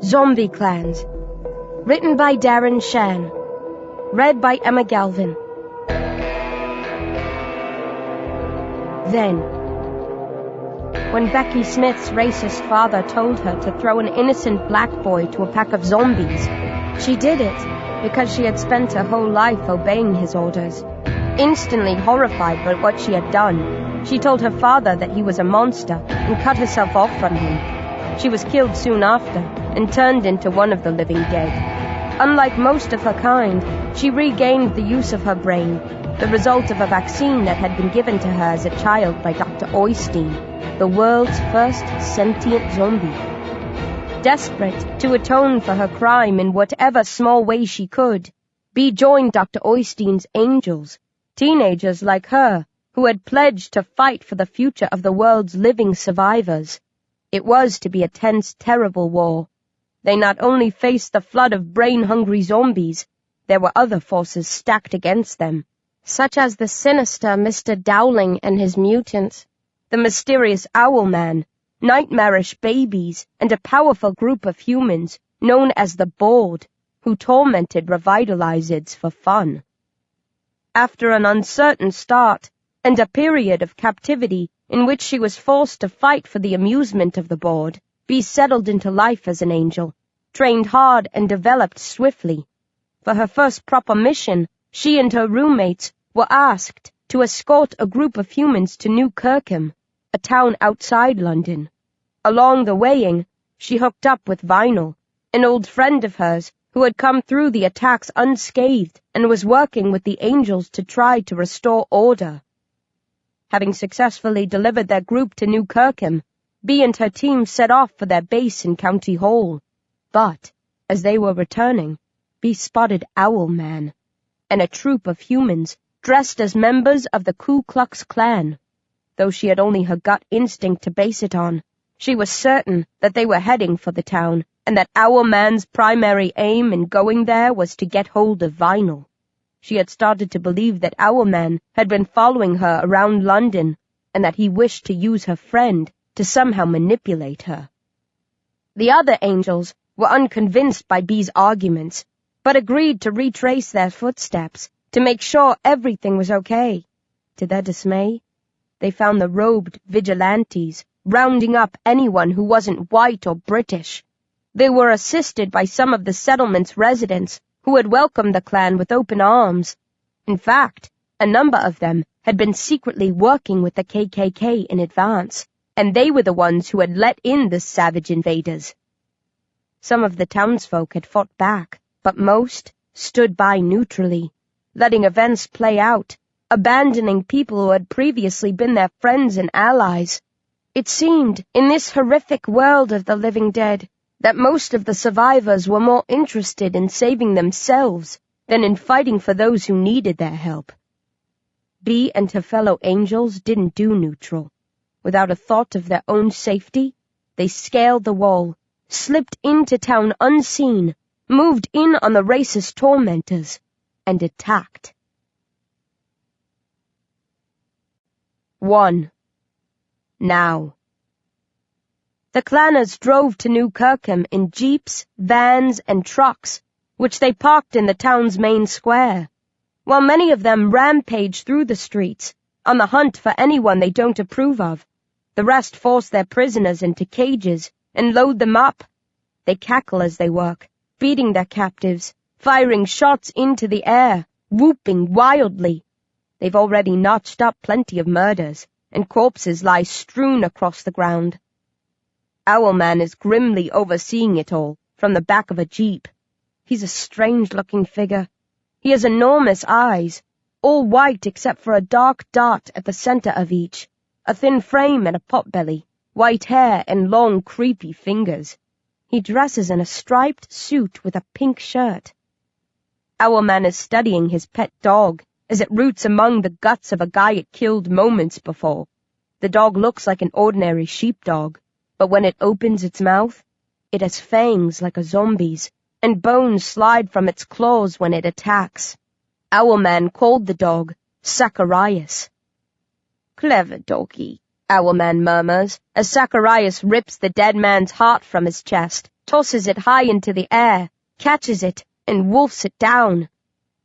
Zombie Clans. Written by Darren Shan. Read by Emma Galvin. Then, when Becky Smith's racist father told her to throw an innocent black boy to a pack of zombies, she did it because she had spent her whole life obeying his orders. Instantly horrified by what she had done, she told her father that he was a monster and cut herself off from him. She was killed soon after and turned into one of the living dead. Unlike most of her kind, she regained the use of her brain, the result of a vaccine that had been given to her as a child by Dr. Oystein, the world's first sentient zombie. Desperate to atone for her crime in whatever small way she could, Bee joined Dr. Oystein's angels, teenagers like her who had pledged to fight for the future of the world's living survivors. It was to be a tense, terrible war. They not only faced the flood of brain-hungry zombies, there were other forces stacked against them, such as the sinister Mr. Dowling and his mutants, the mysterious Owl Man, nightmarish babies, and a powerful group of humans known as the Board, who tormented revitalizids for fun. After an uncertain start and a period of captivity in which she was forced to fight for the amusement of the Board, Bee settled into life as an angel, trained hard and developed swiftly. For her first proper mission, she and her roommates were asked to escort a group of humans to New Kirkham, a town outside London. Along the waying, she hooked up with Vinyl, an old friend of hers who had come through the attacks unscathed and was working with the angels to try to restore order. Having successfully delivered their group to New Kirkham, Bee and her team set off for their base in County Hall. But, as they were returning, Bee spotted Owl Man, and a troop of humans dressed as members of the Ku Klux Klan. Though she had only her gut instinct to base it on, she was certain that they were heading for the town, and that Owl Man's primary aim in going there was to get hold of Vinyl. She had started to believe that Owl Man had been following her around London, and that he wished to use her friend to somehow manipulate her. The other angels were unconvinced by Bee's arguments, but agreed to retrace their footsteps to make sure everything was okay. To their dismay, they found the robed vigilantes rounding up anyone who wasn't white or British. They were assisted by some of the settlement's residents who had welcomed the clan with open arms. In fact, a number of them had been secretly working with the KKK in advance, and they were the ones who had let in the savage invaders. Some of the townsfolk had fought back, but most stood by neutrally, letting events play out, abandoning people who had previously been their friends and allies. It seemed, in this horrific world of the living dead, that most of the survivors were more interested in saving themselves than in fighting for those who needed their help. Bee and her fellow angels didn't do neutral. Without a thought of their own safety, they scaled the wall, slipped into town unseen, moved in on the racist tormentors, and attacked. 1. Now. The clanners drove to New Kirkham in jeeps, vans, and trucks, which they parked in the town's main square, while many of them rampage through the streets, on the hunt for anyone they don't approve of. The rest force their prisoners into cages and load them up. They cackle as they work, beating their captives, firing shots into the air, whooping wildly. They've already notched up plenty of murders, and corpses lie strewn across the ground. Owl Man is grimly overseeing it all from the back of a jeep. He's a strange-looking figure. He has enormous eyes, all white except for a dark dot at the center of each, a thin frame and a potbelly, white hair and long, creepy fingers. He dresses in a striped suit with a pink shirt. Owl Man is studying his pet dog as it roots among the guts of a guy it killed moments before. The dog looks like an ordinary sheepdog, but when it opens its mouth, it has fangs like a zombie's, and bones slide from its claws when it attacks. Owl Man called the dog Zacharias. Clever doggy, Owlman murmurs, as Zacharias rips the dead man's heart from his chest, tosses it high into the air, catches it, and wolfs it down.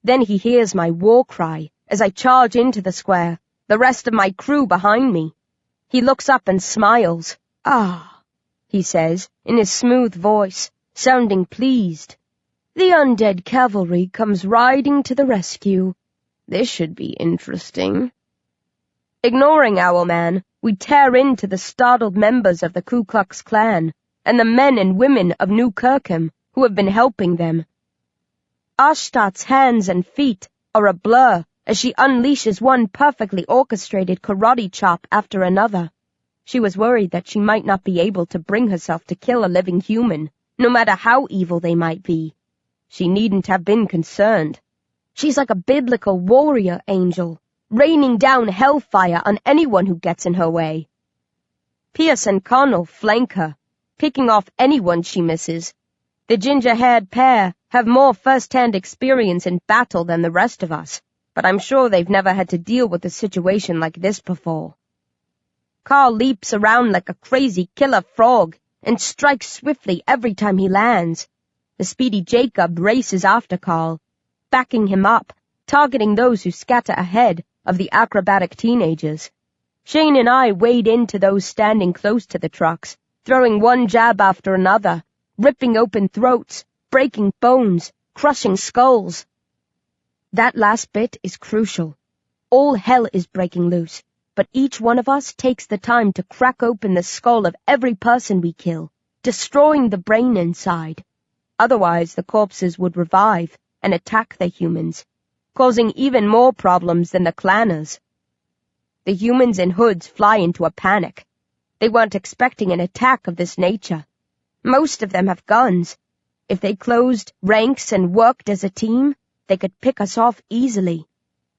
Then he hears my war cry as I charge into the square, the rest of my crew behind me. He looks up and smiles. "Ah," he says, in his smooth voice, sounding pleased. "The undead cavalry comes riding to the rescue. This should be interesting." Ignoring Owlman, we tear into the startled members of the Ku Klux Klan and the men and women of New Kirkham who have been helping them. Ashtot's hands and feet are a blur as she unleashes one perfectly orchestrated karate chop after another. She was worried that she might not be able to bring herself to kill a living human, no matter how evil they might be. She needn't have been concerned. She's like a biblical warrior angel, raining down hellfire on anyone who gets in her way. Pierce and Connell flank her, picking off anyone she misses. The ginger-haired pair have more first-hand experience in battle than the rest of us, but I'm sure they've never had to deal with a situation like this before. Carl leaps around like a crazy killer frog and strikes swiftly every time he lands. The speedy Jacob races after Carl, backing him up, targeting those who scatter ahead of the acrobatic teenagers. Shane and I wade into those standing close to the trucks, throwing one jab after another, ripping open throats, breaking bones, crushing skulls. That last bit is crucial. All hell is breaking loose, but each one of us takes the time to crack open the skull of every person we kill, destroying the brain inside. Otherwise, the corpses would revive and attack the humans, causing even more problems than the clanners. The humans in hoods fly into a panic. They weren't expecting an attack of this nature. Most of them have guns. If they closed ranks and worked as a team, they could pick us off easily.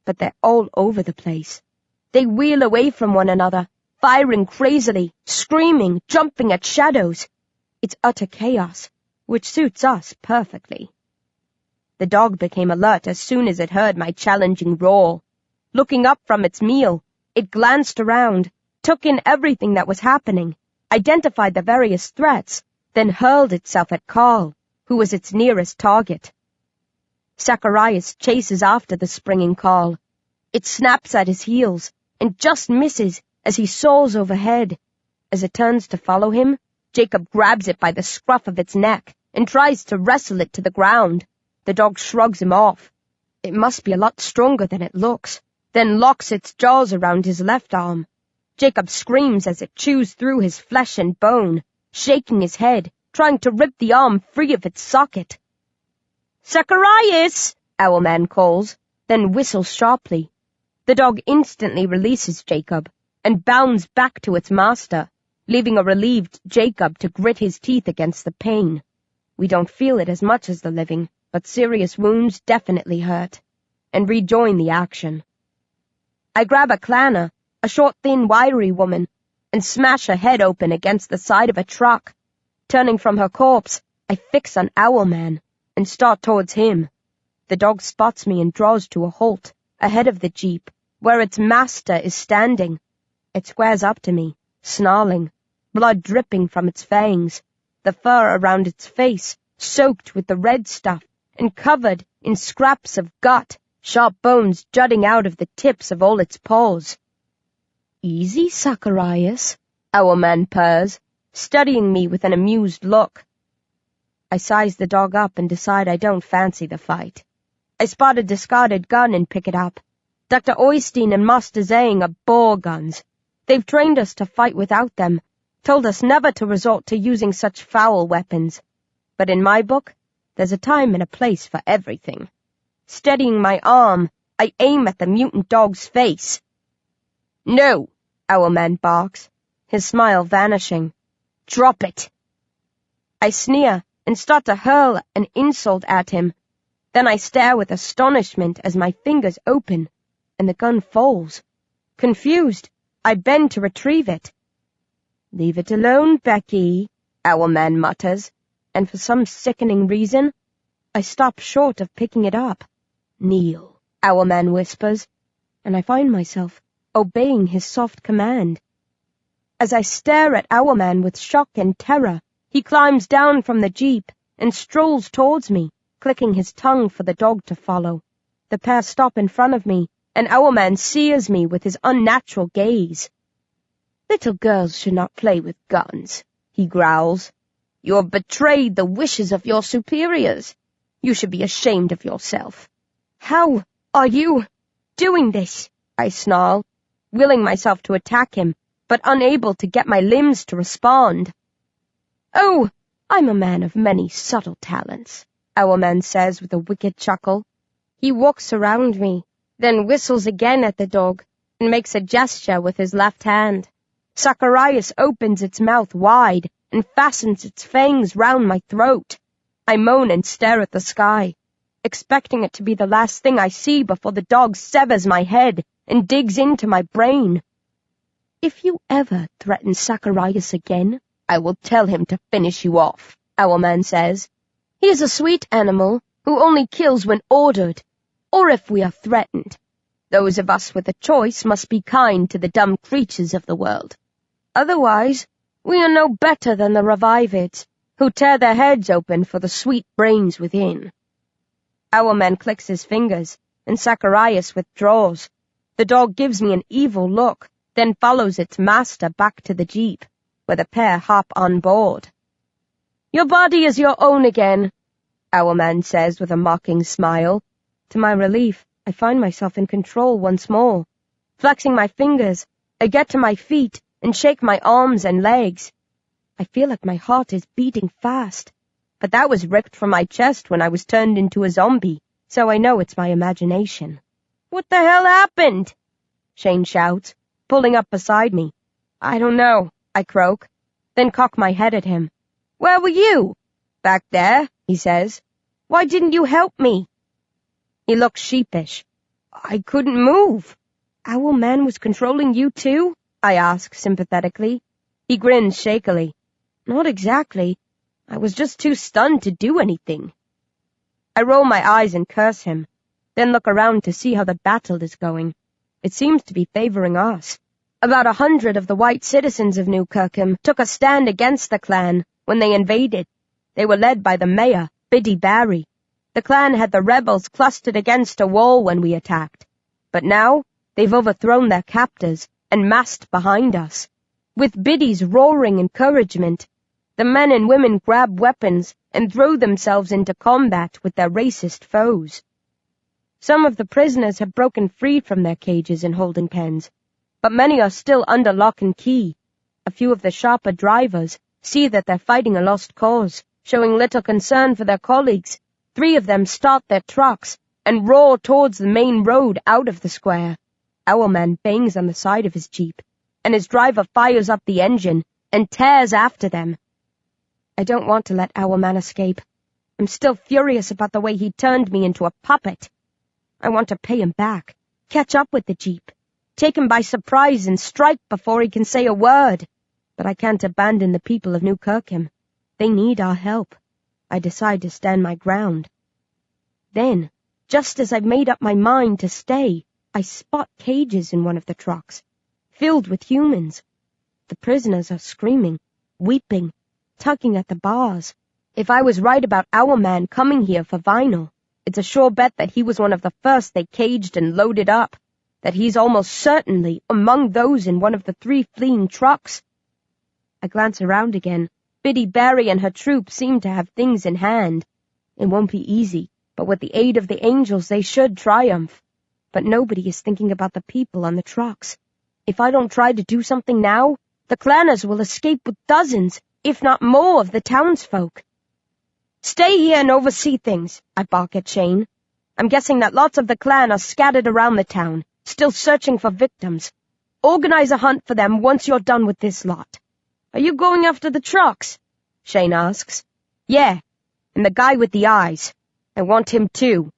But they're all over the place. They wheel away from one another, firing crazily, screaming, jumping at shadows. It's utter chaos, which suits us perfectly. The dog became alert as soon as it heard my challenging roar. Looking up from its meal, it glanced around, took in everything that was happening, identified the various threats, then hurled itself at Carl, who was its nearest target. Zacharias chases after the springing Carl. It snaps at his heels and just misses as he soars overhead. As it turns to follow him, Jacob grabs it by the scruff of its neck and tries to wrestle it to the ground. The dog shrugs him off. It must be a lot stronger than it looks, then locks its jaws around his left arm. Jacob screams as it chews through his flesh and bone, shaking his head, trying to rip the arm free of its socket. "Zacharias!" Owlman calls, then whistles sharply. The dog instantly releases Jacob and bounds back to its master, leaving a relieved Jacob to grit his teeth against the pain. We don't feel it as much as the living, but serious wounds definitely hurt, and rejoin the action. I grab a clanner, a short, thin, wiry woman, and smash her head open against the side of a truck. Turning from her corpse, I fix on Owlman and start towards him. The dog spots me and draws to a halt, ahead of the jeep, where its master is standing. It squares up to me, snarling, blood dripping from its fangs, the fur around its face soaked with the red stuff and covered in scraps of gut, sharp bones jutting out of the tips of all its paws. "Easy, Zacharias," Owlman purrs, studying me with an amused look. I size the dog up and decide I don't fancy the fight. I spot a discarded gun and pick it up. Dr. Oystein and Master Zhang are bore guns. They've trained us to fight without them, told us never to resort to using such foul weapons. But in my book, there's a time and a place for everything. Steadying my arm, I aim at the mutant dog's face. "No," Owlman barks, his smile vanishing. "Drop it." I sneer and start to hurl an insult at him. Then I stare with astonishment as my fingers open and the gun falls. Confused, I bend to retrieve it. "Leave it alone, Becky," Owlman mutters, and for some sickening reason, I stop short of picking it up. "Kneel," Owlman whispers, and I find myself obeying his soft command. As I stare at Owlman with shock and terror, he climbs down from the jeep and strolls towards me, clicking his tongue for the dog to follow. The pair stop in front of me, and Owlman sears me with his unnatural gaze. "Little girls should not play with guns," he growls. "You have betrayed the wishes of your superiors. You should be ashamed of yourself." "How are you doing this?" I snarl, willing myself to attack him, but unable to get my limbs to respond. "Oh, I'm a man of many subtle talents," Owlman says with a wicked chuckle. He walks around me, then whistles again at the dog, and makes a gesture with his left hand. Zacharias opens its mouth wide and fastens its fangs round my throat. I moan and stare at the sky, expecting it to be the last thing I see before the dog severs my head and digs into my brain. "If you ever threaten Zacharias again, I will tell him to finish you off," Owlman says. "He is a sweet animal who only kills when ordered, or if we are threatened. Those of us with a choice must be kind to the dumb creatures of the world. Otherwise, we are no better than the revivids, who tear their heads open for the sweet brains within." Owlman clicks his fingers, and Zacharias withdraws. The dog gives me an evil look, then follows its master back to the jeep, where the pair hop on board. "Your body is your own again," Owlman says with a mocking smile. To my relief, I find myself in control once more. Flexing my fingers, I get to my feet and shake my arms and legs. I feel like my heart is beating fast, but that was ripped from my chest when I was turned into a zombie, so I know it's my imagination. "What the hell happened?" Shane shouts, pulling up beside me. "I don't know," I croak, then cock my head at him. "Where were you?" "Back there," he says. "Why didn't you help me?" He looks sheepish. "I couldn't move." "Owlman was controlling you too?" I ask sympathetically. He grins shakily. "Not exactly. I was just too stunned to do anything." I roll my eyes and curse him, then look around to see how the battle is going. It seems to be favoring us. About 100 of the white citizens of New Kirkham took a stand against the Klan when they invaded. They were led by the mayor, Biddy Barry. The Klan had the rebels clustered against a wall when we attacked, but now they've overthrown their captors and massed behind us. With Biddy's roaring encouragement, the men and women grab weapons and throw themselves into combat with their racist foes. Some of the prisoners have broken free from their cages and holding pens, but many are still under lock and key. A few of the sharper drivers see that they're fighting a lost cause, showing little concern for their colleagues. 3 of them start their trucks and roar towards the main road out of the square. Owlman bangs on the side of his jeep, and his driver fires up the engine and tears after them. I don't want to let Owlman escape. I'm still furious about the way he turned me into a puppet. I want to pay him back, catch up with the jeep, take him by surprise and strike before he can say a word. But I can't abandon the people of New Kirkham. They need our help. I decide to stand my ground. Then, just as I've made up my mind to stay, I spot cages in one of the trucks, filled with humans. The prisoners are screaming, weeping, tugging at the bars. If I was right about Owlman coming here for vinyl, it's a sure bet that he was one of the first they caged and loaded up, that he's almost certainly among those in one of the 3 fleeing trucks. I glance around again. Biddy Barry and her troop seem to have things in hand. It won't be easy, but with the aid of the angels they should triumph. But nobody is thinking about the people on the trucks. If I don't try to do something now, the Klanners will escape with dozens, if not more, of the townsfolk. "Stay here and oversee things," I bark at Shane. "I'm guessing that lots of the Klan are scattered around the town, still searching for victims. Organize a hunt for them once you're done with this lot." "Are you going after the trucks?" Shane asks. "Yeah, and the guy with the eyes. I want him too."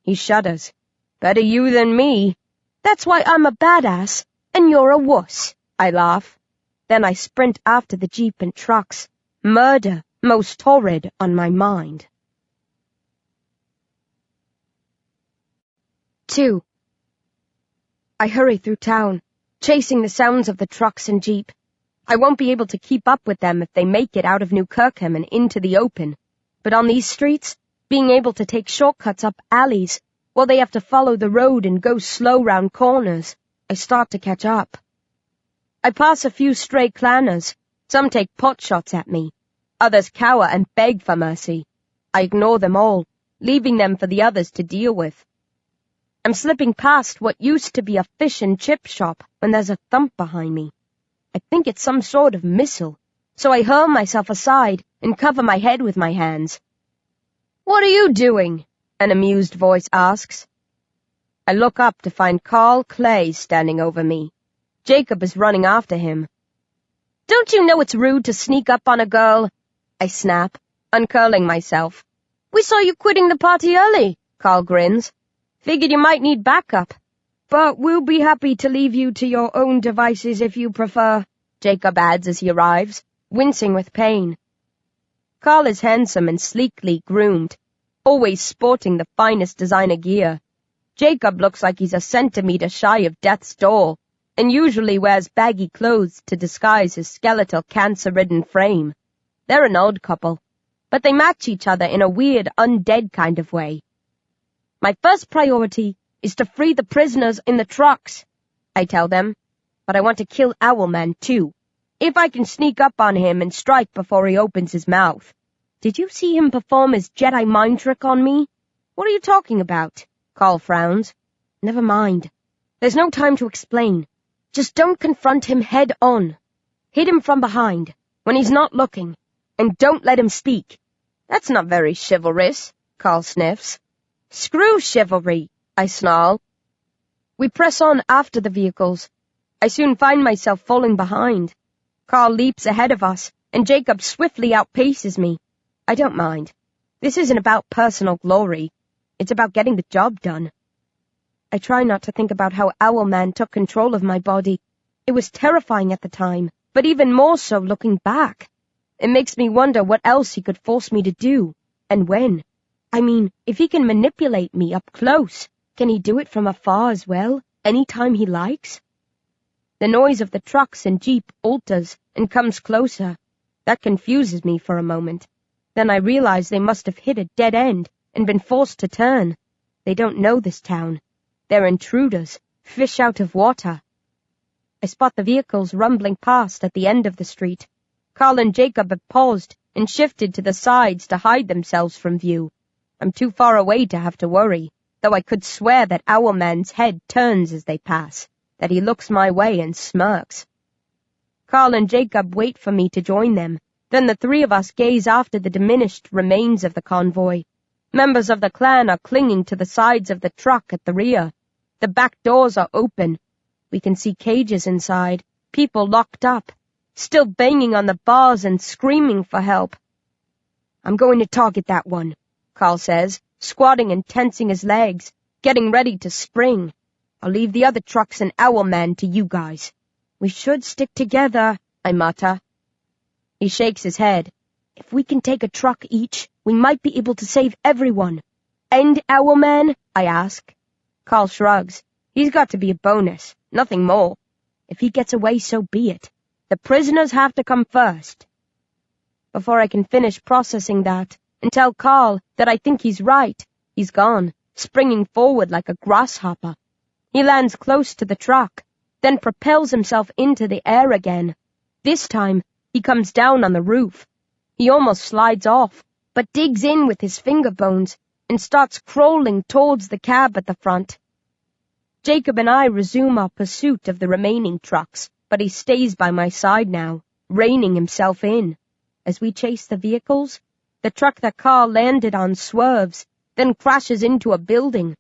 He shudders. "Better you than me." "That's why I'm a badass, and you're a wuss," I laugh. Then I sprint after the jeep and trucks, murder most horrid on my mind. 2. I hurry through town, chasing the sounds of the trucks and jeep. I won't be able to keep up with them if they make it out of New Kirkham and into the open. But on these streets, being able to take shortcuts up alleys, while they have to follow the road and go slow round corners, I start to catch up. I pass a few stray clanners. Some take pot shots at me. Others cower and beg for mercy. I ignore them all, leaving them for the others to deal with. I'm slipping past what used to be a fish and chip shop when there's a thump behind me. I think it's some sort of missile, so I hurl myself aside and cover my head with my hands. "What are you doing?" an amused voice asks. I look up to find Carl Clay standing over me. Jacob is running after him. "Don't you know it's rude to sneak up on a girl?" I snap, uncurling myself. "We saw you quitting the party early," Carl grins. "Figured you might need backup. But we'll be happy to leave you to your own devices if you prefer," Jacob adds as he arrives, wincing with pain. Carl is handsome and sleekly groomed, always sporting the finest designer gear. Jacob looks like he's a centimeter shy of death's door, and usually wears baggy clothes to disguise his skeletal, cancer-ridden frame. They're an odd couple, but they match each other in a weird, undead kind of way. "My first priority is to free the prisoners in the trucks," I tell them, "but I want to kill Owlman, too. If I can sneak up on him and strike before he opens his mouth." "Did you see him perform his Jedi mind trick on me?" "What are you talking about?" Carl frowns. "Never mind. There's no time to explain. Just don't confront him head on. Hit him from behind, when he's not looking, and don't let him speak." "That's not very chivalrous," Carl sniffs. "Screw chivalry," I snarl. We press on after the vehicles. I soon find myself falling behind. Carl leaps ahead of us, and Jacob swiftly outpaces me. I don't mind. This isn't about personal glory. It's about getting the job done. I try not to think about how Owlman took control of my body. It was terrifying at the time, but even more so looking back. It makes me wonder what else he could force me to do, and when. I mean, if he can manipulate me up close, can he do it from afar as well, any time he likes? The noise of the trucks and jeep alters and comes closer. That confuses me for a moment. Then I realize they must have hit a dead end and been forced to turn. They don't know this town. They're intruders, fish out of water. I spot the vehicles rumbling past at the end of the street. Carl and Jacob have paused and shifted to the sides to hide themselves from view. I'm too far away to have to worry, though I could swear that Owlman's head turns as they pass, that he looks my way and smirks. Carl and Jacob wait for me to join them. Then the three of us gaze after the diminished remains of the convoy. Members of the clan are clinging to the sides of the truck at the rear. The back doors are open. We can see cages inside, people locked up, still banging on the bars and screaming for help. "I'm going to target that one," Carl says, squatting and tensing his legs, getting ready to spring. "I'll leave the other trucks and Owlman to you guys." "We should stick together," I mutter. He shakes his head. "If we can take a truck each, we might be able to save everyone." "End Owlman?" I ask. Carl shrugs. "He's got to be a bonus, nothing more. If he gets away, so be it. The prisoners have to come first." Before I can finish processing that and tell Carl that I think he's right, he's gone, springing forward like a grasshopper. He lands close to the truck, then propels himself into the air again. This time, he comes down on the roof. He almost slides off, but digs in with his finger bones and starts crawling towards the cab at the front. Jacob and I resume our pursuit of the remaining trucks, but he stays by my side now, reining himself in. As we chase the vehicles, the truck that Carl landed on swerves, then crashes into a building.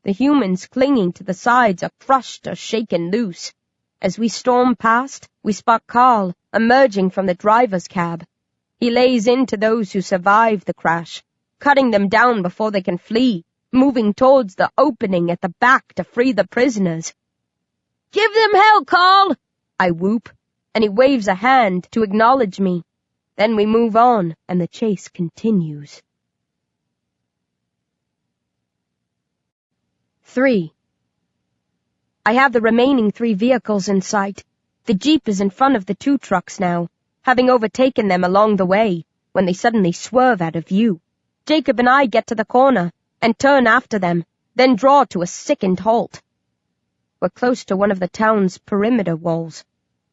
The humans clinging to the sides are crushed or shaken loose. As we storm past, we spot Carl emerging from the driver's cab. He lays into those who survive the crash, cutting them down before they can flee, moving towards the opening at the back to free the prisoners. "Give them hell, Carl!" I whoop, and he waves a hand to acknowledge me. Then we move on, and the chase continues. 3. I have the remaining 3 vehicles in sight. The Jeep is in front of the 2 trucks now, having overtaken them along the way, when they suddenly swerve out of view. Jacob and I get to the corner and turn after them, then draw to a sickened halt. We're close to one of the town's perimeter walls.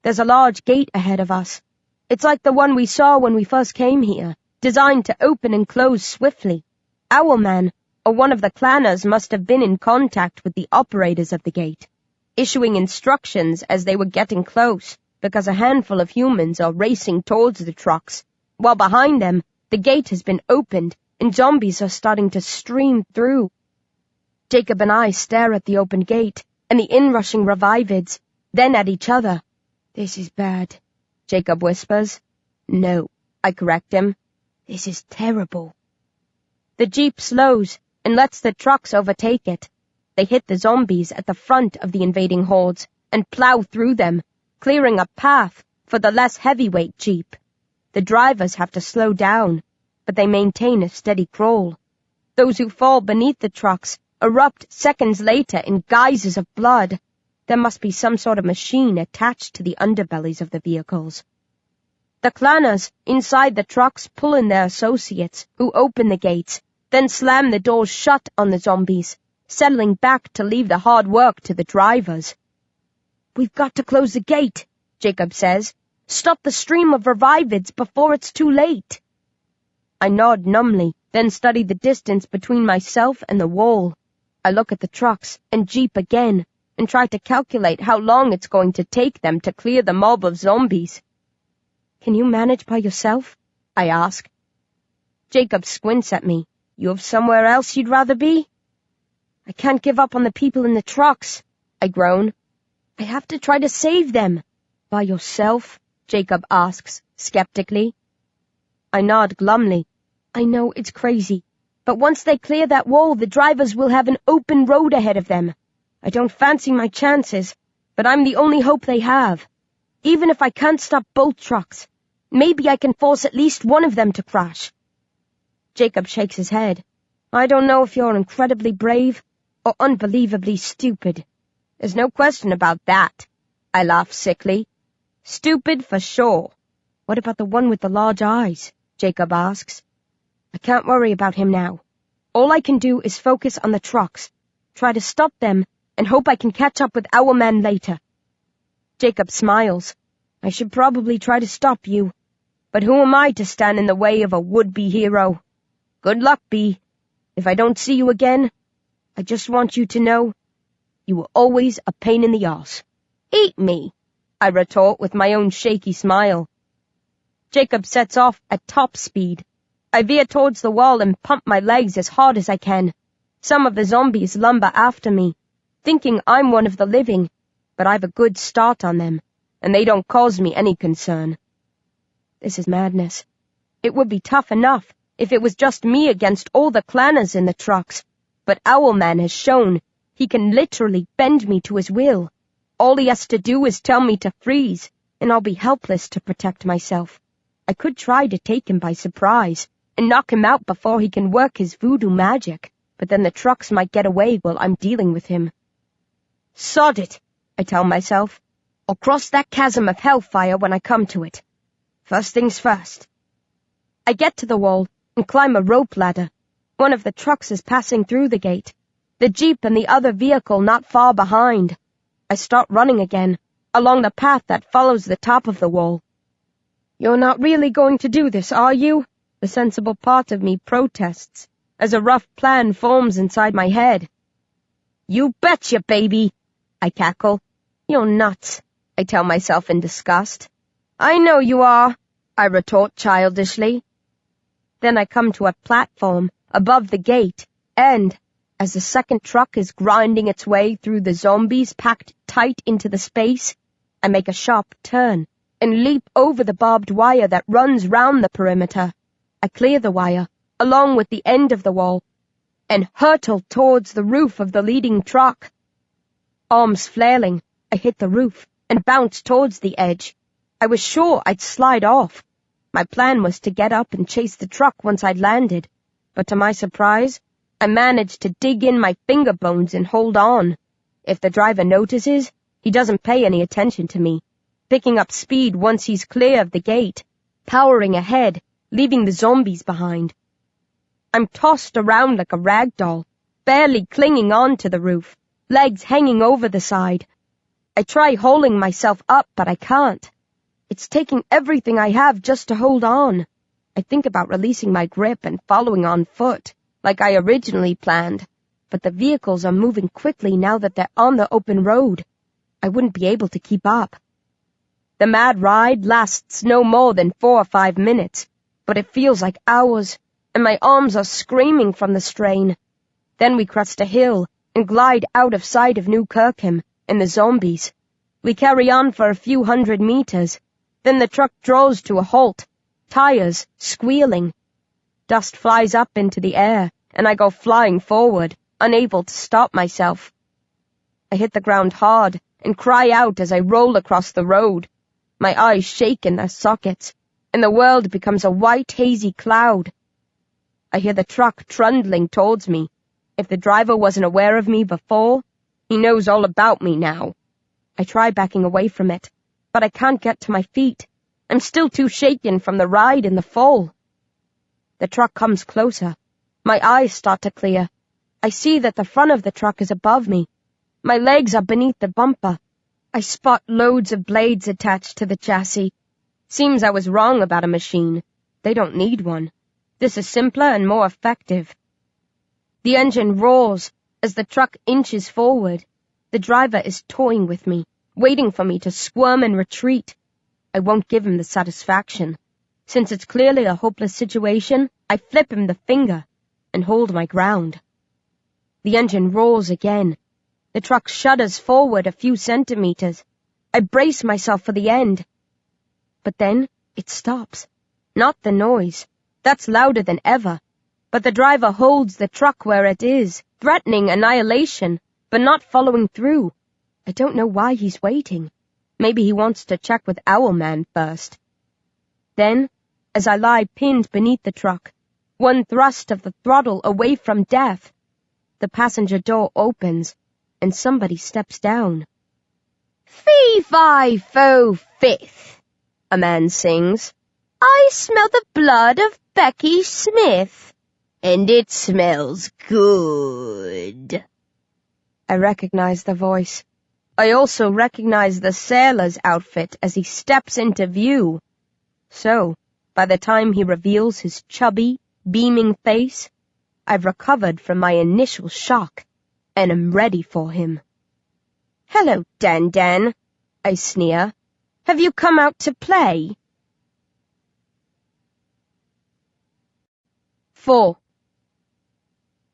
There's a large gate ahead of us. It's like the one we saw when we first came here, designed to open and close swiftly. Owlman, or one of the clanners, must have been in contact with the operators of the gate, issuing instructions as they were getting close, because a handful of humans are racing towards the trucks, while behind them, the gate has been opened and zombies are starting to stream through. Jacob and I stare at the open gate and the inrushing revivids, then at each other. "This is bad," Jacob whispers. "No," I correct him. "This is terrible." The Jeep slows and lets the trucks overtake it. They hit the zombies at the front of the invading hordes and plow through them, clearing a path for the less heavyweight Jeep. The drivers have to slow down, but they maintain a steady crawl. Those who fall beneath the trucks erupt seconds later in geysers of blood. There must be some sort of machine attached to the underbellies of the vehicles. The clanners inside the trucks pull in their associates, who open the gates, then slam the doors shut on the zombies, settling back to leave the hard work to the drivers. "We've got to close the gate," Jacob says. "Stop the stream of revivids before it's too late." I nod numbly, then study the distance between myself and the wall. I look at the trucks and Jeep again, and try to calculate how long it's going to take them to clear the mob of zombies. "Can you manage by yourself?" I ask. Jacob squints at me. "You have somewhere else you'd rather be?" "I can't give up on the people in the trucks," I groan. "I have to try to save them." "By yourself?" Jacob asks, skeptically. I nod glumly. "I know it's crazy, but once they clear that wall, the drivers will have an open road ahead of them. I don't fancy my chances, but I'm the only hope they have. Even if I can't stop both trucks, maybe I can force at least one of them to crash." Jacob shakes his head. "I don't know if you're incredibly brave or unbelievably stupid." "There's no question about that," I laugh sickly. "Stupid for sure." "What about the one with the large eyes?" Jacob asks. "I can't worry about him now. All I can do is focus on the trucks, try to stop them, and hope I can catch up with Owlman later." Jacob smiles. "I should probably try to stop you, but who am I to stand in the way of a would-be hero? Good luck, B. If I don't see you again, I just want you to know you were always a pain in the arse." "Eat me," I retort with my own shaky smile. Jacob sets off at top speed. I veer towards the wall and pump my legs as hard as I can. Some of the zombies lumber after me, thinking I'm one of the living, but I've a good start on them, and they don't cause me any concern. This is madness. It would be tough enough if it was just me against all the clanners in the trucks, but Owlman has shown he can literally bend me to his will. All he has to do is tell me to freeze, and I'll be helpless to protect myself. I could try to take him by surprise and knock him out before he can work his voodoo magic, but then the trucks might get away while I'm dealing with him. "Sod it," I tell myself. "I'll cross that chasm of hellfire when I come to it. First things first." I get to the wall and climb a rope ladder. One of the trucks is passing through the gate, the Jeep and the other vehicle not far behind. I start running again, along the path that follows the top of the wall. "You're not really going to do this, are you?" The sensible part of me protests, as a rough plan forms inside my head. "You betcha, baby," I cackle. "You're nuts," I tell myself in disgust. "I know you are," I retort childishly. Then I come to a platform above the gate, and, as the second truck is grinding its way through the zombies packed tight into the space, I make a sharp turn and leap over the barbed wire that runs round the perimeter. I clear the wire, along with the end of the wall, and hurtle towards the roof of the leading truck. Arms flailing, I hit the roof and bounce towards the edge. I was sure I'd slide off. My plan was to get up and chase the truck once I'd landed, but to my surprise, I managed to dig in my finger bones and hold on. If the driver notices, he doesn't pay any attention to me, picking up speed once he's clear of the gate, powering ahead, leaving the zombies behind. I'm tossed around like a rag doll, barely clinging on to the roof, legs hanging over the side. I try hauling myself up, but I can't. It's taking everything I have just to hold on. I think about releasing my grip and following on foot, like I originally planned, but the vehicles are moving quickly now that they're on the open road. I wouldn't be able to keep up. The mad ride lasts no more than 4 or 5 minutes, but it feels like hours, and my arms are screaming from the strain. Then we crest a hill and glide out of sight of New Kirkham and the zombies. We carry on for a few 100 meters. Then the truck draws to a halt, tires squealing. Dust flies up into the air, and I go flying forward, unable to stop myself. I hit the ground hard and cry out as I roll across the road. My eyes shake in their sockets, and the world becomes a white, hazy cloud. I hear the truck trundling towards me. If the driver wasn't aware of me before, he knows all about me now. I try backing away from it, but I can't get to my feet. I'm still too shaken from the ride and the fall. The truck comes closer. My eyes start to clear. I see that the front of the truck is above me. My legs are beneath the bumper. I spot loads of blades attached to the chassis. Seems I was wrong about a machine. They don't need one. This is simpler and more effective. The engine roars as the truck inches forward. The driver is toying with me, waiting for me to squirm and retreat. I won't give him the satisfaction. Since it's clearly a hopeless situation, I flip him the finger and hold my ground. The engine roars again. The truck shudders forward a few centimeters. I brace myself for the end. But then it stops. Not the noise. That's louder than ever. But the driver holds the truck where it is, threatening annihilation, but not following through. I don't know why he's waiting. Maybe he wants to check with Owlman first. Then, as I lie pinned beneath the truck, one thrust of the throttle away from death, the passenger door opens, and somebody steps down. "Fee-fi-fo-fifth," a man sings. "I smell the blood of Becky Smith, and it smells good." I recognize the voice. I also recognize the sailor's outfit as he steps into view. So, by the time he reveals his chubby, beaming face, I've recovered from my initial shock and am ready for him. "Hello, Dan," I sneer. "Have you come out to play?" 4.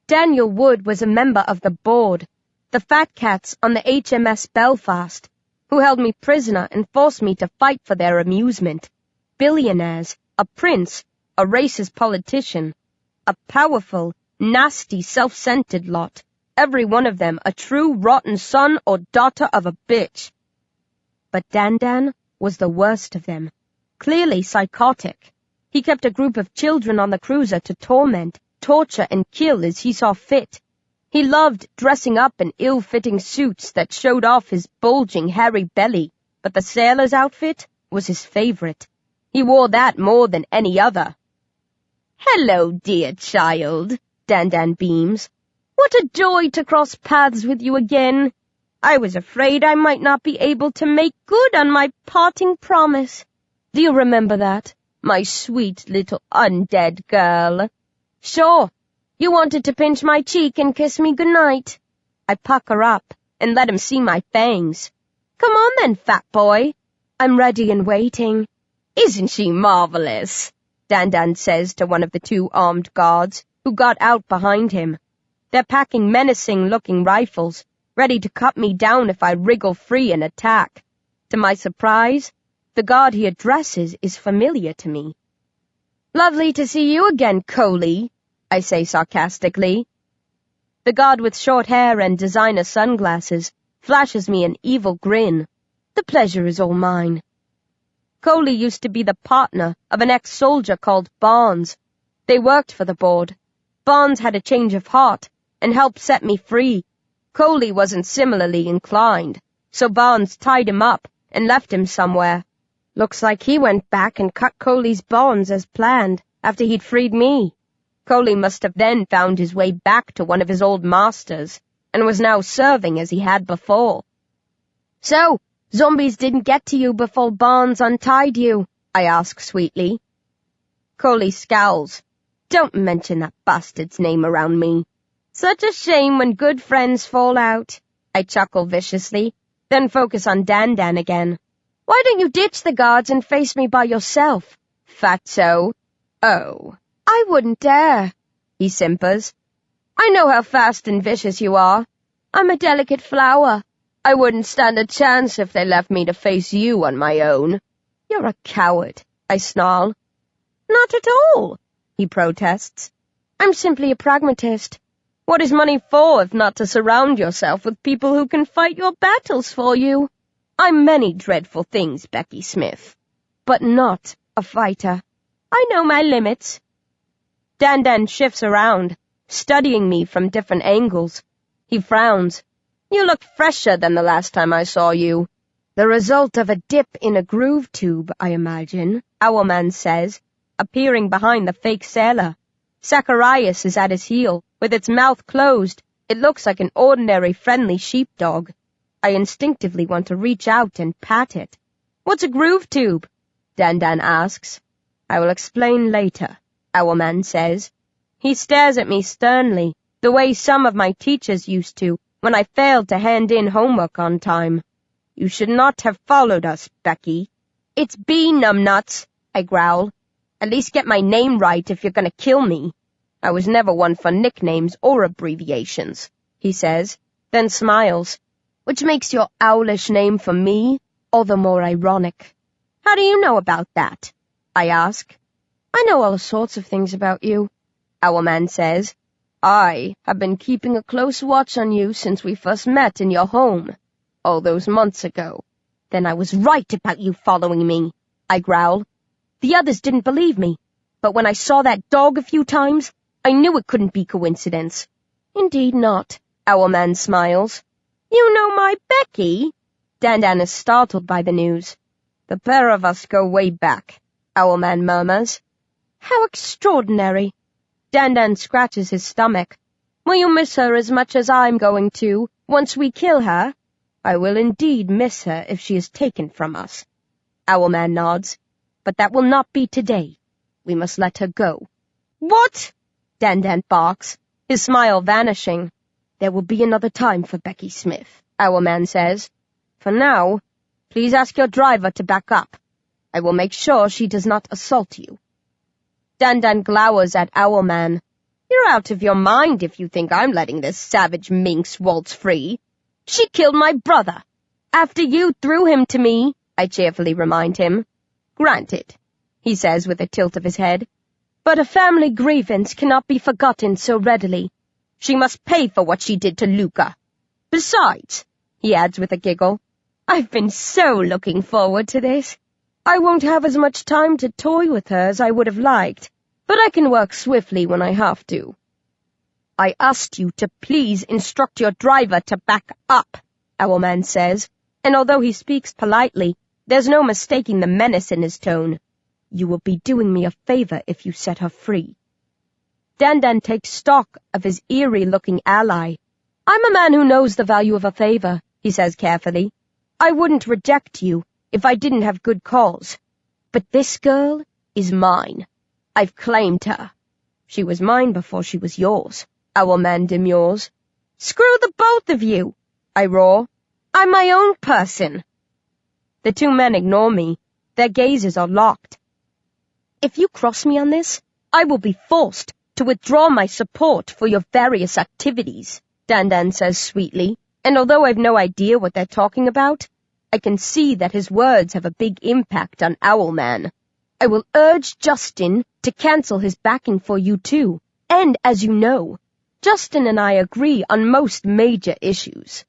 Daniel Wood was a member of the board, the fat cats on the HMS Belfast, who held me prisoner and forced me to fight for their amusement. Billionaires, a prince, a racist politician, a powerful, nasty, self-centered lot, every one of them a true rotten son or daughter of a bitch. But Dan was the worst of them, clearly psychotic. He kept a group of children on the cruiser to torment, torture, and kill as he saw fit. He loved dressing up in ill-fitting suits that showed off his bulging, hairy belly, but the sailor's outfit was his favorite. He wore that more than any other. "Hello, dear child," Dan beams. "What a joy to cross paths with you again. I was afraid I might not be able to make good on my parting promise. Do you remember that, my sweet little undead girl?" "Sure. You wanted to pinch my cheek and kiss me goodnight." I pucker up and let him see my fangs. "Come on then, fat boy. I'm ready and waiting." "Isn't she marvelous?" Dan says to one of the 2 armed guards who got out behind him. They're packing menacing-looking rifles, ready to cut me down if I wriggle free and attack. To my surprise, the guard he addresses is familiar to me. "Lovely to see you again, Coley," I say sarcastically. The guard with short hair and designer sunglasses flashes me an evil grin. "The pleasure is all mine." Coley used to be the partner of an ex-soldier called Barnes. They worked for the board. Barnes had a change of heart and helped set me free. Coley wasn't similarly inclined, so Barnes tied him up and left him somewhere. Looks like he went back and cut Coley's bonds as planned after he'd freed me. Coley must have then found his way back to one of his old masters and was now serving as he had before. So, zombies didn't get to you before Barnes untied you? I ask sweetly. Coley scowls. Don't mention that bastard's name around me. Such a shame when good friends fall out. I chuckle viciously, then focus on Dan again. Why don't you ditch the guards and face me by yourself, fatso? Oh, I wouldn't dare, he simpers. I know how fast and vicious you are. I'm a delicate flower. I wouldn't stand a chance if they left me to face you on my own. You're a coward, I snarl. Not at all, he protests. I'm simply a pragmatist. What is money for if not to surround yourself with people who can fight your battles for you? I'm many dreadful things, Becky Smith, but not a fighter. I know my limits. Dan shifts around, studying me from different angles. He frowns. You look fresher than the last time I saw you. The result of a dip in a groove tube, I imagine, Owlman says, appearing behind the fake sailor. Zacharias is at his heel. With its mouth closed, it looks like an ordinary friendly sheepdog. I instinctively want to reach out and pat it. What's a groove tube? Dan asks. I will explain later, Owlman says. He stares at me sternly, the way some of my teachers used to when I failed to hand in homework on time. You should not have followed us, Becky. It's B, numbnuts, I growl. At least get my name right if you're going to kill me. I was never one for nicknames or abbreviations, he says, then smiles. Which makes your owlish name for me all the more ironic. How do you know about that? I ask. I know all sorts of things about you, Owlman says. I have been keeping a close watch on you since we first met in your home, all those months ago. Then I was right about you following me, I growl. The others didn't believe me, but when I saw that dog a few times, I knew it couldn't be coincidence. Indeed not, Owlman smiles. You know my Becky? Dan is startled by the news. The pair of us go way back, Owlman murmurs. How extraordinary. Dan scratches his stomach. Will you miss her as much as I'm going to, once we kill her? I will indeed miss her if she is taken from us. Owlman nods. But that will not be today. We must let her go. What? Dan barks, his smile vanishing. There will be another time for Becky Smith, Owlman says. For now, please ask your driver to back up. I will make sure she does not assault you. Dan glowers at Owlman. You're out of your mind if you think I'm letting this savage minx waltz free. She killed my brother. After you threw him to me, I cheerfully remind him. Granted, he says with a tilt of his head. But a family grievance cannot be forgotten so readily. She must pay for what she did to Luca. Besides, he adds with a giggle, I've been so looking forward to this. I won't have as much time to toy with her as I would have liked, but I can work swiftly when I have to. I asked you to please instruct your driver to back up, Owlman says, and although he speaks politely, there's no mistaking the menace in his tone. You will be doing me a favor if you set her free. Dan takes stock of his eerie-looking ally. I'm a man who knows the value of a favor, he says carefully. I wouldn't reject you if I didn't have good cause. But this girl is mine. I've claimed her. She was mine before she was yours, Owlman demurs. Screw the both of you, I roar. I'm my own person. The two men ignore me. Their gazes are locked. If you cross me on this, I will be forced to withdraw my support for your various activities, Dan says sweetly, and although I've no idea what they're talking about, I can see that his words have a big impact on Owlman. I will urge Justin to cancel his backing for you too, and as you know, Justin and I agree on most major issues.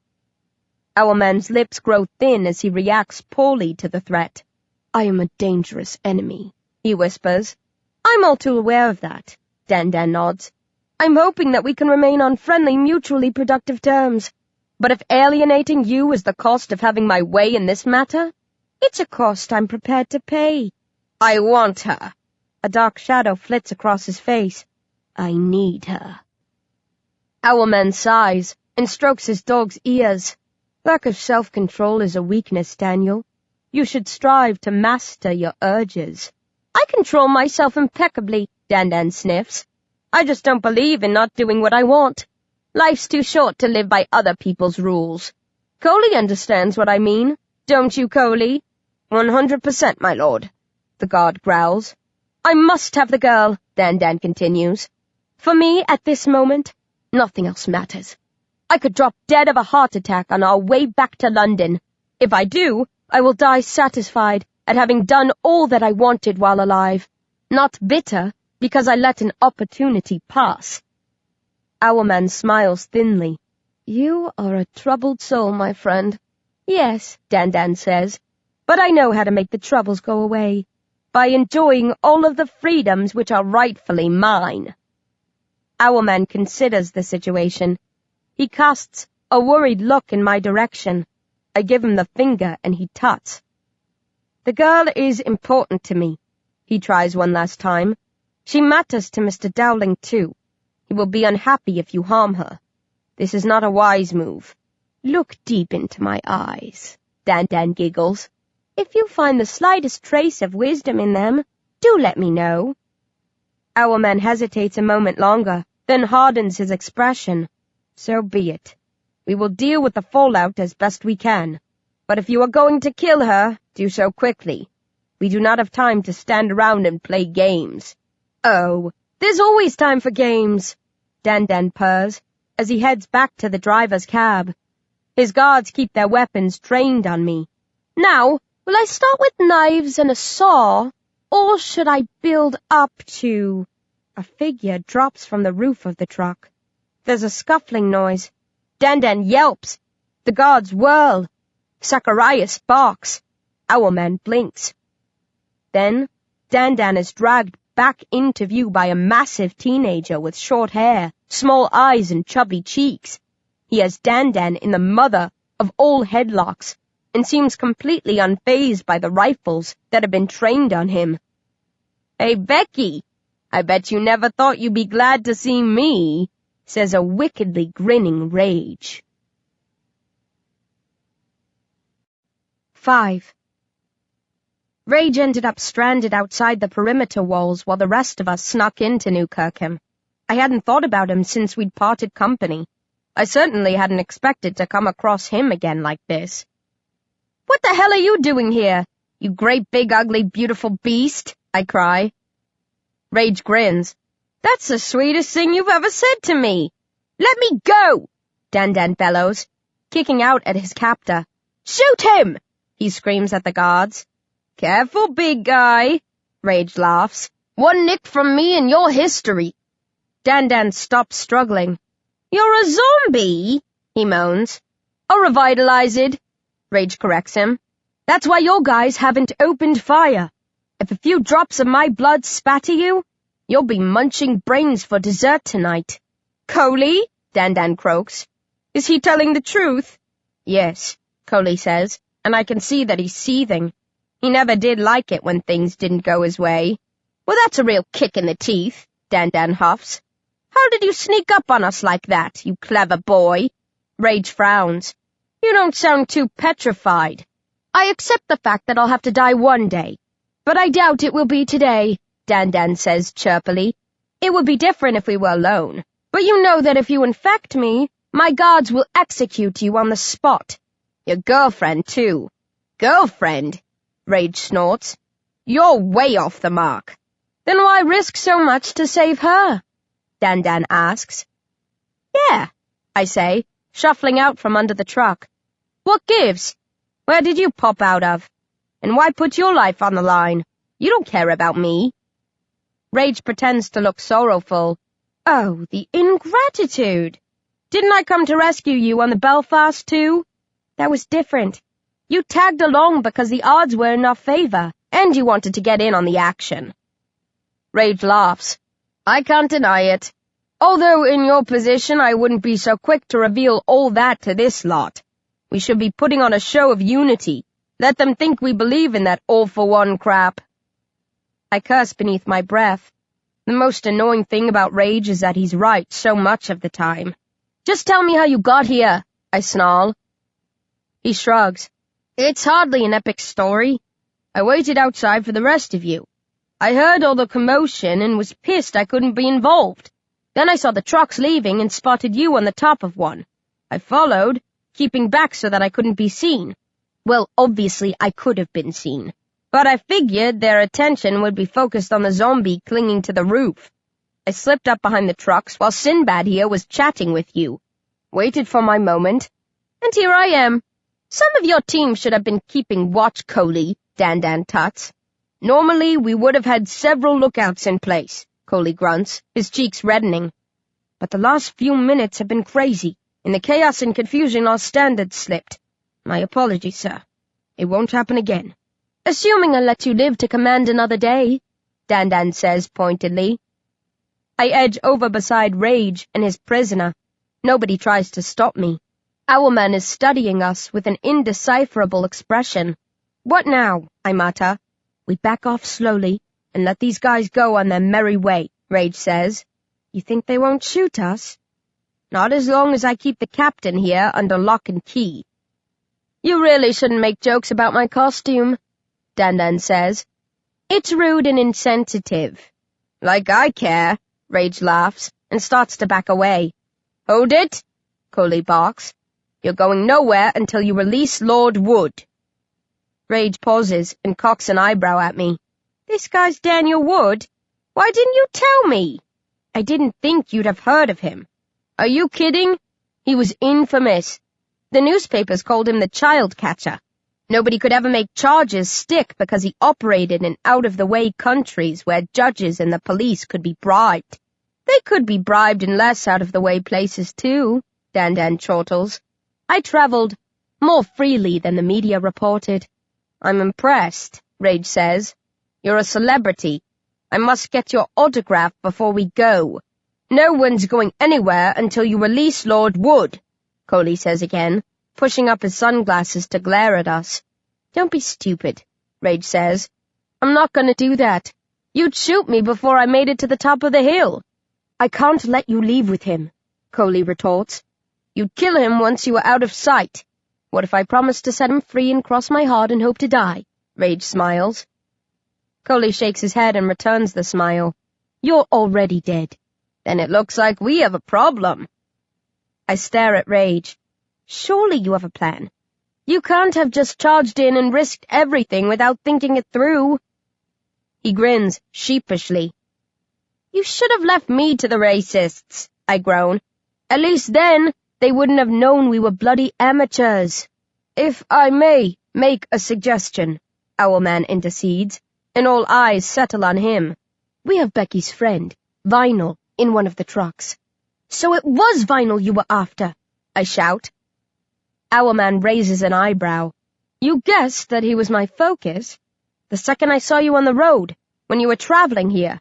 Owlman's lips grow thin as he reacts poorly to the threat. I am a dangerous enemy, he whispers. I'm all too aware of that, Dan nods. I'm hoping that we can remain on friendly, mutually productive terms. But if alienating you is the cost of having my way in this matter, it's a cost I'm prepared to pay. I want her. A dark shadow flits across his face. I need her. Owlman sighs and strokes his dog's ears. Lack of self-control is a weakness, Daniel. You should strive to master your urges. I control myself impeccably, Dan sniffs. I just don't believe in not doing what I want. Life's too short to live by other people's rules. Coley understands what I mean. Don't you, Coley? 100%, my lord, the guard growls. I must have the girl, Dan continues. For me, at this moment, nothing else matters. I could drop dead of a heart attack on our way back to London. If I do, I will die satisfied at having done all that I wanted while alive, not bitter because I let an opportunity pass. Owlman smiles thinly. You are a troubled soul, my friend. Yes, Dan says, but I know how to make the troubles go away, by enjoying all of the freedoms which are rightfully mine. Owlman considers the situation. He casts a worried look in my direction. I give him the finger and he tuts. The girl is important to me. He tries one last time. She matters to Mr. Dowling, too. He will be unhappy if you harm her. This is not a wise move. Look deep into my eyes. Dan giggles. If you find the slightest trace of wisdom in them, do let me know. Owlman hesitates a moment longer, then hardens his expression. So be it. We will deal with the fallout as best we can. But if you are going to kill her, do so quickly. We do not have time to stand around and play games. Oh, there's always time for games, Dan purrs, as he heads back to the driver's cab. His guards keep their weapons trained on me. Now, will I start with knives and a saw, or should I build up to... A figure drops from the roof of the truck. There's a scuffling noise. Dan yelps. The guards whirl. Zacharias barks. Owlman blinks. Then, Dan is dragged back into view by a massive teenager with short hair, small eyes, and chubby cheeks. He has Dan in the mother of all headlocks, and seems completely unfazed by the rifles that have been trained on him. Hey, Becky, I bet you never thought you'd be glad to see me, says a wickedly grinning Rage. 5. Rage ended up stranded outside the perimeter walls while the rest of us snuck into New Kirkham. I hadn't thought about him since we'd parted company. I certainly hadn't expected to come across him again like this. What the hell are you doing here, you great big ugly beautiful beast? I cry. Rage grins. That's the sweetest thing you've ever said to me. Let me go, Dan bellows, kicking out at his captor. Shoot him, he screams at the guards. Careful, big guy, Rage laughs. One nick from me and you're history. Dan stops struggling. You're a zombie, he moans. A revitalized, Rage corrects him. That's why your guys haven't opened fire. If a few drops of my blood spatter you, you'll be munching brains for dessert tonight. Coley, Dan croaks. Is he telling the truth? Yes, Coley says, and I can see that he's seething. He never did like it when things didn't go his way. Well, that's a real kick in the teeth, Dan huffs. How did you sneak up on us like that, you clever boy? Rage frowns. You don't sound too petrified. I accept the fact that I'll have to die one day, but I doubt it will be today, Dan says chirpily. It would be different if we were alone, but you know that if you infect me, my guards will execute you on the spot. Your girlfriend, too. Girlfriend? Rage snorts. You're way off the mark. Then why risk so much to save her? Dan asks. Yeah, I say, shuffling out from under the truck. What gives? Where did you pop out of? And why put your life on the line? You don't care about me. Rage pretends to look sorrowful. Oh, the ingratitude. Didn't I come to rescue you on the Belfast, too? That was different. You tagged along because the odds were in our favor, and you wanted to get in on the action. Rage laughs. I can't deny it. Although in your position I wouldn't be so quick to reveal all that to this lot. We should be putting on a show of unity. Let them think we believe in that all-for-one crap." I curse beneath my breath. The most annoying thing about Rage is that he's right so much of the time. "Just tell me how you got here," I snarl. He shrugs. "It's hardly an epic story. I waited outside for the rest of you. I heard all the commotion and was pissed I couldn't be involved. Then I saw the trucks leaving and spotted you on the top of one. I followed, keeping back so that I couldn't be seen. Well, obviously I could have been seen. But I figured their attention would be focused on the Zom-B clinging to the roof. I slipped up behind the trucks while Sinbad here was chatting with you. Waited for my moment, and here I am. Some of your team should have been keeping watch, Coley," Dan tuts. "Normally we would have had several lookouts in place," Coley grunts, his cheeks reddening. "But the last few minutes have been crazy. In the chaos and confusion our standards slipped. My apologies, sir. It won't happen again." "Assuming I'll let you live to command another day," Dan says pointedly. I edge over beside Rage and his prisoner. Nobody tries to stop me. Owlman is studying us with an indecipherable expression. "What now?" I mutter. "We back off slowly and let these guys go on their merry way," Rage says. "You think they won't shoot us?" "Not as long as I keep the captain here under lock and key." "You really shouldn't make jokes about my costume," Dan says. "It's rude and insensitive." "Like I care," Rage laughs and starts to back away. "Hold it," Coley barks. "You're going nowhere until you release Lord Wood." Rage pauses and cocks an eyebrow at me. "This guy's Daniel Wood? Why didn't you tell me?" "I didn't think you'd have heard of him." "Are you kidding? He was infamous. The newspapers called him the child catcher. Nobody could ever make charges stick because he operated in out-of-the-way countries where judges and the police could be bribed. They could be bribed in less out-of-the-way places, too," Dan chortles. "I traveled more freely than the media reported." "I'm impressed," Rage says. "You're a celebrity. I must get your autograph before we go." "No one's going anywhere until you release Lord Wood," Coley says again, pushing up his sunglasses to glare at us. "Don't be stupid," Rage says. "I'm not going to do that. You'd shoot me before I made it to the top of the hill." "I can't let you leave with him," Coley retorts. "You'd kill him once you were out of sight." "What if I promised to set him free and cross my heart and hope to die?" Rage smiles. Coley shakes his head and returns the smile. "You're already dead." "Then it looks like we have a problem." I stare at Rage. "Surely you have a plan. You can't have just charged in and risked everything without thinking it through." He grins sheepishly. "You should have left me to the racists," I groan. "At least then they wouldn't have known we were bloody amateurs." "If I may make a suggestion," Owlman intercedes, and all eyes settle on him. "We have Becky's friend, Vinyl, in one of the trucks." "So it was Vinyl you were after," I shout. Owlman raises an eyebrow. "You guessed that he was my focus? The second I saw you on the road, when you were traveling here."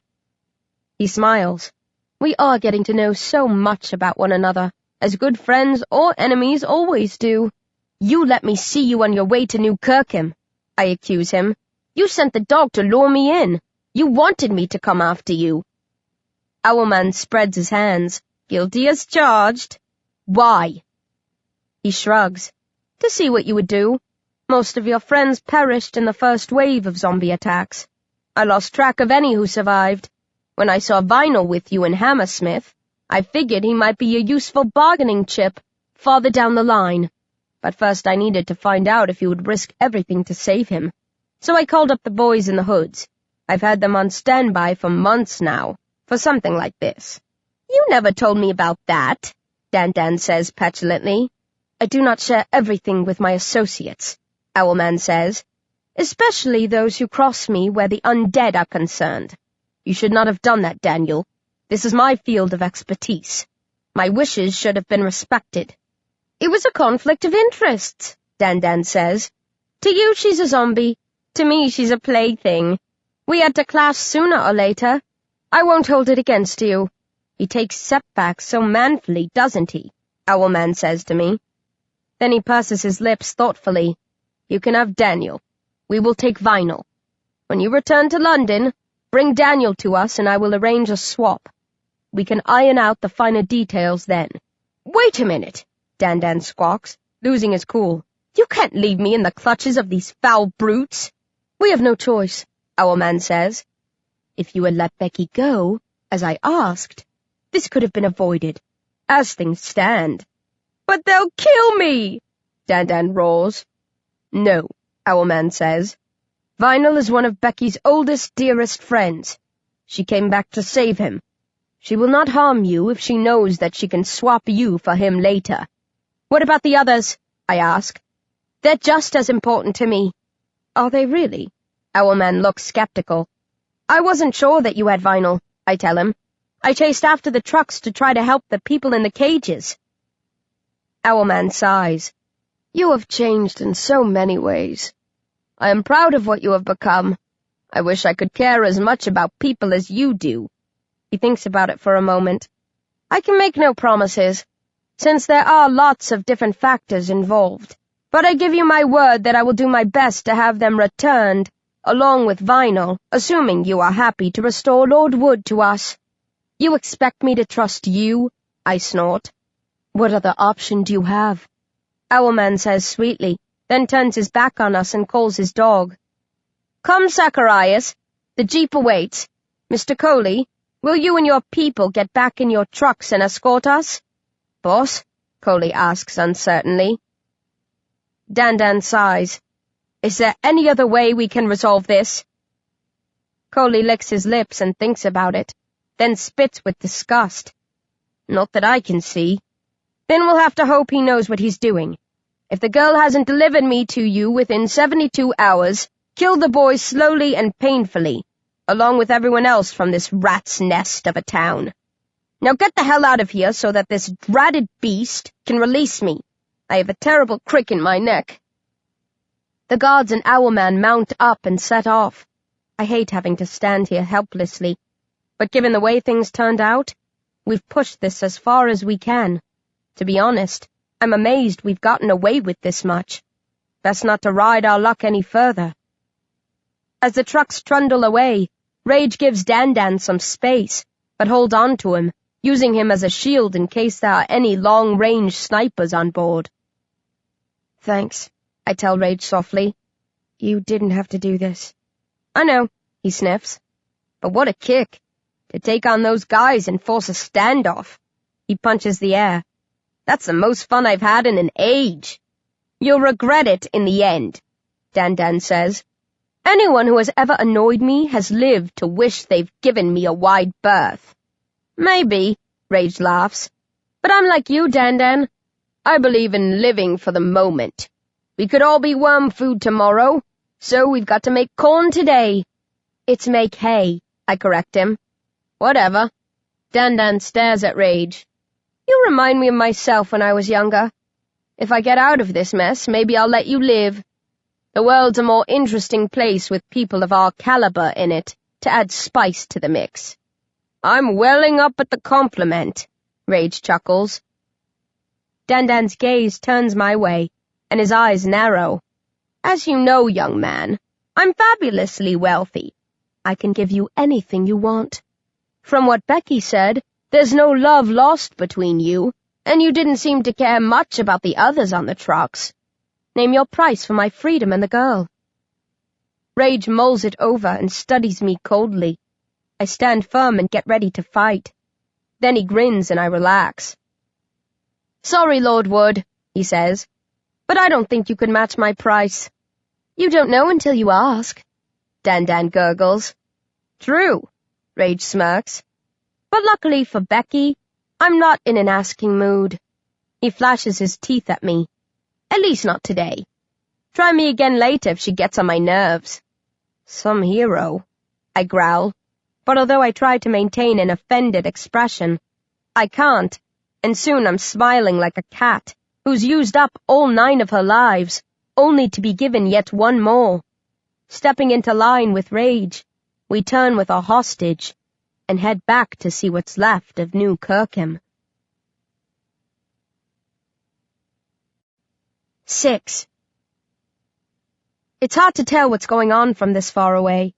He smiles. "We are getting to know so much about one another, as good friends or enemies always do." "You let me see you on your way to New Kirkham," I accuse him. "You sent the dog to lure me in. You wanted me to come after you." Owlman spreads his hands. "Guilty as charged." "Why?" He shrugs. "To see what you would do. Most of your friends perished in the first wave of zombie attacks. I lost track of any who survived. When I saw Vinyl with you in Hammersmith, I figured he might be a useful bargaining chip farther down the line. But first I needed to find out if you would risk everything to save him. So I called up the boys in the hoods. I've had them on standby for months now, for something like this." "You never told me about that," Dan says petulantly. "I do not share everything with my associates," Owlman says, "especially those who cross me where the undead are concerned. You should not have done that, Daniel. This is my field of expertise. My wishes should have been respected." "It was a conflict of interests," Dan says. "To you she's a zombie. To me she's a plaything. We had to clash sooner or later. I won't hold it against you. He takes setbacks so manfully, doesn't he? Owlman says to me. Then he purses his lips thoughtfully. You can have Daniel. We will take Vinyl. When you return to London, bring Daniel to us and I will arrange a swap. We can iron out the finer details then. Wait a minute, Dan squawks, losing his cool. You can't leave me in the clutches of these foul brutes. We have no choice, Owlman says. If you had let Becky go, as I asked, this could have been avoided, as things stand. But they'll kill me, Dan roars. No, Owlman says. Vinyl is one of Becky's oldest, dearest friends. She came back to save him. She will not harm you if she knows that she can swap you for him later. What about the others? I ask. They're just as important to me. Are they really? Owlman looks skeptical. I wasn't sure that you had Vinyl, I tell him. I chased after the trucks to try to help the people in the cages. Owlman sighs. You have changed in so many ways. I am proud of what you have become. I wish I could care as much about people as you do. He thinks about it for a moment. I can make no promises, since there are lots of different factors involved. But I give you my word that I will do my best to have them returned, along with Vinyl, assuming you are happy to restore Lord Wood to us. You expect me to trust you? I snort. What other option do you have? Owlman says sweetly, then turns his back on us and calls his dog. Come, Zacharias. The jeep awaits. Mr. Coley, will you and your people get back in your trucks and escort us? Boss? Coley asks uncertainly. Dan sighs. Is there any other way we can resolve this? Coley licks his lips and thinks about it, then spits with disgust. Not that I can see. Then we'll have to hope he knows what he's doing. If the girl hasn't delivered me to you within 72 hours, kill the boy slowly and painfully, along with everyone else from this rat's nest of a town. Now get the hell out of here so that this dratted beast can release me. I have a terrible crick in my neck. The guards and Owlman mount up and set off. I hate having to stand here helplessly, but given the way things turned out, we've pushed this as far as we can. To be honest, I'm amazed we've gotten away with this much. Best not to ride our luck any further. As the trucks trundle away, Rage gives Dan some space, but holds on to him, using him as a shield in case there are any long-range snipers on board. Thanks, I tell Rage softly. You didn't have to do this. I know, he sniffs. But what a kick, to take on those guys and force a standoff. He punches the air. That's the most fun I've had in an age. You'll regret it in the end, Dan says. Anyone who has ever annoyed me has lived to wish they've given me a wide berth. Maybe, Rage laughs. But I'm like you, Dan. I believe in living for the moment. We could all be worm food tomorrow, so we've got to make corn today. It's make hay, I correct him. Whatever. Dan stares at Rage. You remind me of myself when I was younger. If I get out of this mess, maybe I'll let you live. The world's a more interesting place with people of our caliber in it, to add spice to the mix. I'm welling up at the compliment, Rage chuckles. Dan's gaze turns my way, and his eyes narrow. As you know, young man, I'm fabulously wealthy. I can give you anything you want. From what Becky said, there's no love lost between you, and you didn't seem to care much about the others on the trucks. Name your price for my freedom and the girl. Rage mulls it over and studies me coldly. I stand firm and get ready to fight. Then he grins and I relax. Sorry, Lord Wood, he says, but I don't think you could match my price. You don't know until you ask. Dan gurgles. True, Rage smirks. But luckily for Becky, I'm not in an asking mood. He flashes his teeth at me. At least not today. Try me again later if she gets on my nerves. Some hero, I growl, but although I try to maintain an offended expression, I can't, and soon I'm smiling like a cat who's used up all 9 of her lives, only to be given yet one more. Stepping into line with Rage, we turn with our hostage. and head back to see what's left of New Kirkham. 6. It's hard to tell what's going on from this far away,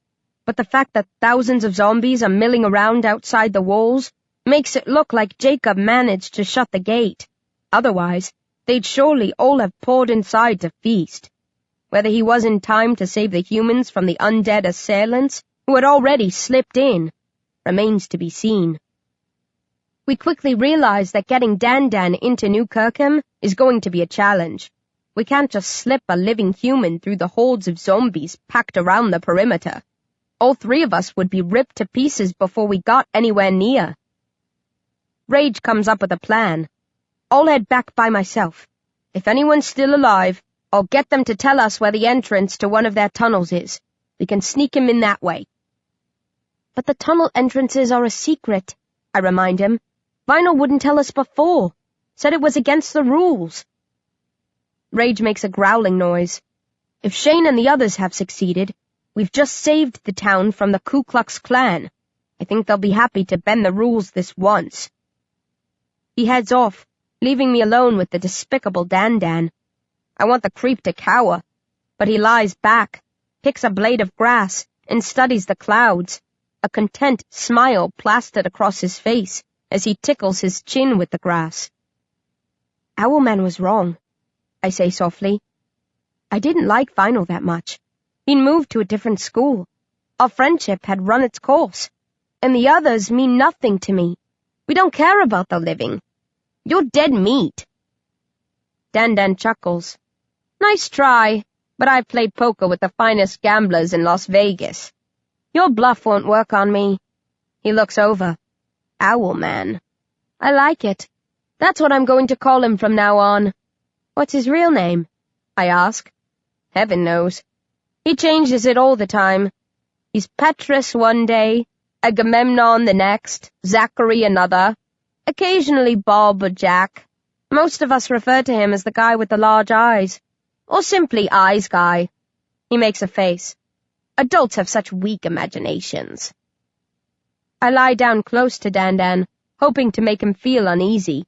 but the fact that thousands of zombies are milling around outside the walls makes it look like Jacob managed to shut the gate. Otherwise, they'd surely all have poured inside to feast. Whether he was in time to save the humans from the undead assailants who had already slipped in remains to be seen. We quickly realized that getting Dan into New Kirkham is going to be a challenge. We can't just slip a living human through the hordes of zombies packed around the perimeter. All three of us would be ripped to pieces before we got anywhere near. Rage comes up with a plan. I'll head back by myself. If anyone's still alive, I'll get them to tell us where the entrance to one of their tunnels is. We can sneak him in that way. But the tunnel entrances are a secret, I remind him. Vinyl wouldn't tell us before. Said it was against the rules. Rage makes a growling noise. If Shane and the others have succeeded, we've just saved the town from the Ku Klux Klan. I think they'll be happy to bend the rules this once. He heads off, leaving me alone with the despicable Dan. I want the creep to cower, but he lies back, picks a blade of grass, and studies the clouds, a content smile plastered across his face as he tickles his chin with the grass. Owlman was wrong, I say softly. I didn't like Vinyl that much. He'd moved to a different school. Our friendship had run its course, and the others mean nothing to me. We don't care about the living. You're dead meat. Dan chuckles. Nice try, but I've played poker with the finest gamblers in Las Vegas. Your bluff won't work on me. He looks over. Owlman. I like it. That's what I'm going to call him from now on. What's his real name? I ask. Heaven knows. He changes it all the time. He's Petrus one day, Agamemnon the next, Zachary another, occasionally Bob or Jack. Most of us refer to him as the guy with the large eyes, or simply Eyes Guy. He makes a face. Adults have such weak imaginations. I lie down close to Dan, hoping to make him feel uneasy.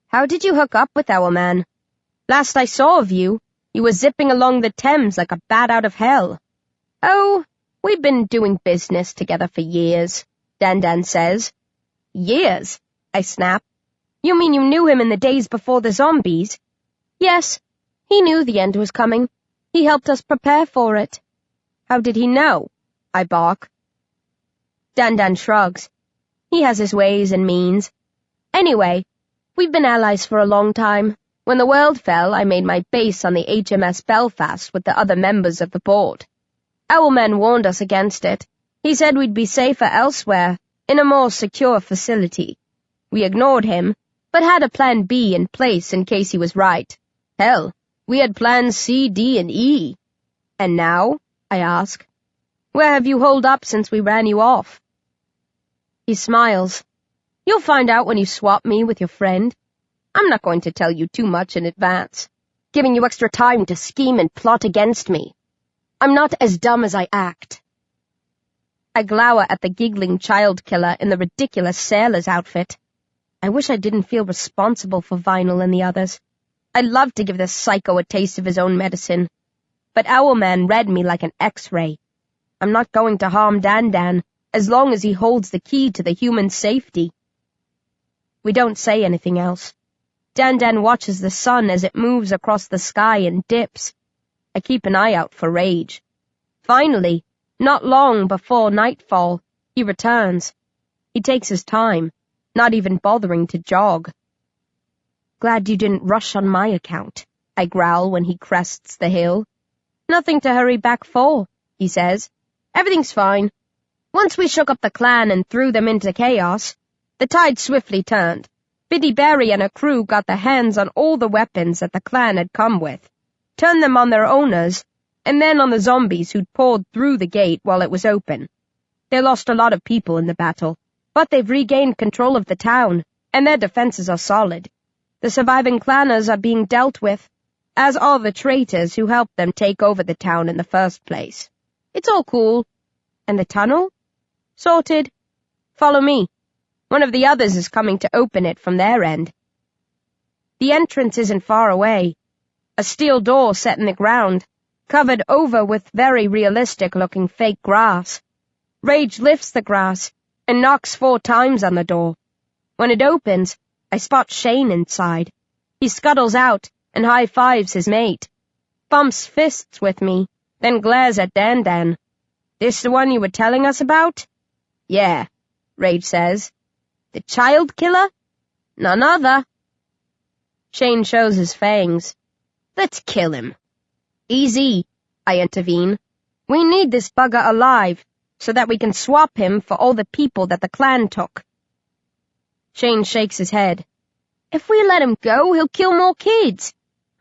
How did you hook up with Owlman? Last I saw of you, you were zipping along the Thames like a bat out of hell. Oh, we've been doing business together for years, Dan says. Years? I snap. You mean you knew him in the days before the zombies? Yes, he knew the end was coming. He helped us prepare for it. How did he know? I bark. Dan shrugs. He has his ways and means. Anyway, we've been allies for a long time. When the world fell, I made my base on the HMS Belfast with the other members of the board. Owlman warned us against it. He said we'd be safer elsewhere, in a more secure facility. We ignored him, but had a plan B in place in case he was right. Hell, we had plans C, D, and E. And now? I ask. Where have you holed up since we ran you off? He smiles. You'll find out when you swap me with your friend. I'm not going to tell you too much in advance, giving you extra time to scheme and plot against me. I'm not as dumb as I act. I glower at the giggling child killer in the ridiculous sailor's outfit. I wish I didn't feel responsible for Vinyl and the others. I'd love to give this psycho a taste of his own medicine. But Owlman read me like an X-ray. I'm not going to harm Dan as long as he holds the key to the human safety. We don't say anything else. Dan watches the sun as it moves across the sky and dips. I keep an eye out for Rage. Finally, not long before nightfall, he returns. He takes his time, not even bothering to jog. Glad you didn't rush on my account, I growl when he crests the hill. Nothing to hurry back for, he says. Everything's fine. Once we shook up the clan and threw them into chaos, the tide swiftly turned. Biddy Berry and her crew got their hands on all the weapons that the clan had come with, turned them on their owners, and then on the zombies who'd poured through the gate while it was open. They lost a lot of people in the battle, but they've regained control of the town, and their defenses are solid. The surviving clanners are being dealt with, as are the traitors who helped them take over the town in the first place. It's all cool. And the tunnel? Sorted. Follow me. One of the others is coming to open it from their end. The entrance isn't far away. A steel door set in the ground, covered over with very realistic-looking fake grass. Rage lifts the grass and knocks 4 times on the door. When it opens, I spot Shane inside. He scuttles out and high-fives his mate. Bumps fists with me, then glares at Dan. "This the one you were telling us about?" "Yeah," Rage says. "The child killer?" "None other." Shane shows his fangs. "Let's kill him." "Easy," I intervene. "We need this bugger alive, so that we can swap him for all the people that the clan took." Shane shakes his head. "If we let him go, he'll kill more kids.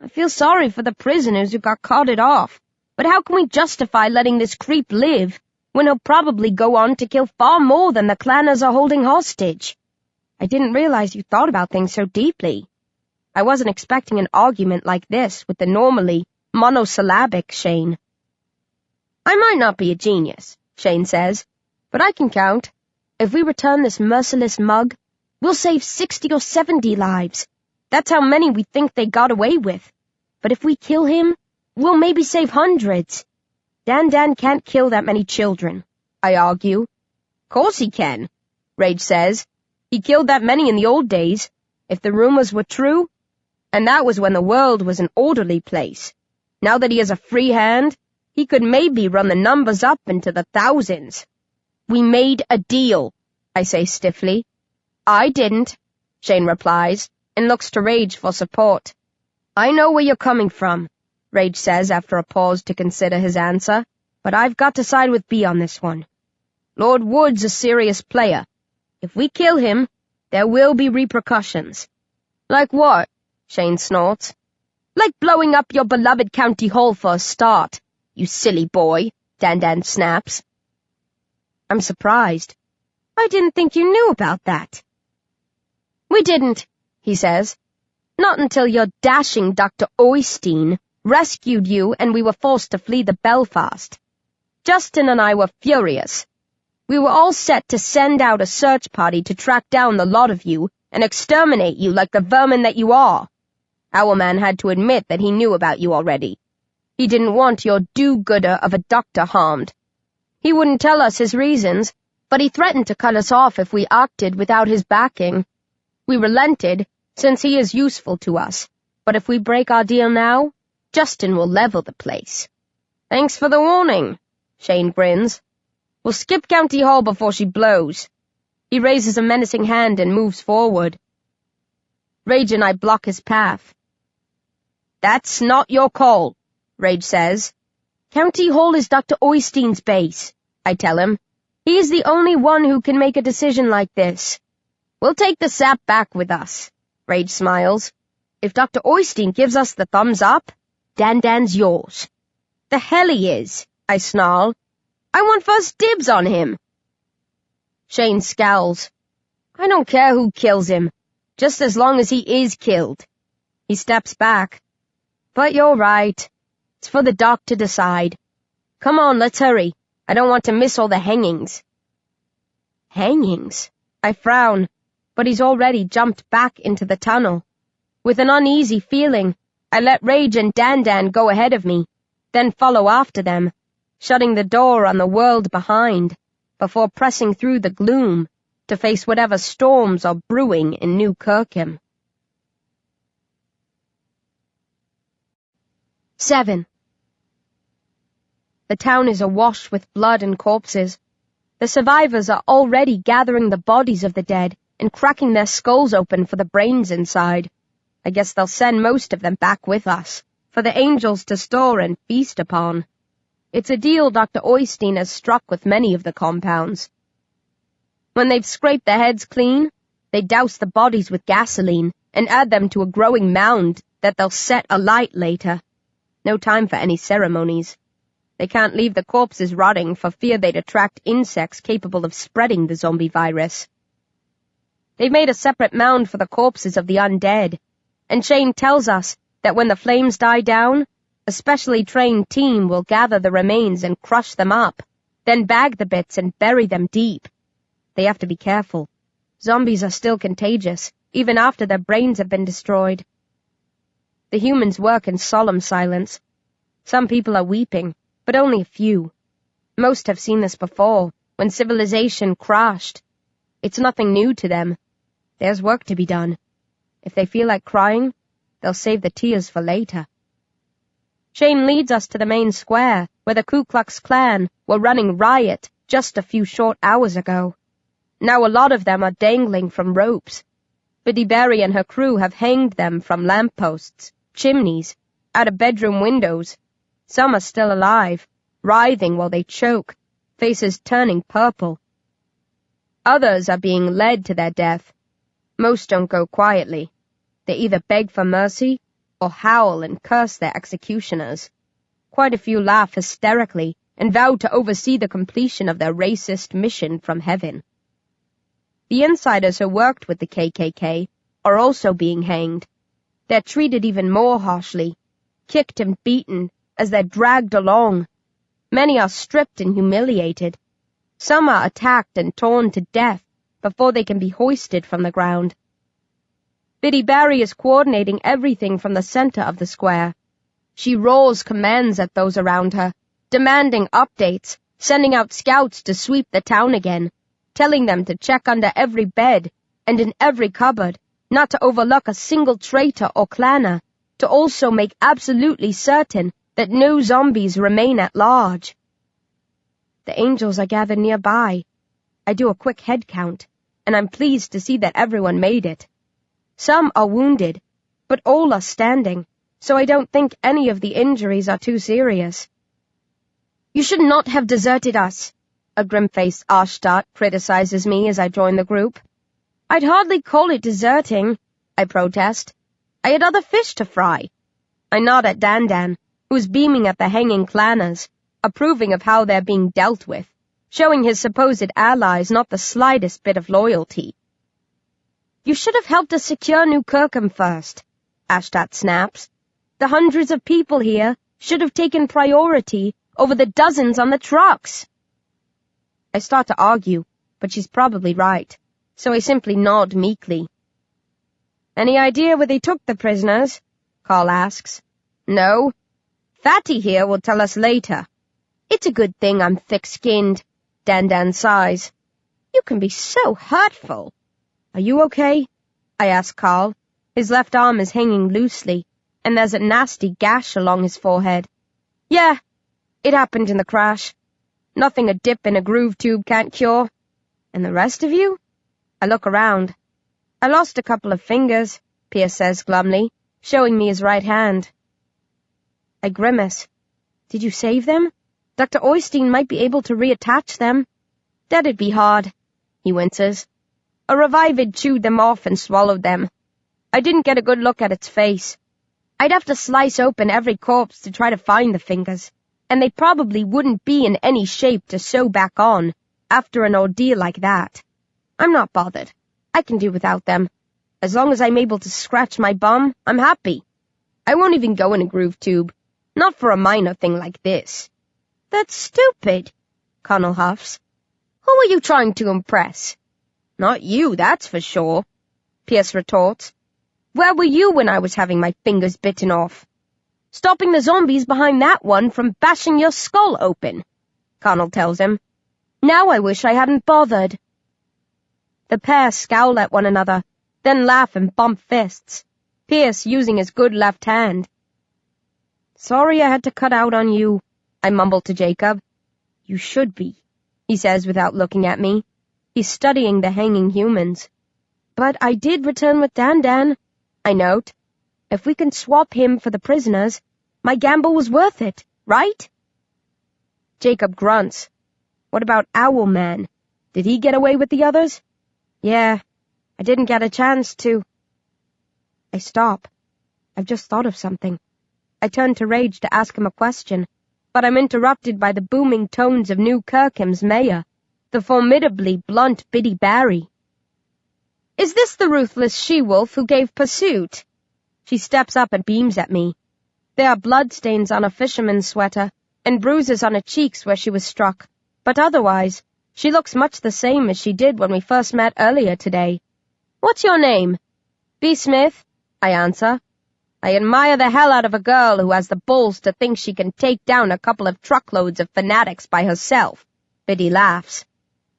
I feel sorry for the prisoners who got carted off, but how can we justify letting this creep live when he'll probably go on to kill far more than the clanners are holding hostage?" I didn't realize you thought about things so deeply. I wasn't expecting an argument like this with the normally monosyllabic Shane. "I might not be a genius," Shane says, "but I can count. If we return this merciless mug, we'll save 60 or 70 lives. That's how many we think they got away with. But if we kill him, we'll maybe save hundreds. Dan can't kill that many children," I argue. "Course he can," Rage says. "He killed that many in the old days, if the rumors were true. And that was when the world was an orderly place. Now that he has a free hand, he could maybe run the numbers up into the thousands." "We made a deal," I say stiffly. "I didn't," Shane replies, and looks to Rage for support. "I know where you're coming from," Rage says after a pause to consider his answer, "but I've got to side with B on this one. Lord Wood's a serious player. If we kill him, there will be repercussions." "Like what?" Shane snorts. "Like blowing up your beloved county hall for a start, you silly boy," Dan snaps. I'm surprised. "I didn't think you knew about that." "We didn't," he says. "Not until your dashing Dr. Oystein rescued you and we were forced to flee the Belfast. Justin and I were furious. We were all set to send out a search party to track down the lot of you and exterminate you like the vermin that you are. Our man had to admit that he knew about you already. He didn't want your do-gooder of a doctor harmed. He wouldn't tell us his reasons, but he threatened to cut us off if we acted without his backing. We relented, since he is useful to us, but if we break our deal now, Justin will level the place." "Thanks for the warning," Shane grins. "We'll skip County Hall before she blows." He raises a menacing hand and moves forward. Rage and I block his path. "That's not your call," Rage says. "County Hall is Dr. Oystein's base," I tell him. "He's the only one who can make a decision like this." "We'll take the sap back with us," Rage smiles. "If Dr. Oystein gives us the thumbs up, Dan's yours." "The hell he is," I snarl. "I want first dibs on him." Shane scowls. "I don't care who kills him, just as long as he is killed." He steps back. "But you're right. It's for the doc to decide. Come on, let's hurry. I don't want to miss all the hangings." "Hangings?" I frown, but he's already jumped back into the tunnel. With an uneasy feeling, I let Rage and Dan go ahead of me, then follow after them, shutting the door on the world behind, before pressing through the gloom to face whatever storms are brewing in New Kirkham. 7. The town is awash with blood and corpses. The survivors are already gathering the bodies of the dead and cracking their skulls open for the brains inside. I guess they'll send most of them back with us, for the angels to store and feast upon. It's a deal Dr. Oystein has struck with many of the compounds. When they've scraped their heads clean, they douse the bodies with gasoline and add them to a growing mound that they'll set alight later. No time for any ceremonies. They can't leave the corpses rotting for fear they'd attract insects capable of spreading the zombie virus. They've made a separate mound for the corpses of the undead, and Shane tells us that when the flames die down, a specially trained team will gather the remains and crush them up, then bag the bits and bury them deep. They have to be careful. Zombies are still contagious, even after their brains have been destroyed. The humans work in solemn silence. Some people are weeping, but only a few. Most have seen this before, when civilization crashed. It's nothing new to them. There's work to be done. If they feel like crying, they'll save the tears for later. Shane leads us to the main square, where the Ku Klux Klan were running riot just a few short hours ago. Now a lot of them are dangling from ropes. Biddy Barry and her crew have hanged them from lampposts, chimneys, out of bedroom windows. Some are still alive, writhing while they choke, faces turning purple. Others are being led to their death. Most don't go quietly. They either beg for mercy or howl and curse their executioners. Quite a few laugh hysterically and vow to oversee the completion of their racist mission from heaven. The insiders who worked with the KKK are also being hanged. They're treated even more harshly, kicked and beaten as they're dragged along. Many are stripped and humiliated. Some are attacked and torn to death before they can be hoisted from the ground. Biddy Barry is coordinating everything from the center of the square. She roars commands at those around her, demanding updates, sending out scouts to sweep the town again, telling them to check under every bed and in every cupboard, not to overlook a single traitor or clanner, to also make absolutely certain that no zombies remain at large. The angels are gathered nearby. I do a quick head count, and I'm pleased to see that everyone made it. Some are wounded, but all are standing, so I don't think any of the injuries are too serious. You should not have deserted us, a grim-faced Ashtat criticizes me as I join the group. I'd hardly call it deserting, I protest. I had other fish to fry. I nod at Dan, who's beaming at the hanging clanners, approving of how they're being dealt with, showing his supposed allies not the slightest bit of loyalty. You should have helped us secure New Kirkham first, Ashtat snaps. The hundreds of people here should have taken priority over the dozens on the trucks. I start to argue, but she's probably right, so I simply nod meekly. Any idea where they took the prisoners? Carl asks. No. Fatty here will tell us later. It's a good thing I'm thick-skinned, Dan sighs. You can be so hurtful. Are you okay? I ask Carl. His left arm is hanging loosely, and there's a nasty gash along his forehead. Yeah, it happened in the crash. Nothing a dip in a groove tube can't cure. And the rest of you? I look around. I lost a couple of fingers, Pierce says glumly, showing me his right hand. I grimace. Did you save them? Dr. Oystein might be able to reattach them. That'd be hard, he winces. A revivid chewed them off and swallowed them. I didn't get a good look at its face. I'd have to slice open every corpse to try to find the fingers, and they probably wouldn't be in any shape to sew back on after an ordeal like that. I'm not bothered. I can do without them. As long as I'm able to scratch my bum, I'm happy. I won't even go in a groove tube. Not for a minor thing like this. That's stupid, Connell huffs. Who are you trying to impress? Not you, that's for sure, Pierce retorts. Where were you when I was having my fingers bitten off? Stopping the zombies behind that one from bashing your skull open, Connell tells him. Now I wish I hadn't bothered. The pair scowl at one another, then laugh and bump fists, Pierce using his good left hand. Sorry I had to cut out on you, I mumble to Jacob. You should be, he says without looking at me. He's studying the hanging humans. But I did return with Dan, I note. If we can swap him for the prisoners, my gamble was worth it, right? Jacob grunts. What about Owlman? Did he get away with the others? Yeah, I didn't get a chance to. I stop. I've just thought of something. I turn to Rage to ask him a question, but I'm interrupted by the booming tones of New Kirkham's mayor, the formidably blunt Biddy Barry. Is this the ruthless she-wolf who gave pursuit? She steps up and beams at me. There are bloodstains on a fisherman's sweater and bruises on her cheeks where she was struck, but otherwise, She looks much the same as she did when we first met earlier today. What's your name? B. Smith, I answer. I admire the hell out of a girl who has the balls to think she can take down a couple of truckloads of fanatics by herself. Biddy laughs.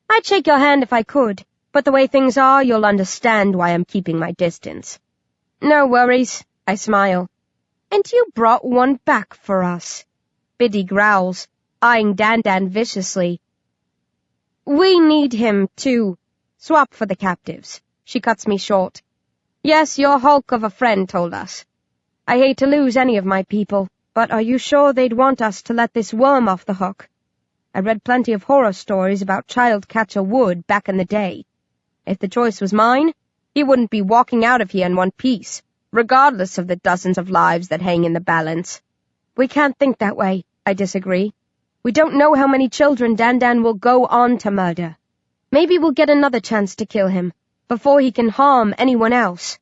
I'd shake your hand if I could, but the way things are, you'll understand why I'm keeping my distance. No worries, I smile. And you brought one back for us. Biddy growls, eyeing Dan viciously. We need him, too. Swap for the captives. She cuts me short. Yes, your hulk of a friend told us. I hate to lose any of my people, but are you sure they'd want us to let this worm off the hook? I read plenty of horror stories about Child Catcher Wood back in the day. If the choice was mine, he wouldn't be walking out of here in one piece, regardless of the dozens of lives that hang in the balance. We can't think that way, I disagree. We don't know how many children Dan will go on to murder. Maybe we'll get another chance to kill him, before he can harm anyone else.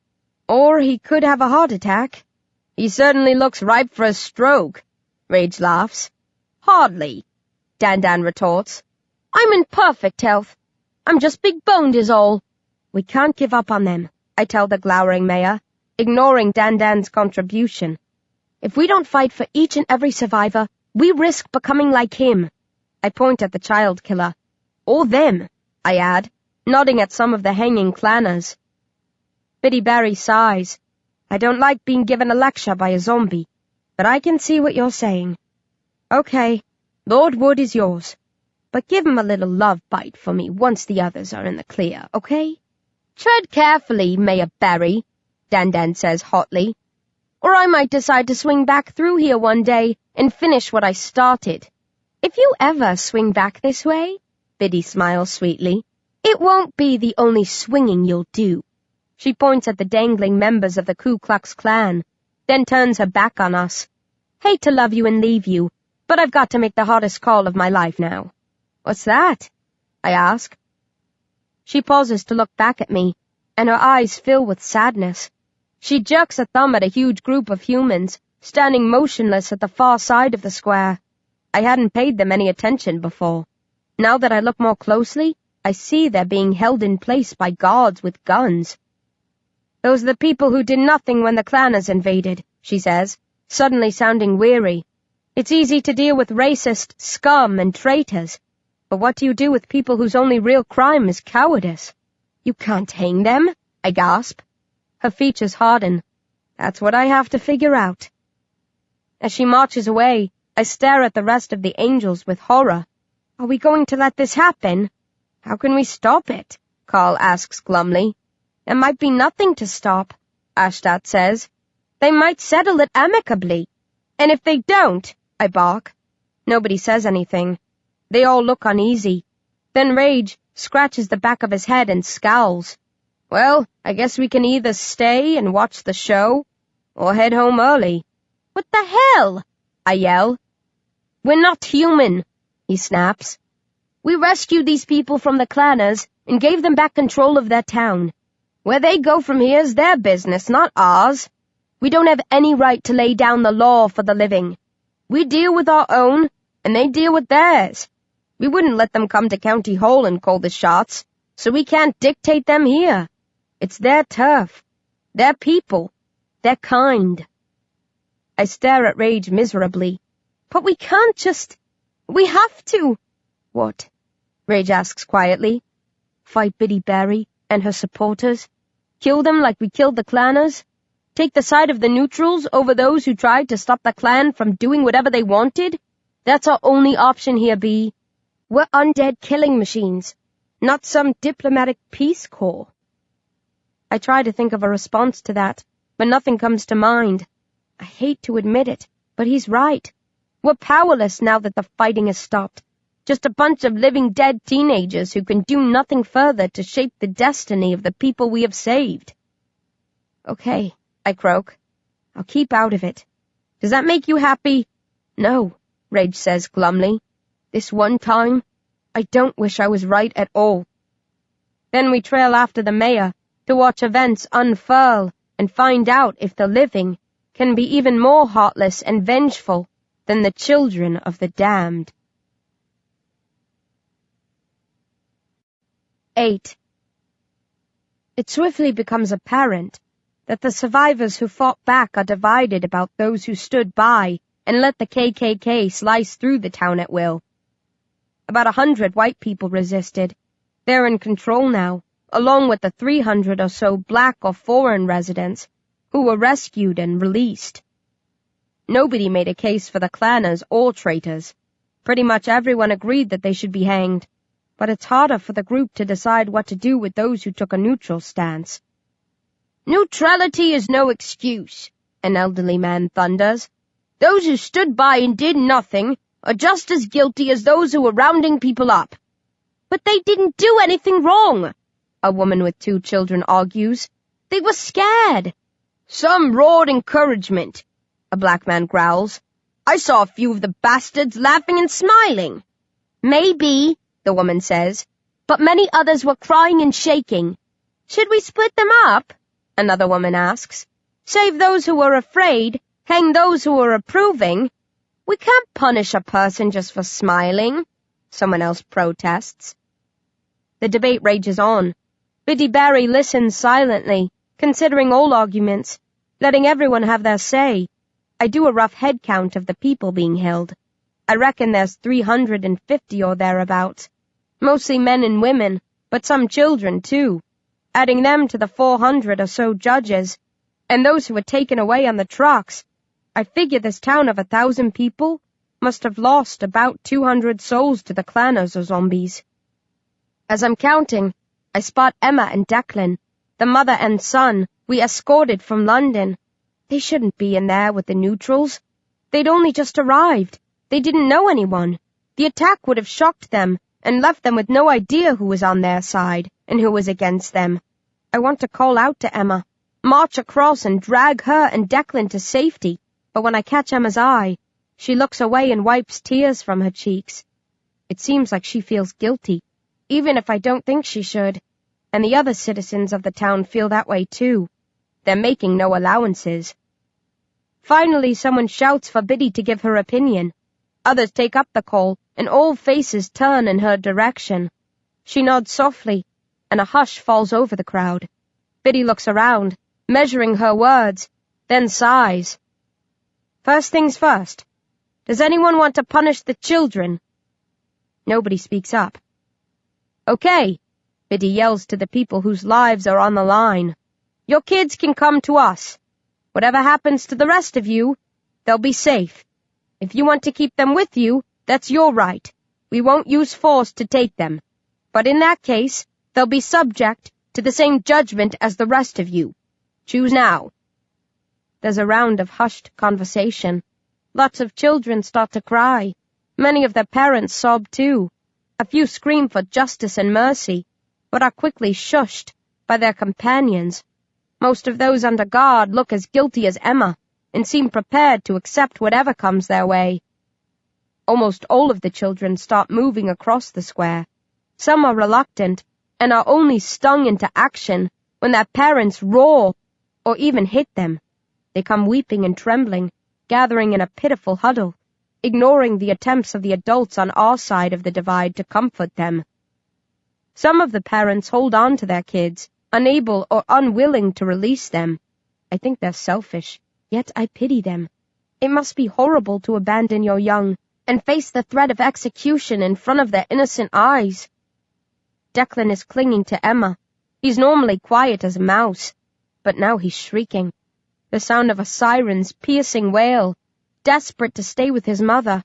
Or he could have a heart attack. He certainly looks ripe for a stroke, Rage laughs. Hardly, Dan retorts. I'm in perfect health. I'm just big-boned is all. We can't give up on them, I tell the glowering mayor, ignoring Dan's contribution. If we don't fight for each and every survivor, we risk becoming like him. I point at the child killer. Or them, I add, nodding at some of the hanging clanners. Biddy Barry sighs. I don't like being given a lecture by a zombie, but I can see what you're saying. Okay, Lord Wood is yours, but give him a little love bite for me once the others are in the clear, okay? Tread carefully, Mayor Barry, Dan says hotly, or I might decide to swing back through here one day and finish what I started. If you ever swing back this way, Biddy smiles sweetly, it won't be the only swinging you'll do. She points at the dangling members of the Ku Klux Klan, then turns her back on us. Hate to love you and leave you, but I've got to make the hardest call of my life now. What's that? I ask. She pauses to look back at me, and her eyes fill with sadness. She jerks a thumb at a huge group of humans, standing motionless at the far side of the square. I hadn't paid them any attention before. Now that I look more closely, I see they're being held in place by guards with guns. Those are the people who did nothing when the clanners invaded, she says, suddenly sounding weary. It's easy to deal with racist scum and traitors, but what do you do with people whose only real crime is cowardice? You can't hang them, I gasp. Her features harden. That's what I have to figure out. As she marches away, I stare at the rest of the angels with horror. Are we going to let this happen? How can we stop it? Carl asks glumly. There might be nothing to stop, Ashtat says. They might settle it amicably. And if they don't, I bark. Nobody says anything. They all look uneasy. Then Rage scratches the back of his head and scowls. Well, I guess we can either stay and watch the show, or head home early. What the hell? I yell. We're not human, he snaps. We rescued these people from the clanners and gave them back control of their town. Where they go from here is their business, not ours. We don't have any right to lay down the law for the living. We deal with our own, and they deal with theirs. We wouldn't let them come to County Hall and call the shots, so we can't dictate them here. It's their turf, their people, their kind. I stare at Rage miserably. But we can't just... We have to... What? Rage asks quietly. Fight Biddy Barry and her supporters? Kill them like we killed the clanners? Take the side of the neutrals over those who tried to stop the clan from doing whatever they wanted? That's our only option here, B. We're undead killing machines, not some diplomatic peace corps. I try to think of a response to that, but nothing comes to mind. I hate to admit it, but he's right. We're powerless now that the fighting has stopped. Just a bunch of living dead teenagers who can do nothing further to shape the destiny of the people we have saved. Okay, I croak. I'll keep out of it. Does that make you happy? No, Rage says glumly. This one time, I don't wish I was right at all. Then we trail after the mayor to watch events unfurl and find out if the living can be even more heartless and vengeful than the children of the damned. 8. It swiftly becomes apparent that the survivors who fought back are divided about those who stood by and let the KKK slice through the town at will. About 100 white people resisted. They're in control now, along with the 300 or so black or foreign residents who were rescued and released. Nobody made a case for the clanners or traitors. Pretty much everyone agreed that they should be hanged, but it's harder for the group to decide what to do with those who took a neutral stance. Neutrality is no excuse, an elderly man thunders. Those who stood by and did nothing are just as guilty as those who were rounding people up. But they didn't do anything wrong, a woman with 2 children argues. They were scared. Some roared encouragement, a black man growls. I saw a few of the bastards laughing and smiling. Maybe, the woman says, but many others were crying and shaking. Should we split them up? Another woman asks. Save those who were afraid, hang those who were approving. We can't punish a person just for smiling, someone else protests. The debate rages on. Biddy Barry listens silently, considering all arguments, letting everyone have their say. I do a rough head count of the people being held. I reckon there's 350 or thereabouts. Mostly men and women, but some children too. Adding them to the 400 or so judges, and those who were taken away on the trucks, I figure this town of 1,000 people must have lost about 200 souls to the clanners or zombies. As I'm counting, I spot Emma and Declan, the mother and son we escorted from London. They shouldn't be in there with the neutrals. They'd only just arrived. They didn't know anyone. The attack would have shocked them and left them with no idea who was on their side and who was against them. I want to call out to Emma, march across and drag her and Declan to safety, but when I catch Emma's eye, she looks away and wipes tears from her cheeks. It seems like she feels guilty, even if I don't think she should, and the other citizens of the town feel that way too. They're making no allowances. Finally, someone shouts for Biddy to give her opinion. Others take up the call, and all faces turn in her direction. She nods softly, and a hush falls over the crowd. Biddy looks around, measuring her words, then sighs. First things first. Does anyone want to punish the children? Nobody speaks up. Okay, Biddy yells to the people whose lives are on the line. Your kids can come to us. Whatever happens to the rest of you, they'll be safe. If you want to keep them with you, that's your right. We won't use force to take them. But in that case, they'll be subject to the same judgment as the rest of you. Choose now. There's a round of hushed conversation. Lots of children start to cry. Many of their parents sob too. A few scream for justice and mercy, but are quickly shushed by their companions. Most of those under guard look as guilty as Emma and seem prepared to accept whatever comes their way. Almost all of the children start moving across the square. Some are reluctant and are only stung into action when their parents roar or even hit them. They come weeping and trembling, gathering in a pitiful huddle, ignoring the attempts of the adults on our side of the divide to comfort them. Some of the parents hold on to their kids, unable or unwilling to release them. I think they're selfish, yet I pity them. It must be horrible to abandon your young and face the threat of execution in front of their innocent eyes. Declan is clinging to Emma. He's normally quiet as a mouse, but now he's shrieking. The sound of a siren's piercing wail, desperate to stay with his mother.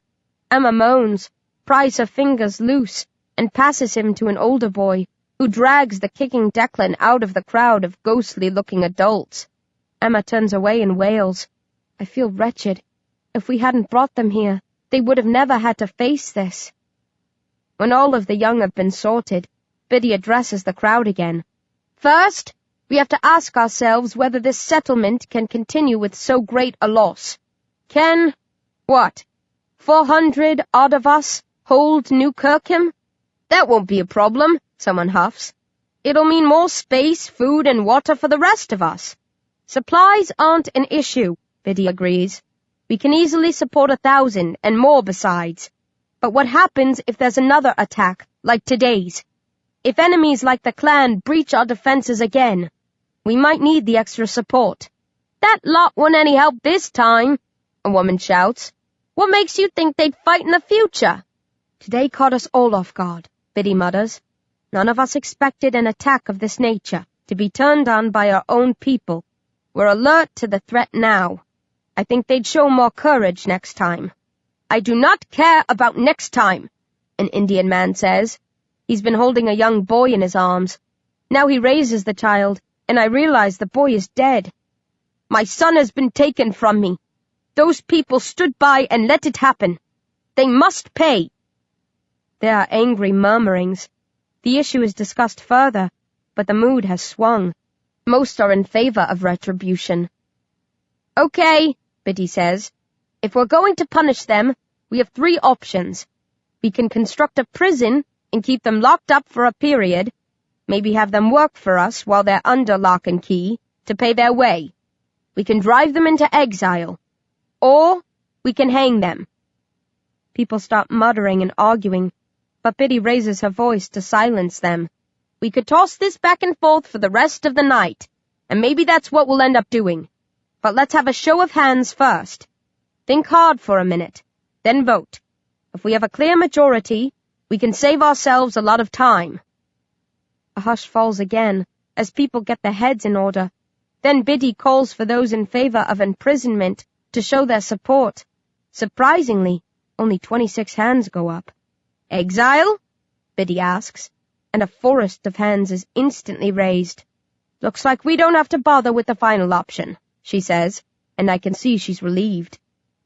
Emma moans, pries her fingers loose, and passes him to an older boy, who drags the kicking Declan out of the crowd of ghostly-looking adults. Emma turns away and wails. I feel wretched. If we hadn't brought them here, they would have never had to face this. When all of the young have been sorted, Biddy addresses the crowd again. First, we have to ask ourselves whether this settlement can continue with so great a loss. Can, 400 odd of us hold New Kirkham? That won't be a problem, someone huffs. It'll mean more space, food, and water for the rest of us. Supplies aren't an issue, Biddy agrees. We can easily support 1,000 and more besides. But what happens if there's another attack, like today's? if enemies like the clan breach our defenses again. We might need the extra support." "That lot won't any help this time," a woman shouts. "What makes you think they'd fight in the future?" "Today caught us all off guard," Biddy mutters. "None of us expected an attack of this nature to be turned on by our own people. We're alert to the threat now. I think they'd show more courage next time." "I do not care about next time," an Indian man says. He's been holding a young boy in his arms. Now he raises the child, and I realize the boy is dead. "My son has been taken from me. Those people stood by and let it happen. They must pay." There are angry murmurings. The issue is discussed further, but the mood has swung. Most are in favor of retribution. "Okay," Biddy says. "If we're going to punish them, we have 3 options. We can construct a prison and keep them locked up for a period, maybe have them work for us while they're under lock and key to pay their way. We can drive them into exile, or we can hang them." People start muttering and arguing, but Biddy raises her voice to silence them. "We could toss this back and forth for the rest of the night, and maybe that's what we'll end up doing. But let's have a show of hands first. Think hard for a minute, then vote. If we have a clear majority, we can save ourselves a lot of time." A hush falls again as people get their heads in order. Then Biddy calls for those in favor of imprisonment to show their support. Surprisingly, only 26 hands go up. "Exile?" Biddy asks, and a forest of hands is instantly raised. "Looks like we don't have to bother with the final option," she says, and I can see she's relieved.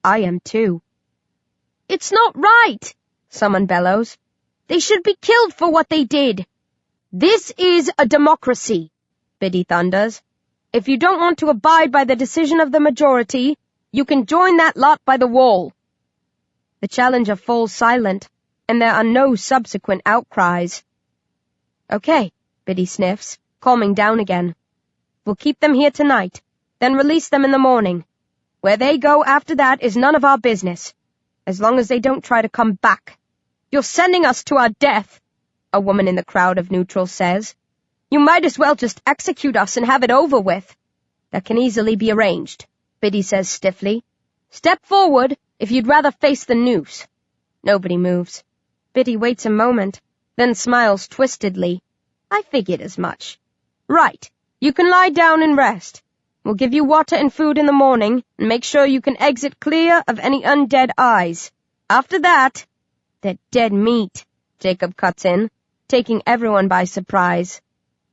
I am too. "It's not right," someone bellows. "They should be killed for what they did." "This is a democracy," Biddy thunders. "If you don't want to abide by the decision of the majority, you can join that lot by the wall." The challenger falls silent, and there are no subsequent outcries. "Okay," Biddy sniffs, calming down again. "We'll keep them here tonight, then release them in the morning. Where they go after that is none of our business, as long as they don't try to come back." "You're sending us to our death," a woman in the crowd of neutrals says. "You might as well just execute us and have it over with." "That can easily be arranged," Biddy says stiffly. "Step forward if you'd rather face the noose." Nobody moves. Biddy waits a moment, then smiles twistedly. "I figured as much." "Right, you can lie down and rest. We'll give you water and food in the morning, and make sure you can exit clear of any undead eyes. After that—" "They're dead meat," Jacob cuts in, taking everyone by surprise.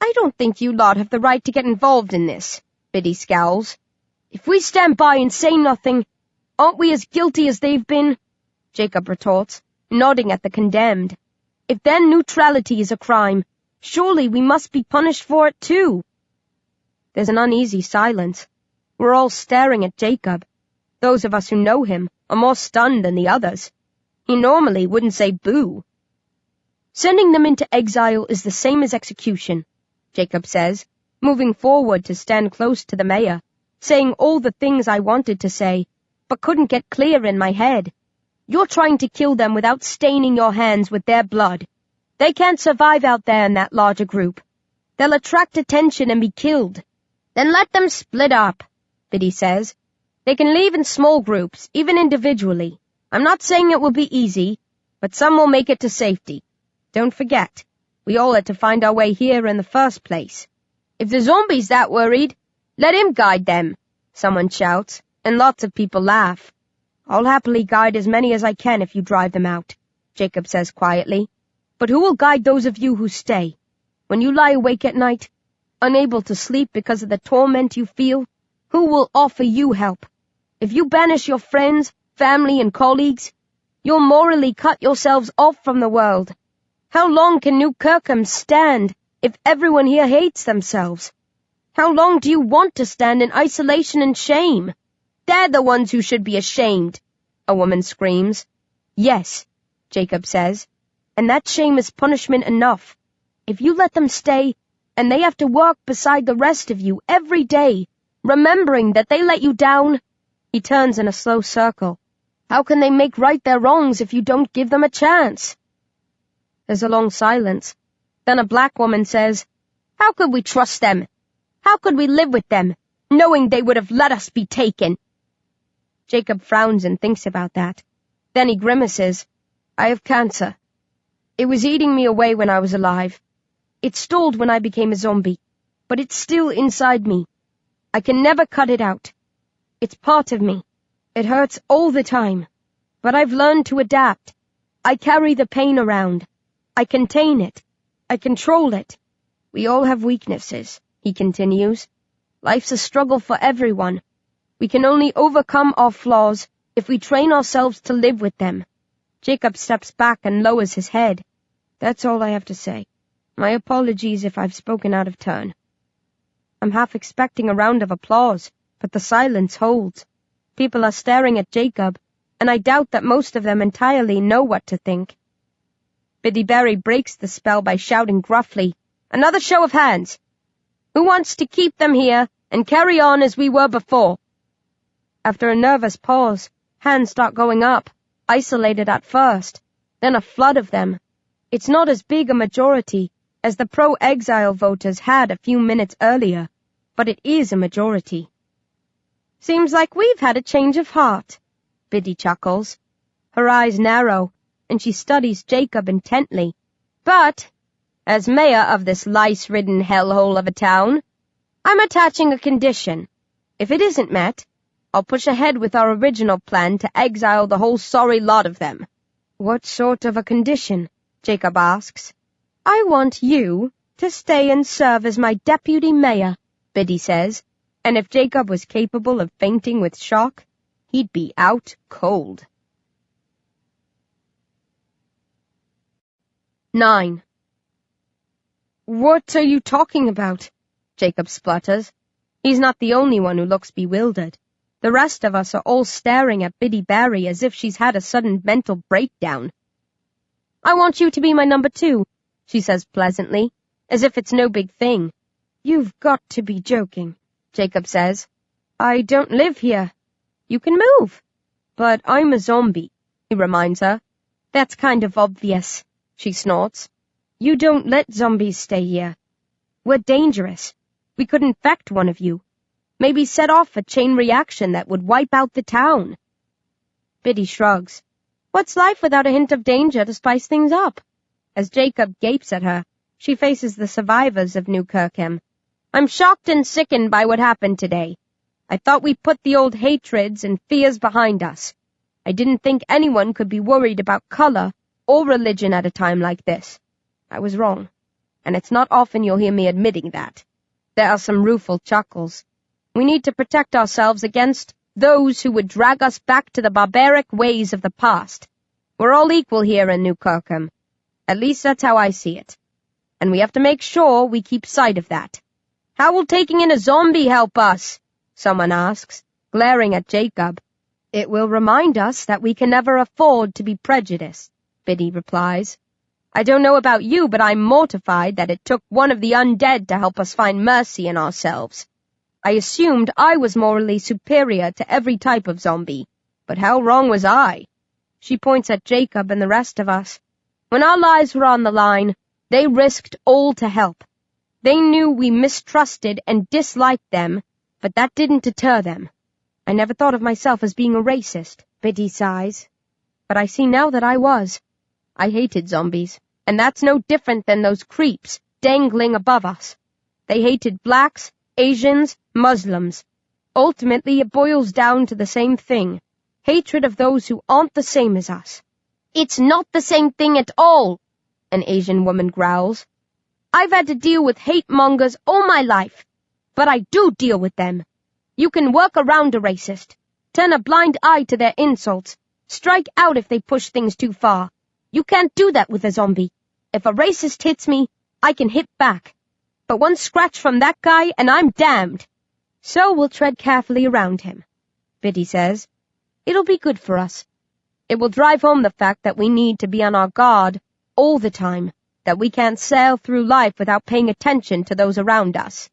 "I don't think you lot have the right to get involved in this," Biddy scowls. "If we stand by and say nothing, aren't we as guilty as they've been?" Jacob retorts, nodding at the condemned. "If their neutrality is a crime, surely we must be punished for it too." There's an uneasy silence. We're all staring at Jacob. Those of us who know him are more stunned than the others. He normally wouldn't say boo. "Sending them into exile is the same as execution," Jacob says, moving forward to stand close to the mayor, saying all the things I wanted to say, but couldn't get clear in my head. "You're trying to kill them without staining your hands with their blood. They can't survive out there in that larger group. They'll attract attention and be killed." "Then let them split up," Biddy says. "They can leave in small groups, even individually. I'm not saying it will be easy, but some will make it to safety. Don't forget, we all had to find our way here in the first place." "If the Zom-B's that worried, let him guide them," someone shouts, and lots of people laugh. "I'll happily guide as many as I can if you drive them out," Jacob says quietly. "But who will guide those of you who stay? When you lie awake at night, unable to sleep because of the torment you feel, who will offer you help? If you banish your friends, family, and colleagues, you'll morally cut yourselves off from the world. How long can New Kirkham stand if everyone here hates themselves? How long do you want to stand in isolation and shame?" "They're the ones who should be ashamed," a woman screams. "Yes," Jacob says, "and that shame is punishment enough. If you let them stay, and they have to work beside the rest of you every day, remembering that they let you down—" He turns in a slow circle. "How can they make right their wrongs if you don't give them a chance?" There's a long silence. Then a black woman says, "How could we trust them? How could we live with them, knowing they would have let us be taken?" Jacob frowns and thinks about that. Then he grimaces. "I have cancer. It was eating me away when I was alive. It stalled when I became a zombie, but it's still inside me. I can never cut it out. It's part of me. It hurts all the time, but I've learned to adapt. I carry the pain around. I contain it. I control it. We all have weaknesses," he continues. "Life's a struggle for everyone. We can only overcome our flaws if we train ourselves to live with them." Jacob steps back and lowers his head. "That's all I have to say. My apologies if I've spoken out of turn." I'm half expecting a round of applause, but the silence holds. People are staring at Jacob, and I doubt that most of them entirely know what to think. Biddy Berry breaks the spell by shouting gruffly, "Another show of hands! Who wants to keep them here and carry on as we were before?" After a nervous pause, hands start going up, isolated at first, then a flood of them. It's not as big a majority as the pro-exile voters had a few minutes earlier, but it is a majority. "Seems like we've had a change of heart," Biddy chuckles. Her eyes narrow, and she studies Jacob intently. "But, as mayor of this lice-ridden hellhole of a town, I'm attaching a condition. If it isn't met, I'll push ahead with our original plan to exile the whole sorry lot of them." "What sort of a condition?" Jacob asks. "I want you to stay and serve as my deputy mayor," Biddy says, and if Jacob was capable of fainting with shock, he'd be out cold. 9. "What are you talking about?" Jacob splutters. He's not the only one who looks bewildered. The rest of us are all staring at Biddy Berry as if she's had a sudden mental breakdown. "I want you to be my number 2, she says pleasantly, as if it's no big thing. "You've got to be joking," Jacob says. "I don't live here." "You can move." "But I'm a zombie," he reminds her. "That's kind of obvious," she snorts. "You don't let zombies stay here. We're dangerous. We could infect one of you. Maybe set off a chain reaction that would wipe out the town." Biddy shrugs. What's life without a hint of danger to spice things up? As Jacob gapes at her, she faces the survivors of New Kirkham. "I'm shocked and sickened by what happened today. I thought we put the old hatreds and fears behind us. I didn't think anyone could be worried about color or religion at a time like this. I was wrong, and it's not often you'll hear me admitting that." There are some rueful chuckles. "We need to protect ourselves against those who would drag us back to the barbaric ways of the past. We're all equal here in New Kirkham. At least that's how I see it. And we have to make sure we keep sight of that." "How will taking in a zombie help us?" someone asks, glaring at Jacob. "It will remind us that we can never afford to be prejudiced," Biddy replies. "I don't know about you, but I'm mortified that it took one of the undead to help us find mercy in ourselves. I assumed I was morally superior to every type of zombie, but how wrong was I?" She points at Jacob and the rest of us. "When our lives were on the line, they risked all to help. They knew we mistrusted and disliked them, but that didn't deter them. I never thought of myself as being a racist," Biddy sighs. "But I see now that I was. I hated zombies, and that's no different than those creeps dangling above us. They hated blacks, Asians, Muslims. Ultimately, it boils down to the same thing, hatred of those who aren't the same as us." "It's not the same thing at all," an Asian woman growls. "I've had to deal with hate-mongers all my life, but I do deal with them. You can work around a racist, turn a blind eye to their insults, strike out if they push things too far. You can't do that with a zombie. If a racist hits me, I can hit back. But one scratch from that guy and I'm damned." "So we'll tread carefully around him," Biddy says. "It'll be good for us. It will drive home the fact that we need to be on our guard all the time, that we can't sail through life without paying attention to those around us."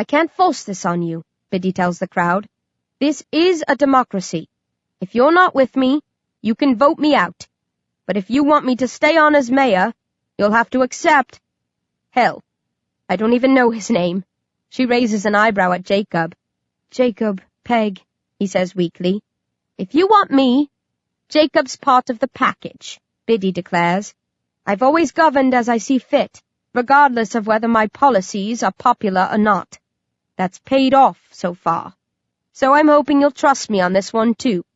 "I can't force this on you," Biddy tells the crowd. "This is a democracy. If you're not with me, you can vote me out. But if you want me to stay on as mayor, you'll have to accept Hell, I don't even know his name. She raises an eyebrow at Jacob. Jacob, Peg, he says weakly. If you want me, Jacob's part of the package, Biddy declares. I've always governed as I see fit, regardless of whether my policies are popular or not. That's paid off so far. So I'm hoping you'll trust me on this one, too.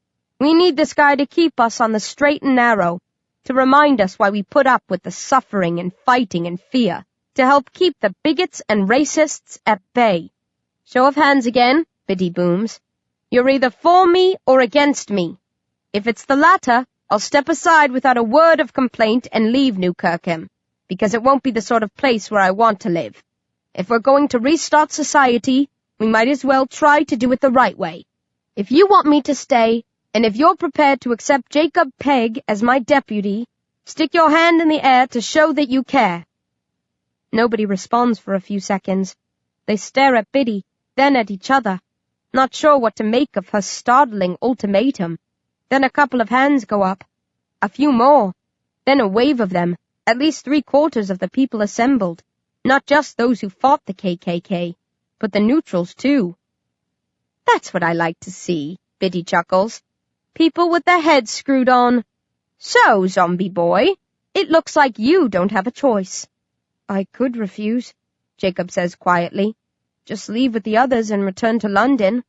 We need this guy to keep us on the straight and narrow, to remind us why we put up with the suffering and fighting and fear, to help keep the bigots and racists at bay. Show of hands again, Biddy booms. You're either for me or against me. If it's the latter, I'll step aside without a word of complaint and leave New Kirkham, because it won't be the sort of place where I want to live. If we're going to restart society, we might as well try to do it the right way. If you want me to stay, and if you're prepared to accept Jacob Peg as my deputy, stick your hand in the air to show that you care. Nobody responds for a few seconds. They stare at Biddy, then at each other, not sure what to make of her startling ultimatum. Then a couple of hands go up. A few more. Then a wave of them, at least 3/4 of the people assembled. Not just those who fought the KKK, but the neutrals, too. That's what I like to see, Biddy chuckles. People with their heads screwed on. So, Zom-B boy, it looks like you don't have a choice. I could refuse, Jacob says quietly. Just leave with the others and return to London.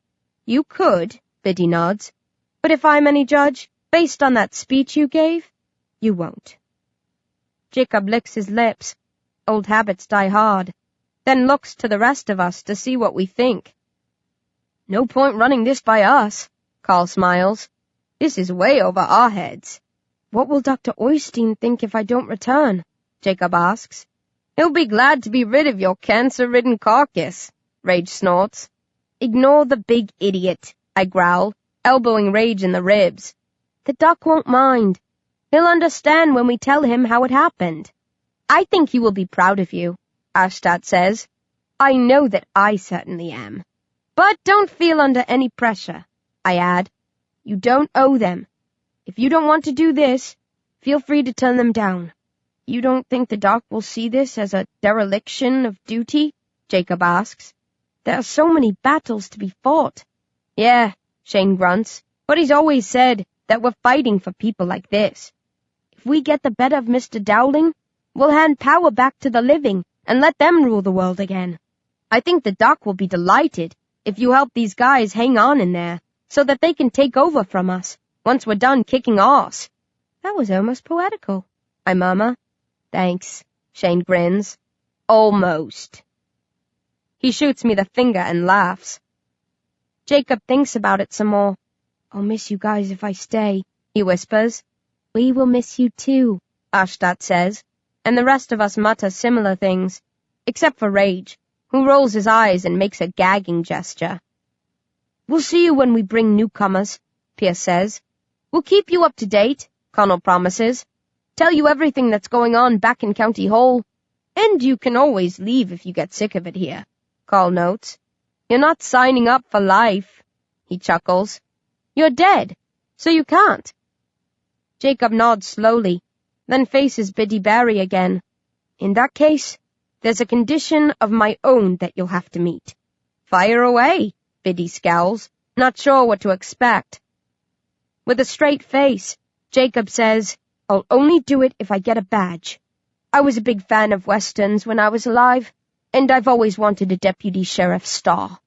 You could, Biddy nods. But if I'm any judge, based on that speech you gave, you won't. Jacob licks his lips. Old habits die hard. Then looks to the rest of us to see what we think. No point running this by us, Carl smiles. This is way over our heads. What will Dr. Oystein think if I don't return? Jacob asks. He'll be glad to be rid of your cancer-ridden carcass, Rage snorts. Ignore the big idiot, I growl, elbowing Rage in the ribs. The duck won't mind. He'll understand when we tell him how it happened. I think he will be proud of you, Ashtat says. I know that I certainly am. But don't feel under any pressure, I add. You don't owe them. If you don't want to do this, feel free to turn them down. You don't think the doc will see this as a dereliction of duty? Jacob asks. There are so many battles to be fought. Yeah, Shane grunts, but he's always said that we're fighting for people like this. If we get the better of Mr. Dowling, we'll hand power back to the living and let them rule the world again. I think the doc will be delighted if you help these guys hang on in there so that they can take over from us once we're done kicking arse. That was almost poetical, I murmur. Thanks, Shane grins. Almost. He shoots me the finger and laughs. Jacob thinks about it some more. I'll miss you guys if I stay, he whispers. We will miss you too, Ashtat says, and the rest of us mutter similar things, except for Rage, who rolls his eyes and makes a gagging gesture. We'll see you when we bring newcomers, Pierce says. We'll keep you up to date, Connell promises. Tell you everything that's going on back in County Hall. And you can always leave if you get sick of it here, Carl notes. You're not signing up for life, he chuckles. You're dead, so you can't. Jacob nods slowly, then faces Biddy Barry again. In that case, there's a condition of my own that you'll have to meet. Fire away, Biddy scowls, not sure what to expect. With a straight face, Jacob says, I'll only do it if I get a badge. I was a big fan of Westerns when I was alive, and I've always wanted a deputy sheriff's star.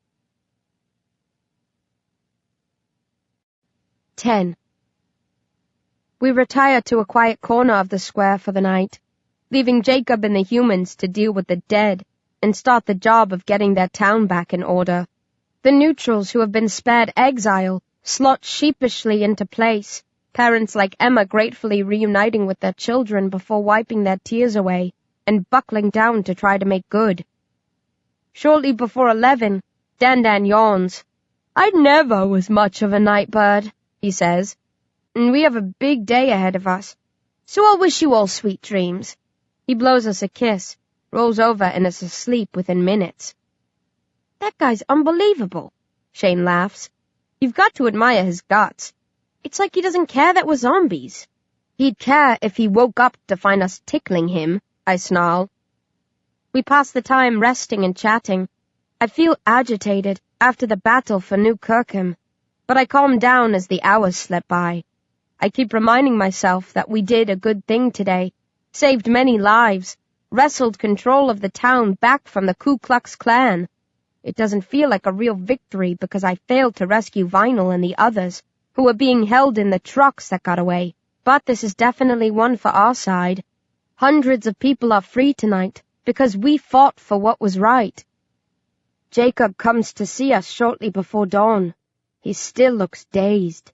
10. We retire to a quiet corner of the square for the night, leaving Jacob and the humans to deal with the dead and start the job of getting their town back in order. The neutrals who have been spared exile slot sheepishly into place, parents like Emma gratefully reuniting with their children before wiping their tears away and buckling down to try to make good. Shortly before 11, Dan yawns. I never was much of a night bird, he says, and we have a big day ahead of us, so I'll wish you all sweet dreams. He blows us a kiss, rolls over and is asleep within minutes. That guy's unbelievable, Shane laughs. You've got to admire his guts. It's like he doesn't care that we're zombies. He'd care if he woke up to find us tickling him, I snarl. We pass the time resting and chatting. I feel agitated after the battle for New Kirkham, but I calm down as the hours slip by. I keep reminding myself that we did a good thing today, saved many lives, wrestled control of the town back from the Ku Klux Klan. It doesn't feel like a real victory because I failed to rescue Vinyl and the others, who were being held in the trucks that got away. But this is definitely one for our side. Hundreds of people are free tonight because we fought for what was right. Jacob comes to see us shortly before dawn. He still looks dazed.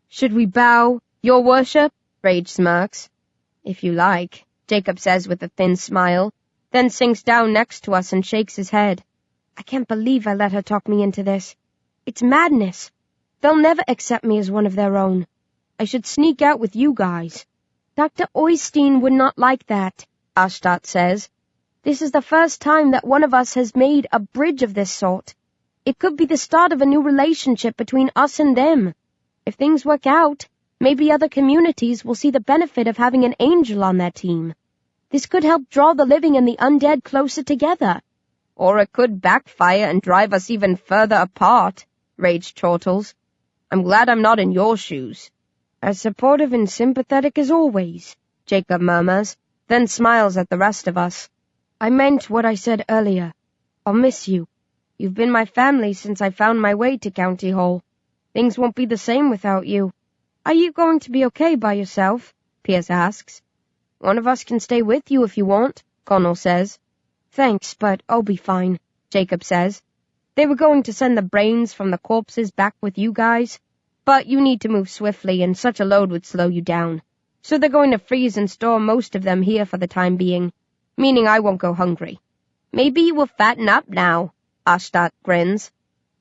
"Should we bow, your worship?" Rage smirks. "If you like," Jacob says with a thin smile, then sinks down next to us and shakes his head. I can't believe I let her talk me into this. It's madness. They'll never accept me as one of their own. I should sneak out with you guys. Dr. Oystein would not like that, Ashtat says. This is the first time that one of us has made a bridge of this sort. It could be the start of a new relationship between us and them. If things work out, maybe other communities will see the benefit of having an angel on their team. This could help draw the living and the undead closer together. Or it could backfire and drive us even further apart, raged Chortles. I'm glad I'm not in your shoes. As supportive and sympathetic as always, Jacob murmurs, then smiles at the rest of us. I meant what I said earlier. I'll miss you. You've been my family since I found my way to County Hall. Things won't be the same without you. Are you going to be okay by yourself? Pierce asks. One of us can stay with you if you want, Connell says. Thanks, but I'll be fine, Jacob says. They were going to send the brains from the corpses back with you guys, but you need to move swiftly and such a load would slow you down. So they're going to freeze and store most of them here for the time being, meaning I won't go hungry. Maybe you will fatten up now, Ashtat grins.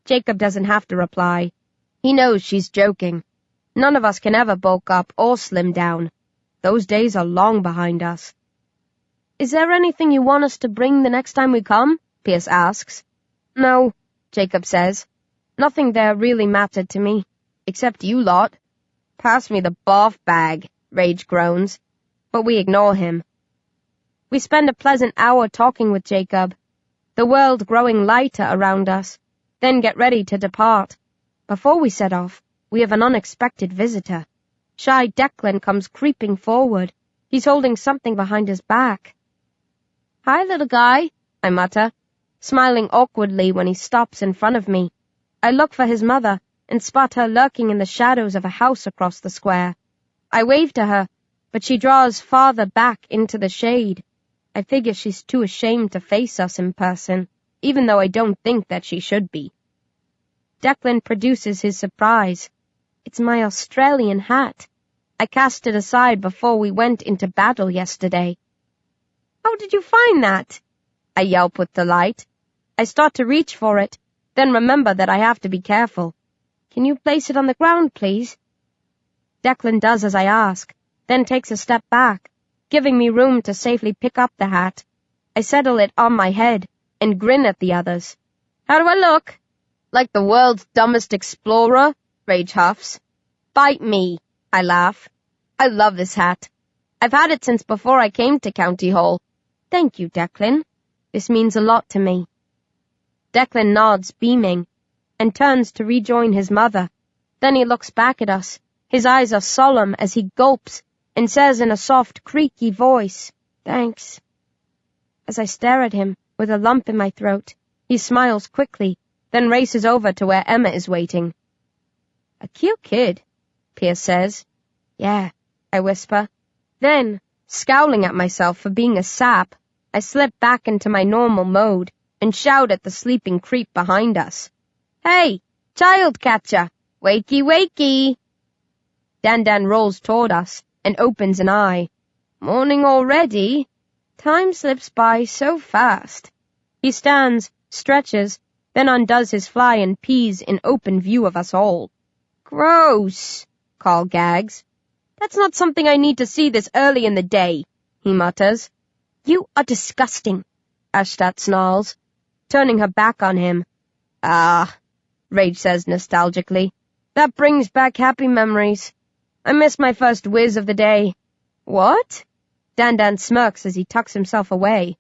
Jacob doesn't have to reply. He knows she's joking. None of us can ever bulk up or slim down. Those days are long behind us. Is there anything you want us to bring the next time we come? Pierce asks. No, Jacob says. Nothing there really mattered to me, except you lot. Pass me the barf bag, Rage groans, but we ignore him. We spend a pleasant hour talking with Jacob, the world growing lighter around us, then get ready to depart. Before we set off, we have an unexpected visitor. Shy Declan comes creeping forward. He's holding something behind his back. Hi, little guy, I mutter, smiling awkwardly when he stops in front of me. I look for his mother and spot her lurking in the shadows of a house across the square. I wave to her, but she draws farther back into the shade. I figure she's too ashamed to face us in person, even though I don't think that she should be. Declan produces his surprise. It's my Australian hat. I cast it aside before we went into battle yesterday. How did you find that? I yelp with delight. I start to reach for it, then remember that I have to be careful. Can you place it on the ground, please? Declan does as I ask, then takes a step back, giving me room to safely pick up the hat. I settle it on my head and grin at the others. How do I look? Like the world's dumbest explorer? Rage huffs. Bite me, I laugh. I love this hat. I've had it since before I came to County Hall. Thank you, Declan. This means a lot to me. Declan nods, beaming, and turns to rejoin his mother. Then he looks back at us. His eyes are solemn as he gulps and says in a soft, creaky voice, Thanks. As I stare at him, with a lump in my throat, he smiles quickly, then races over to where Emma is waiting. A cute kid, Pierce says. Yeah, I whisper. Then, scowling at myself for being a sap, I slip back into my normal mode and shout at the sleeping creep behind us. Hey, child catcher! Wakey, wakey! Dan rolls toward us and opens an eye. Morning already? Time slips by so fast. He stands, stretches, then undoes his fly and pees in open view of us all. Gross, Carl gags. That's not something I need to see this early in the day, he mutters. You are disgusting, Ashtat snarls, turning her back on him. Ah, Rage says nostalgically. That brings back happy memories. I miss my first whiz of the day. What? Dan smirks as he tucks himself away.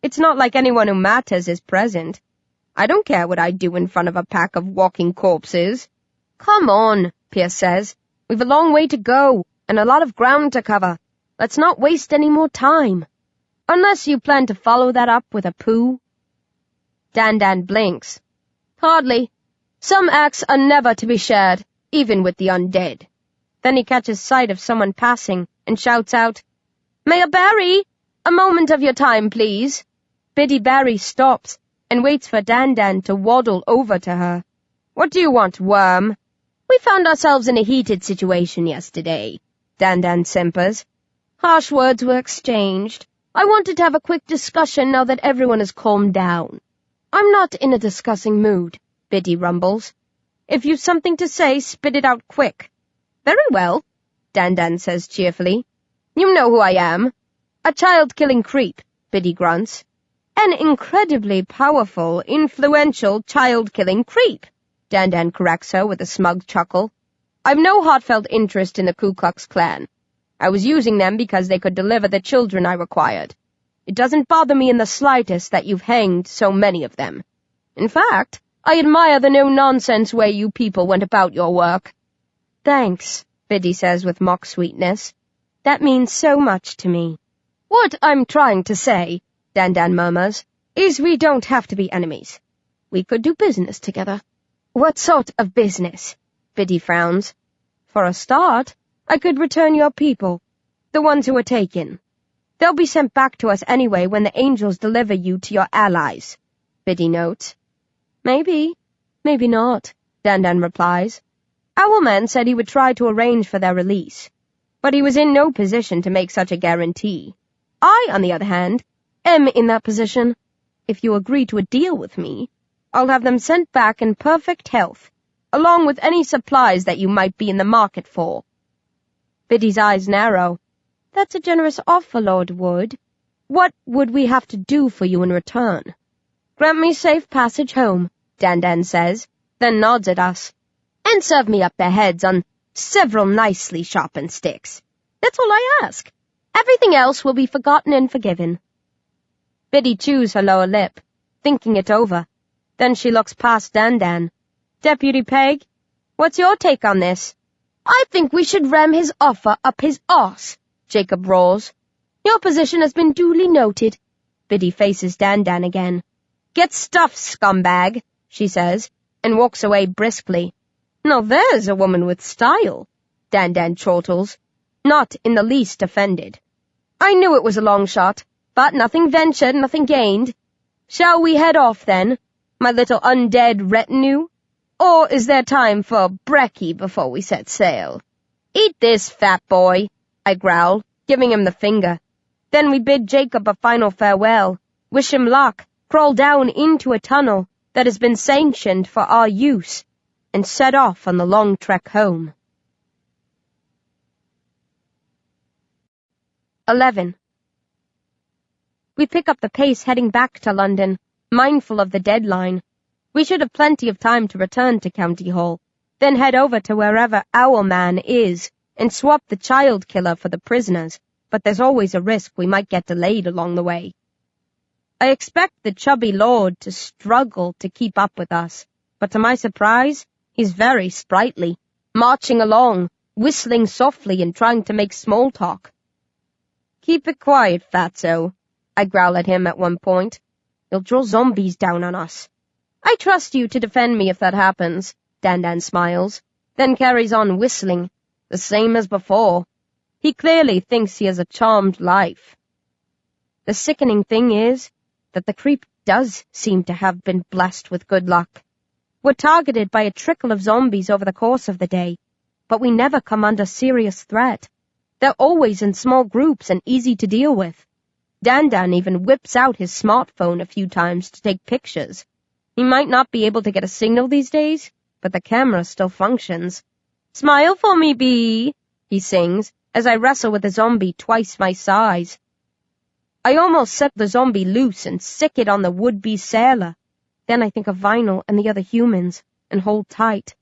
It's not like anyone who matters is present. I don't care what I do in front of a pack of walking corpses. Come on, Pierce says. We've a long way to go, and a lot of ground to cover. Let's not waste any more time. Unless you plan to follow that up with a poo. Dan blinks. Hardly. Some acts are never to be shared, even with the undead. Then he catches sight of someone passing and shouts out, Mayor Barry, a moment of your time, please. Biddy Barry stops and waits for Dan to waddle over to her. What do you want, worm? We found ourselves in a heated situation yesterday, Dan simpers. Harsh words were exchanged. I wanted to have a quick discussion now that everyone has calmed down. I'm not in a discussing mood, Biddy rumbles. If you've something to say, spit it out quick. Very well, Dan says cheerfully. You know who I am. A child-killing creep, Biddy grunts. An incredibly powerful, influential child-killing creep, Dan corrects her with a smug chuckle. I've no heartfelt interest in the Ku Klux Klan. I was using them because they could deliver the children I required. It doesn't bother me in the slightest that you've hanged so many of them. In fact, I admire the no-nonsense way you people went about your work. Thanks, Biddy says with mock sweetness. That means so much to me. What I'm trying to say, Dan murmurs, is we don't have to be enemies. We could do business together. What sort of business? Biddy frowns. For a start, I could return your people, the ones who were taken. They'll be sent back to us anyway when the angels deliver you to your allies, Biddy notes. Maybe, maybe not, Dan replies. Owlman said he would try to arrange for their release, but he was in no position to make such a guarantee. I, on the other hand, am in that position. If you agree to a deal with me, I'll have them sent back in perfect health, along with any supplies that you might be in the market for. Biddy's eyes narrow. That's a generous offer, Lord Wood. What would we have to do for you in return? Grant me safe passage home, Dan says, then nods at us. And serve me up their heads on several nicely sharpened sticks. That's all I ask. Everything else will be forgotten and forgiven. Biddy chews her lower lip, thinking it over. Then she looks past Dan. Deputy Peg, what's your take on this? I think we should ram his offer up his arse, Jacob roars. Your position has been duly noted. Biddy faces Dan again. Get stuffed, scumbag, she says, and walks away briskly. Now there's a woman with style, Dan chortles, not in the least offended. I knew it was a long shot, but nothing ventured, nothing gained. Shall we head off, then, my little undead retinue? Or is there time for brekkie before we set sail? Eat this, fat boy, I growl, giving him the finger. Then we bid Jacob a final farewell, wish him luck, crawl down into a tunnel that has been sanctioned for our use, and set off on the long trek home. 11. We pick up the pace heading back to London, mindful of the deadline. We should have plenty of time to return to County Hall, then head over to wherever Owlman is and swap the child killer for the prisoners, but there's always a risk we might get delayed along the way. I expect the chubby lord to struggle to keep up with us, but to my surprise, he's very sprightly, marching along, whistling softly and trying to make small talk. Keep it quiet, fatso, I growl at him at one point. You'll draw zombies down on us. I trust you to defend me if that happens, Dan smiles, then carries on whistling, the same as before. He clearly thinks he has a charmed life. The sickening thing is that the creep does seem to have been blessed with good luck. We're targeted by a trickle of zombies over the course of the day, but we never come under serious threat. They're always in small groups and easy to deal with. Dan even whips out his smartphone a few times to take pictures. He might not be able to get a signal these days, but the camera still functions. Smile for me, Bee, he sings, as I wrestle with a zombie twice my size. I almost set the zombie loose and sick it on the would-be sailor. Then I think of Vinyl and the other humans, and hold tight.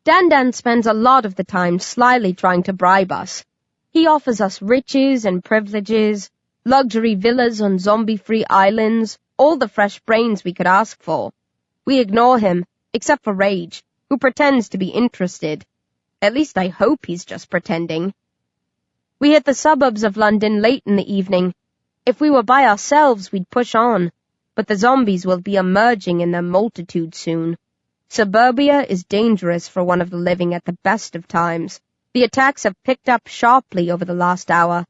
Dan spends a lot of the time slyly trying to bribe us. He offers us riches and privileges, Luxury villas on zombie-free islands, all the fresh brains we could ask for. We ignore him, except for Rage, who pretends to be interested. At least I hope he's just pretending. We hit the suburbs of London late in the evening. If we were by ourselves, we'd push on, but the zombies will be emerging in their multitude soon. Suburbia is dangerous for one of the living at the best of times. The attacks have picked up sharply over the last hour,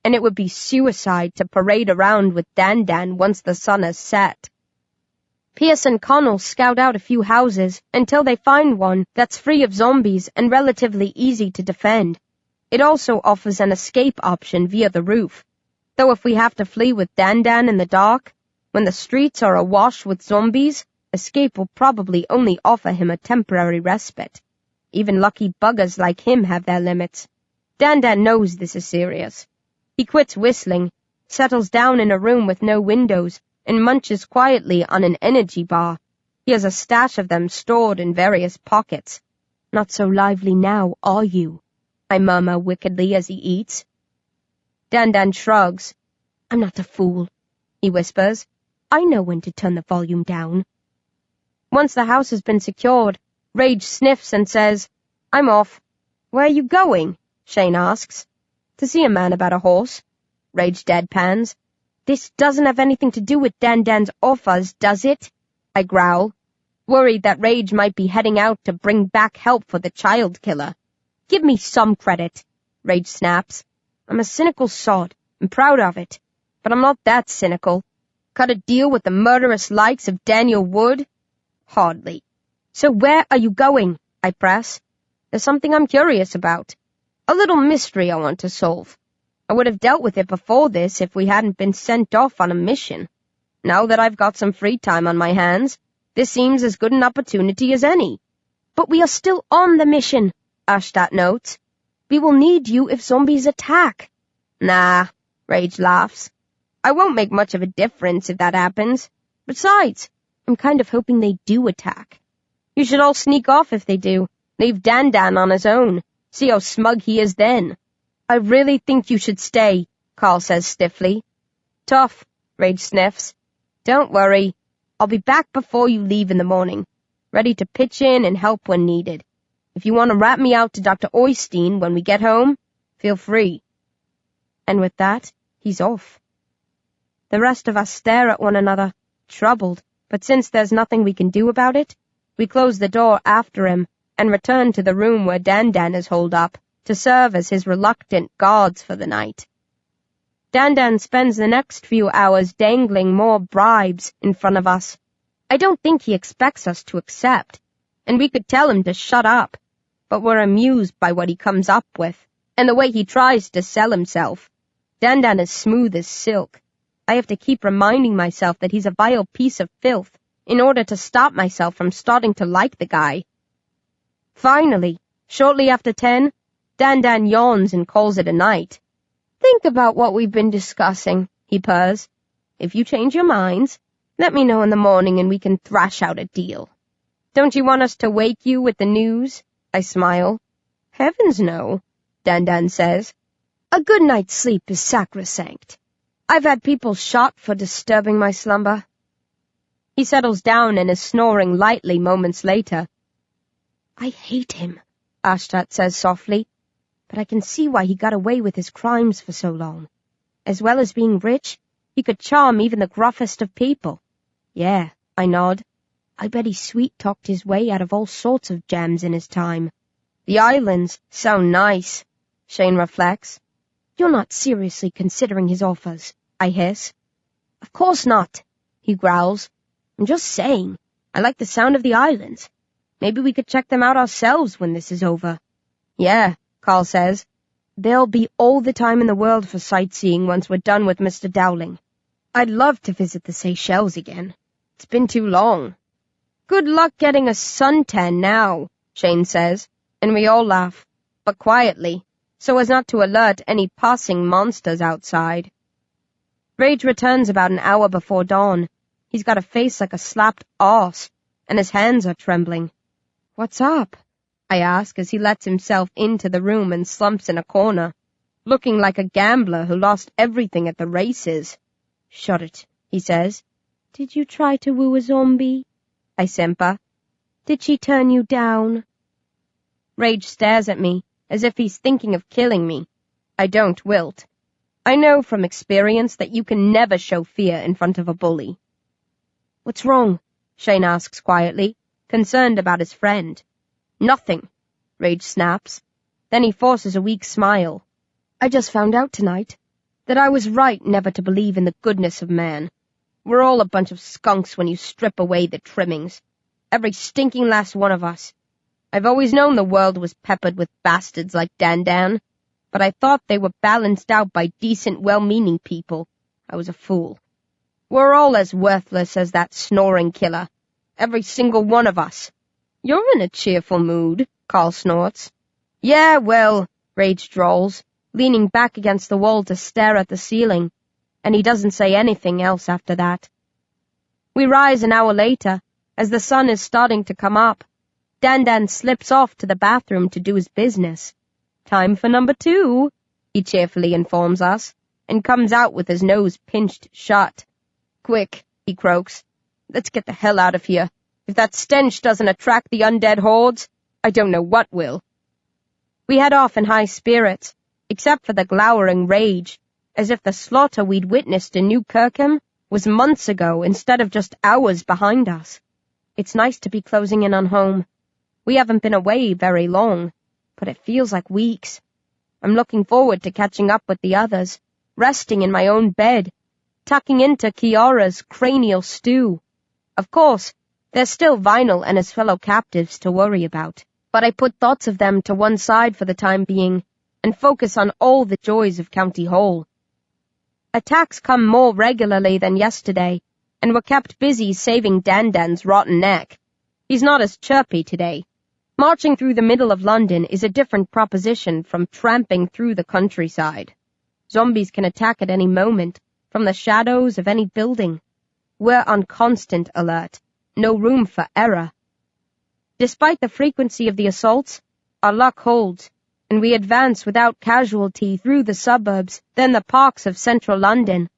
and it would be suicide to parade around with Dan once the sun has set. Pierce and Connell scout out a few houses until they find one that's free of zombies and relatively easy to defend. It also offers an escape option via the roof, though if we have to flee with Dan in the dark, when the streets are awash with zombies, escape will probably only offer him a temporary respite. Even lucky buggers like him have their limits. Dan knows this is serious. He quits whistling, settles down in a room with no windows, and munches quietly on an energy bar. He has a stash of them stored in various pockets. "Not so lively now, are you?" I murmur wickedly as he eats. Dan shrugs. "I'm not a fool," he whispers. "I know when to turn the volume down." Once the house has been secured, Rage sniffs and says, "I'm off." "Where are you going?" Shane asks. "To see a man about a horse." Rage deadpans. "This doesn't have anything to do with Dan's offers, does it?" I growl, worried that Rage might be heading out to bring back help for the child killer. "Give me some credit," Rage snaps. "I'm a cynical sod, and proud of it, but I'm not that cynical. Cut a deal with the murderous likes of Daniel Wood? Hardly." "So where are you going?" I press. "There's something I'm curious about. A little mystery I want to solve. I would have dealt with it before this if we hadn't been sent off on a mission. Now that I've got some free time on my hands, this seems as good an opportunity as any." "But we are still on the mission," Ashtat notes. "We will need you if zombies attack." "Nah," Rage laughs. "I won't make much of a difference if that happens. Besides, I'm kind of hoping they do attack. You should all sneak off if they do. Leave Dan on his own. See how smug he is then." "I really think you should stay," Carl says stiffly. "Tough," Rage sniffs. "Don't worry. I'll be back before you leave in the morning, ready to pitch in and help when needed. If you want to rat me out to Dr. Oystein when we get home, feel free." And with that, he's off. The rest of us stare at one another, troubled, but since there's nothing we can do about it, we close the door after him and return to the room where Dan is holed up, to serve as his reluctant guards for the night. Dan spends the next few hours dangling more bribes in front of us. I don't think he expects us to accept, and we could tell him to shut up, but we're amused by what he comes up with, and the way he tries to sell himself. Dan is smooth as silk. I have to keep reminding myself that he's a vile piece of filth in order to stop myself from starting to like the guy. Finally, shortly after 10, Dan yawns and calls it a night. "Think about what we've been discussing," he purrs. "If you change your minds, let me know in the morning and we can thrash out a deal." "Don't you want us to wake you with the news?" I smile. "Heavens no," Dan says. "A good night's sleep is sacrosanct. I've had people shot for disturbing my slumber." He settles down and is snoring lightly moments later. "I hate him," Ashtat says softly, "but I can see why he got away with his crimes for so long. As well as being rich, he could charm even the gruffest of people." "Yeah," I nod. "I bet he sweet-talked his way out of all sorts of jams in his time." "The islands sound nice," Shane reflects. "You're not seriously considering his offers," I hiss. "Of course not," he growls. "I'm just saying, I like the sound of the islands. Maybe we could check them out ourselves when this is over." "Yeah," Carl says. "There'll be all the time in the world for sightseeing once we're done with Mr. Dowling. I'd love to visit the Seychelles again. It's been too long." "Good luck getting a suntan now," Shane says, and we all laugh, but quietly, so as not to alert any passing monsters outside. Rage returns about an hour before dawn. He's got a face like a slapped arse, and his hands are trembling. "What's up?" I ask as he lets himself into the room and slumps in a corner. looking like a gambler who lost everything at the races. "Shut it," he says. "Did you try to woo a Zom-B?" I simper. "Did she turn you down?" Rage stares at me, as if he's thinking of killing me. I don't wilt. I know from experience that you can never show fear in front of a bully. "What's wrong?" Shane asks quietly, concerned about his friend. "Nothing," Rage snaps. Then he forces a weak smile. "I just found out tonight that I was right never to believe in the goodness of man. We're all a bunch of skunks when you strip away the trimmings. Every stinking last one of us. I've always known the world was peppered with bastards like Dan, but I thought they were balanced out by decent, well-meaning people. I was a fool. We're all as worthless as that snoring killer. Every single one of us." "You're in a cheerful mood," Carl snorts. "Yeah, well," Rage drawls, leaning back against the wall to stare at the ceiling, and he doesn't say anything else after that. We rise an hour later, as the sun is starting to come up. Dan slips off to the bathroom to do his business. "Time for number 2, he cheerfully informs us, and comes out with his nose pinched shut. "Quick," he croaks. "Let's get the hell out of here. If that stench doesn't attract the undead hordes, I don't know what will." We head off in high spirits, except for the glowering Rage, as if the slaughter we'd witnessed in New Kirkham was months ago instead of just hours behind us. It's nice to be closing in on home. We haven't been away very long, but it feels like weeks. I'm looking forward to catching up with the others, resting in my own bed, tucking into Kiara's cranial stew. Of course, there's still Vinyl and his fellow captives to worry about, but I put thoughts of them to one side for the time being and focus on all the joys of County Hall. Attacks come more regularly than yesterday, and we're kept busy saving Dan's rotten neck. He's not as chirpy today. Marching through the middle of London is a different proposition from tramping through the countryside. Zombies can attack at any moment, from the shadows of any building. We're on constant alert, no room for error. Despite the frequency of the assaults, our luck holds, and we advance without casualty through the suburbs, then the parks of central London.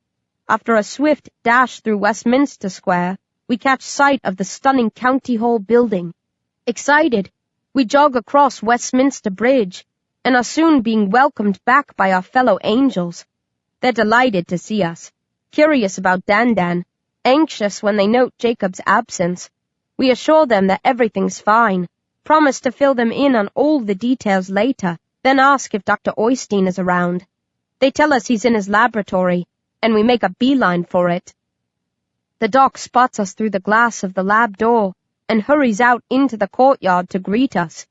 After a swift dash through Westminster Square, we catch sight of the stunning County Hall building. Excited, we jog across Westminster Bridge, and are soon being welcomed back by our fellow angels. They're delighted to see us, curious about Dan, anxious when they note Jacob's absence. We assure them that everything's fine, promise to fill them in on all the details later, then ask if Dr. Oystein is around. They tell us he's in his laboratory, and we make a beeline for it. The doc spots us through the glass of the lab door and hurries out into the courtyard to greet us.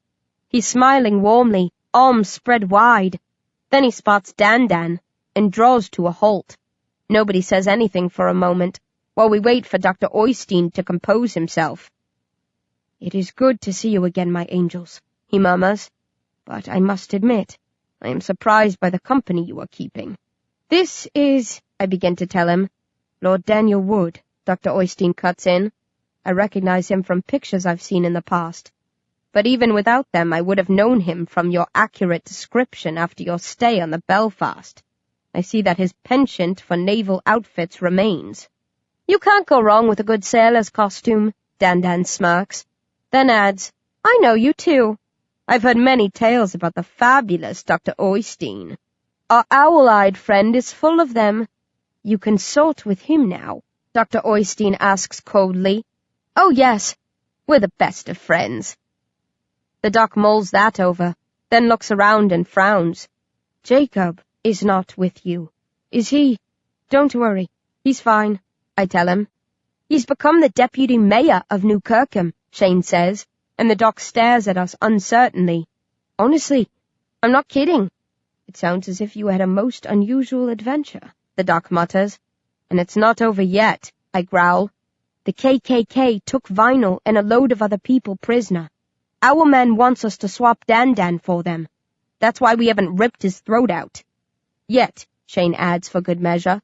He's smiling warmly, arms spread wide. Then he spots Dan and draws to a halt. Nobody says anything for a moment, while we wait for Dr. Oystein to compose himself. "It is good to see you again, my angels," he murmurs, "but I must admit, I am surprised by the company you are keeping." "This is," I begin to tell him. "Lord Daniel Wood," Dr. Oystein cuts in. I recognize him from pictures I've seen in the past, but even without them I would have known him from your accurate description after your stay on the Belfast. I see that his penchant for naval outfits remains. "You can't go wrong with a good sailor's costume," Dan smirks, then adds, "I know you too. I've heard many tales about the fabulous Dr. Oystein. Our owl-eyed friend is full of them." "You consult with him now?" Dr. Oystein asks coldly. "Oh, yes. We're the best of friends." The doc mulls that over, then looks around and frowns. "Jacob is not with you, is he?" "Don't worry. He's fine," I tell him. "He's become the deputy mayor of New Kirkham," Shane says, and the doc stares at us uncertainly. "Honestly, I'm not kidding." "It sounds as if you had a most unusual adventure," the doc mutters. "And it's not over yet," I growl. "The KKK took Vinyl and a load of other people prisoner. Our men wants us to swap Dan for them. That's why we haven't ripped his throat out. Yet," Shane adds for good measure.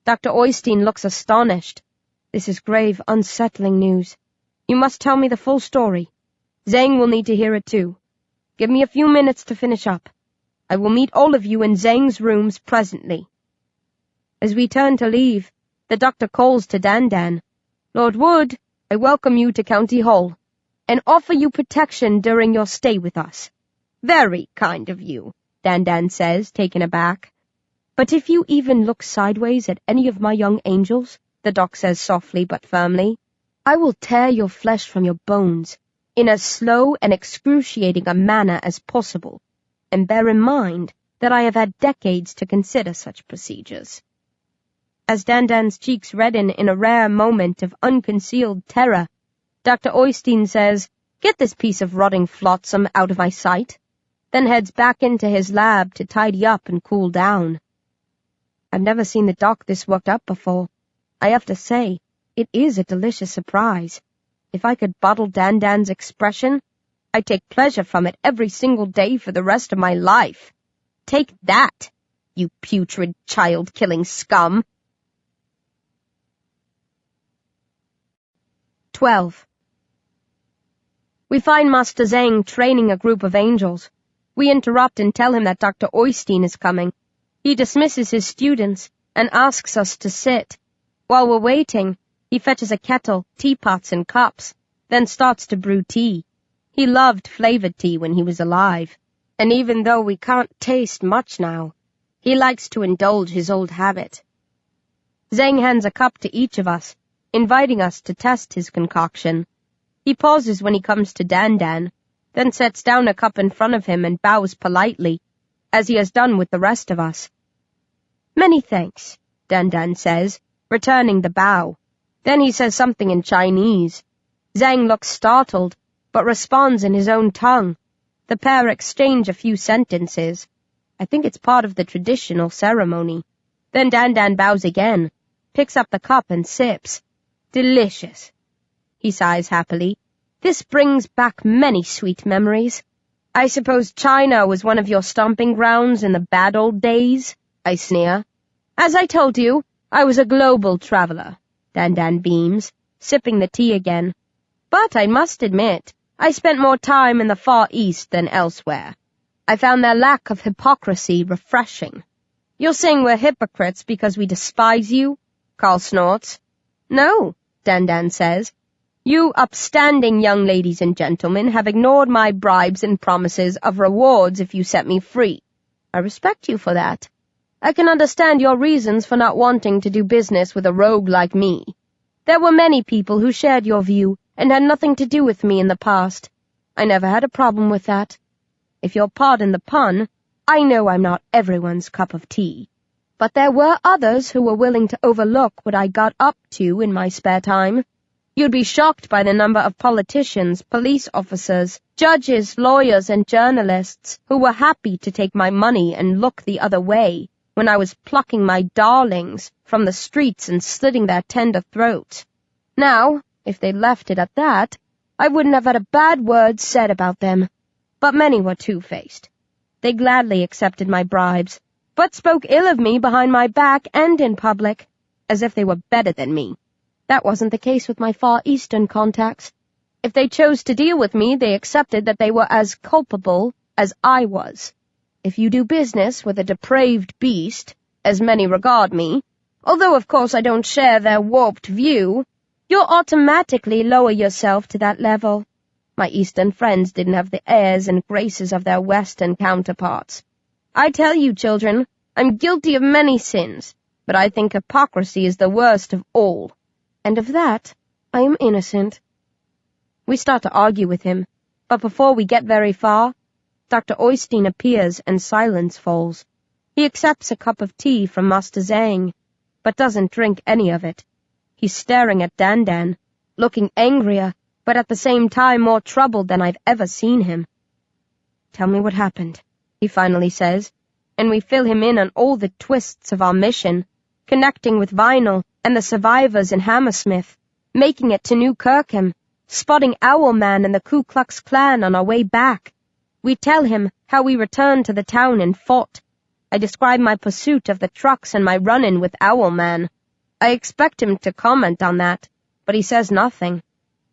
Dr. Oystein looks astonished. "This is grave, unsettling news. You must tell me the full story. Zhang will need to hear it too. Give me a few minutes to finish up." I will meet all of you in Zhang's rooms presently." As we turn to leave, the doctor calls to Dan. "Lord Wood, I welcome you to County Hall, and offer you protection during your stay with us." "Very kind of you," Dan says, taken aback. "But if you even look sideways at any of my young angels," the doc says softly but firmly, "I will tear your flesh from your bones in as slow and excruciating a manner as possible, and bear in mind that I have had decades to consider such procedures." As Dan's cheeks redden in a rare moment of unconcealed terror, Dr. Oystein says, "Get this piece of rotting flotsam out of my sight," then heads back into his lab to tidy up and cool down. I've never seen the doc this worked up before. I have to say, it is a delicious surprise. If I could bottle Dan's expression, I'd take pleasure from it every single day for the rest of my life. Take that, you putrid child-killing scum. 12. We find Master Zhang training a group of angels. We interrupt and tell him that Dr. Oystein is coming. He dismisses his students and asks us to sit. While we're waiting, he fetches a kettle, teapots, and cups, then starts to brew tea. He loved flavored tea when he was alive, and even though we can't taste much now, he likes to indulge his old habit. Zhang hands a cup to each of us, inviting us to test his concoction. He pauses when he comes to Dan, then sets down a cup in front of him and bows politely, as he has done with the rest of us. "Many thanks," Dan says, returning the bow. Then he says something in Chinese. Zhang looks startled, but responds in his own tongue. The pair exchange a few sentences. I think it's part of the traditional ceremony. Then Dan bows again, picks up the cup and sips. "Delicious," he sighs happily. "This brings back many sweet memories. I suppose China was one of your stomping grounds in the bad old days?" I sneer. "As I told you, I was a global traveler," Dan beams, sipping the tea again. "But I must admit, I spent more time in the Far East than elsewhere. I found their lack of hypocrisy refreshing." "You're saying we're hypocrites because we despise you?" Carl snorts. "No," Dan says. "You upstanding young ladies and gentlemen have ignored my bribes and promises of rewards if you set me free. I respect you for that. I can understand your reasons for not wanting to do business with a rogue like me. There were many people who shared your view and had nothing to do with me in the past. I never had a problem with that. If you'll pardon the pun, I know I'm not everyone's cup of tea. But there were others who were willing to overlook what I got up to in my spare time. You'd be shocked by the number of politicians, police officers, judges, lawyers, and journalists who were happy to take my money and look the other way when I was plucking my darlings from the streets and slitting their tender throats. Now, if they'd left it at that, I wouldn't have had a bad word said about them. But many were two-faced. They gladly accepted my bribes, but spoke ill of me behind my back and in public, as if they were better than me. That wasn't the case with my Far Eastern contacts. If they chose to deal with me, they accepted that they were as culpable as I was. If you do business with a depraved beast, as many regard me, although of course I don't share their warped view, you'll automatically lower yourself to that level. My Eastern friends didn't have the airs and graces of their Western counterparts. I tell you, children, I'm guilty of many sins, but I think hypocrisy is the worst of all. And of that, I am innocent. We start to argue with him, but before we get very far, Dr. Oystein appears and silence falls. He accepts a cup of tea from Master Zhang, but doesn't drink any of it. He's staring at Dan, looking angrier, but at the same time more troubled than I've ever seen him. "Tell me what happened," he finally says, and we fill him in on all the twists of our mission, connecting with Vinyl and the survivors in Hammersmith, making it to New Kirkham, spotting Owlman and the Ku Klux Klan on our way back. We tell him how we returned to the town and fought. I describe my pursuit of the trucks and my run-in with Owlman. I expect him to comment on that, but he says nothing.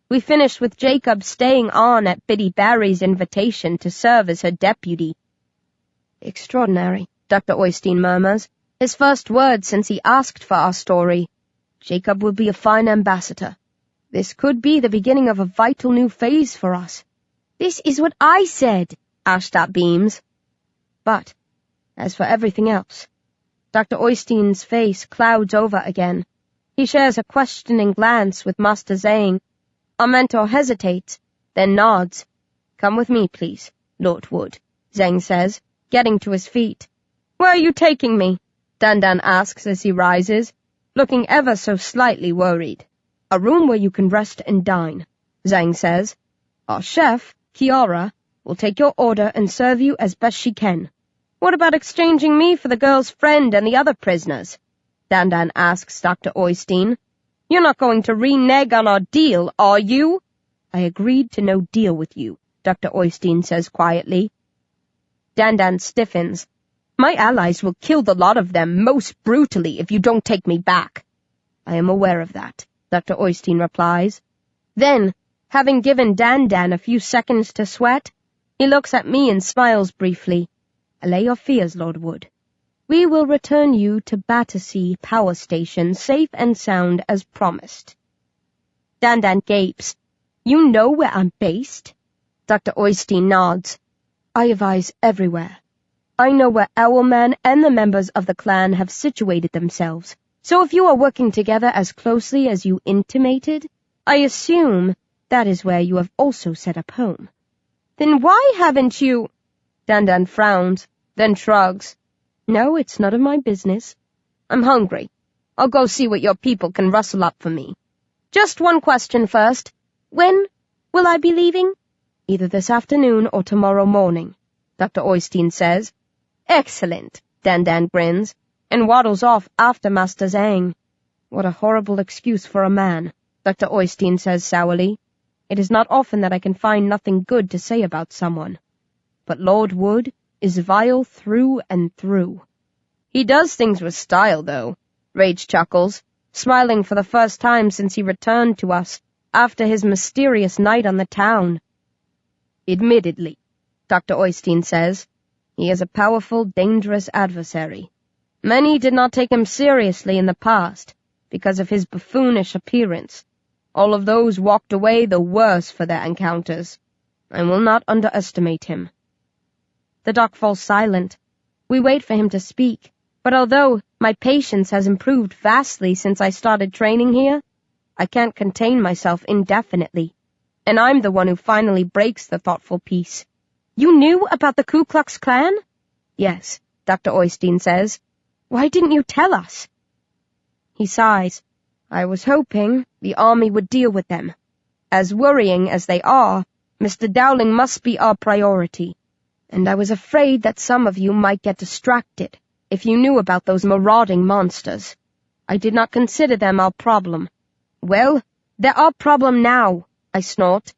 We finish with Jacob staying on at Biddy Barry's invitation to serve as her deputy. Extraordinary, Dr. Oystein murmurs, his first word since he asked for our story. Jacob will be a fine ambassador. This could be the beginning of a vital new phase for us. This is what I said, Ashtat beams. But, as for everything else, Dr. Oystein's face clouds over again. He shares a questioning glance with Master Zhang. Our mentor hesitates, then nods. Come with me, please, Lord Wood, Zhang says, getting to his feet. Where are you taking me? Dandan asks as he rises, looking ever so slightly worried. A room where you can rest and dine, Zhang says. Our chef, Kiara, will take your order and serve you as best she can. What about exchanging me for the girl's friend and the other prisoners? Dandan asks Dr. Oystein. You're not going to renege on our deal, are you? I agreed to no deal with you, Dr. Oystein says quietly. Dandan stiffens. My allies will kill the lot of them most brutally if you don't take me back. I am aware of that, Dr. Oystein replies. Then, having given Dandan a few seconds to sweat, he looks at me and smiles briefly. Allay your fears, Lord Wood. We will return you to Battersea Power Station safe and sound as promised. Dandan gapes. You know where I'm based? Dr. Oystein nods. I have eyes everywhere. I know where Owlman and the members of the clan have situated themselves. So if you are working together as closely as you intimated, I assume that is where you have also set up home. Then why haven't you... Dandan frowns, then shrugs. No, it's none of my business. I'm hungry. I'll go see what your people can rustle up for me. Just one question first. When will I be leaving? Either this afternoon or tomorrow morning, Dr. Oystein says. Excellent, Dandan grins, and waddles off after Master Zhang. What a horrible excuse for a man, Dr. Oystein says sourly. It is not often that I can find nothing good to say about someone. But Lord Wood is vile through and through. He does things with style, though, Rage chuckles, smiling for the first time since he returned to us after his mysterious night on the town. Admittedly, Dr. Oystein says, he is a powerful, dangerous adversary. Many did not take him seriously in the past because of his buffoonish appearance. All of those walked away the worse for their encounters. I will not underestimate him. The doc falls silent. We wait for him to speak, but although my patience has improved vastly since I started training here, I can't contain myself indefinitely, and I'm the one who finally breaks the thoughtful peace. You knew about the Ku Klux Klan? Yes, Dr. Oystein says. Why didn't you tell us? He sighs. I was hoping the army would deal with them. As worrying as they are, Mr. Dowling must be our priority. And I was afraid that some of you might get distracted if you knew about those marauding monsters. I did not consider them our problem. Well, they're our problem now, I snort.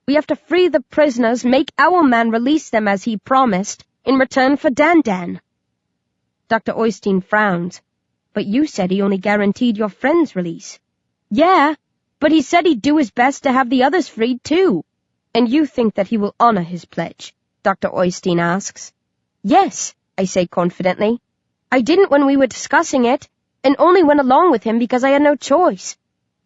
We have to free the prisoners, make Owlman release them as he promised, in return for Dandan. Dr. Oystein frowns. But you said he only guaranteed your friend's release. Yeah, but he said he'd do his best to have the others freed too. And you think that he will honor his pledge? Dr. Oystein asks. Yes, I say confidently. I didn't when we were discussing it, and only went along with him because I had no choice.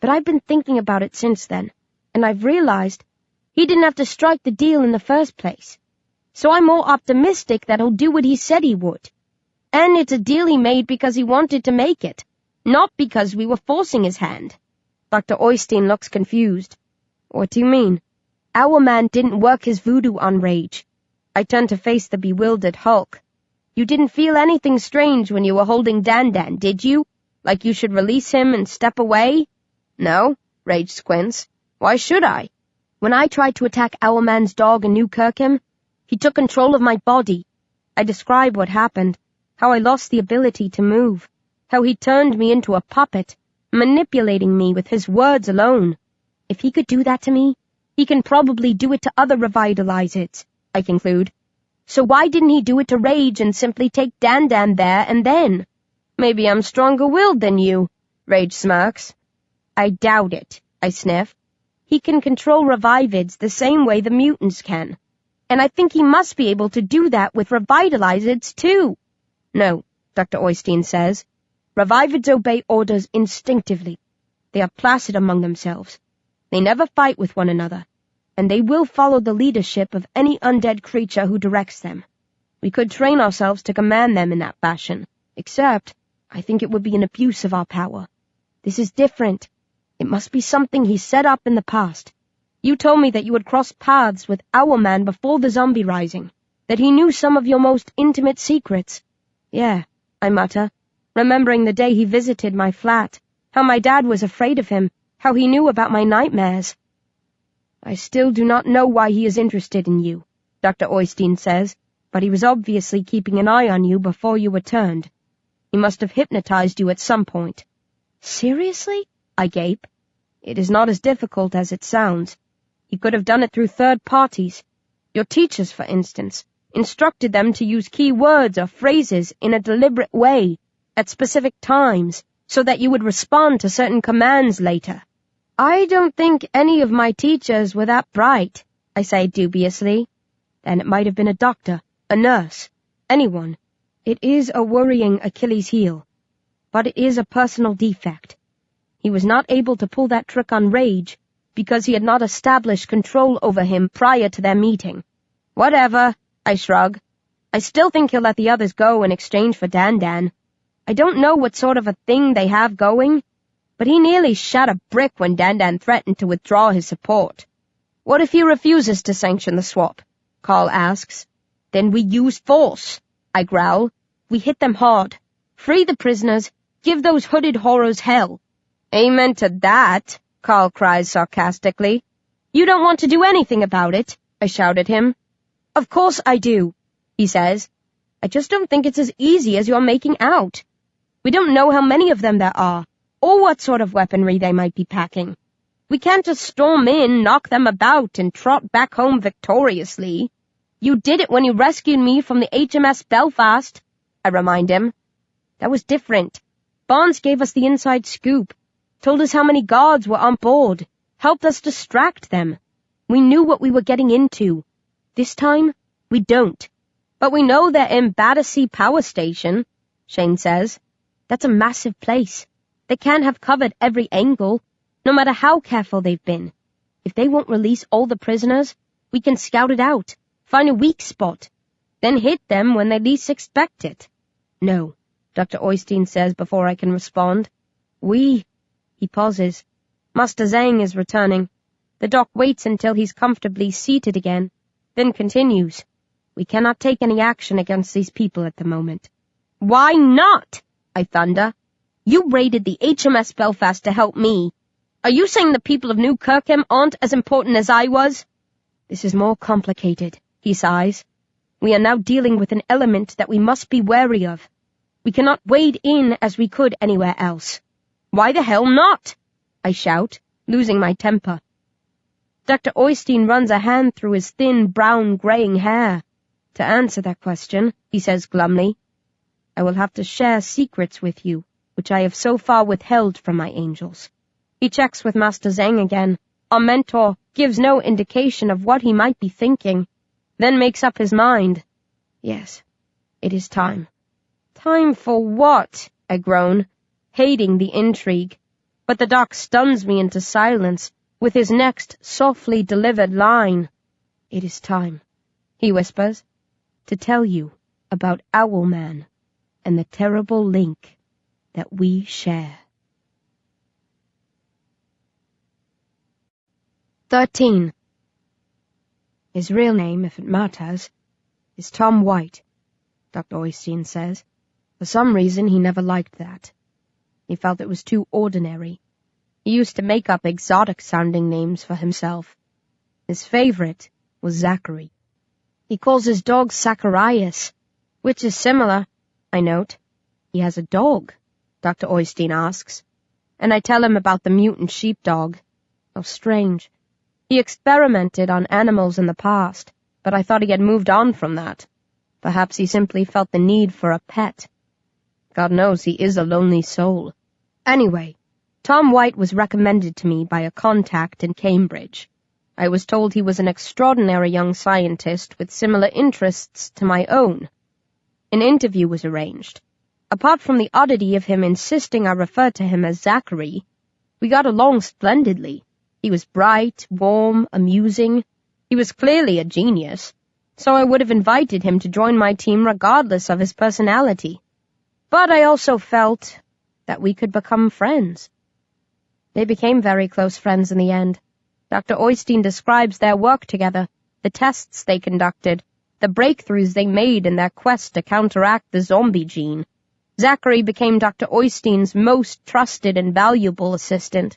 But I've been thinking about it since then, and I've realized he didn't have to strike the deal in the first place. So I'm more optimistic that he'll do what he said he would. And it's a deal he made because he wanted to make it, not because we were forcing his hand. Dr. Oystein looks confused. What do you mean? Owlman didn't work his voodoo on Rage. I turned to face the bewildered Hulk. You didn't feel anything strange when you were holding Dandan, did you? Like you should release him and step away? No, Rage squints. Why should I? When I tried to attack Owlman's dog in New Kirkham, he took control of my body. I describe what happened, how I lost the ability to move, how he turned me into a puppet, manipulating me with his words alone. If he could do that to me, he can probably do it to other revitalizers, I conclude. So why didn't he do it to Rage and simply take Dandan there and then? Maybe I'm stronger-willed than you, Rage smirks. I doubt it, I sniff. He can control revivids the same way the mutants can. and I think he must be able to do that with revitalizeds too. No, Dr. Oystein says. Revivids obey orders instinctively. They are placid among themselves. They never fight with one another, and they will follow the leadership of any undead creature who directs them. We could train ourselves to command them in that fashion, except I think it would be an abuse of our power. This is different. It must be something he set up in the past. You told me that you had crossed paths with Owlman before the zombie rising, that he knew some of your most intimate secrets. Yeah, I mutter, remembering the day he visited my flat, how my dad was afraid of him, how he knew about my nightmares. I still do not know why he is interested in you, Dr. Oystein says, but he was obviously keeping an eye on you before you returned. He must have hypnotized you at some point. Seriously? I gape. It is not as difficult as it sounds. He could have done it through third parties. Your teachers, for instance, instructed them to use key words or phrases in a deliberate way at specific times so that you would respond to certain commands later. I don't think any of my teachers were that bright, I say dubiously. Then it might have been a doctor, a nurse, anyone. It is a worrying Achilles heel, but it is a personal defect. He was not able to pull that trick on Rage because he had not established control over him prior to their meeting. Whatever, I shrug. I still think he'll let the others go in exchange for Dan. I don't know what sort of a thing they have going, but he nearly shot a brick when Dan threatened to withdraw his support. What if he refuses to sanction the swap? Carl asks. Then we use force, I growl. We hit them hard. Free the prisoners. Give those hooded horrors hell. Amen to that, Carl cries sarcastically. You don't want to do anything about it, I shout at him. Of course I do, he says. I just don't think it's as easy as you're making out. We don't know how many of them there are, or what sort of weaponry they might be packing. We can't just storm in, knock them about, and trot back home victoriously. You did it when you rescued me from the HMS Belfast, I remind him. That was different. Barnes gave us the inside scoop, told us how many guards were on board, helped us distract them. We knew what we were getting into. This time, we don't. But we know they're in Battersea Power Station, Shane says. That's a massive place. They can't have covered every angle, no matter how careful they've been. If they won't release all the prisoners, we can scout it out, find a weak spot, then hit them when they least expect it. No, Dr. Oystein says before I can respond. He pauses. Master Zhang is returning. The doc waits until he's comfortably seated again, then continues. We cannot take any action against these people at the moment. Why not? I thunder. You raided the HMS Belfast to help me. Are you saying the people of New Kirkham aren't as important as I was? This is more complicated, he sighs. We are now dealing with an element that we must be wary of. We cannot wade in as we could anywhere else. Why the hell not? I shout, losing my temper. Dr. Oystein runs a hand through his thin, brown, graying hair. To answer that question, he says glumly, I will have to share secrets with you, which I have so far withheld from my angels. He checks with Master Zhang again. Our mentor gives no indication of what he might be thinking, then makes up his mind. Yes, it is time. Time for what? I groan, hating the intrigue. But the doc stuns me into silence with his next softly delivered line. It is time, he whispers, to tell you about Owlman and the terrible link that we share. 13. His real name, if it matters, is Tom White, Dr. Oystein says. For some reason, he never liked that. He felt it was too ordinary. He used to make up exotic-sounding names for himself. His favorite was Zachary. He calls his dog Zacharias, which is similar, I note. He has a dog, Dr. Oystein asks, and I tell him about the mutant sheepdog. How strange. He experimented on animals in the past, but I thought he had moved on from that. Perhaps he simply felt the need for a pet. God knows he is a lonely soul. Anyway, Tom White was recommended to me by a contact in Cambridge. I was told he was an extraordinary young scientist with similar interests to my own. An interview was arranged. Apart from the oddity of him insisting I refer to him as Zachary, we got along splendidly. He was bright, warm, amusing. He was clearly a genius, so I would have invited him to join my team regardless of his personality. But I also felt that we could become friends. They became very close friends in the end. Dr. Oystein describes their work together, the tests they conducted, the breakthroughs they made in their quest to counteract the Zom-B gene. Zachary became Dr. Oystein's most trusted and valuable assistant.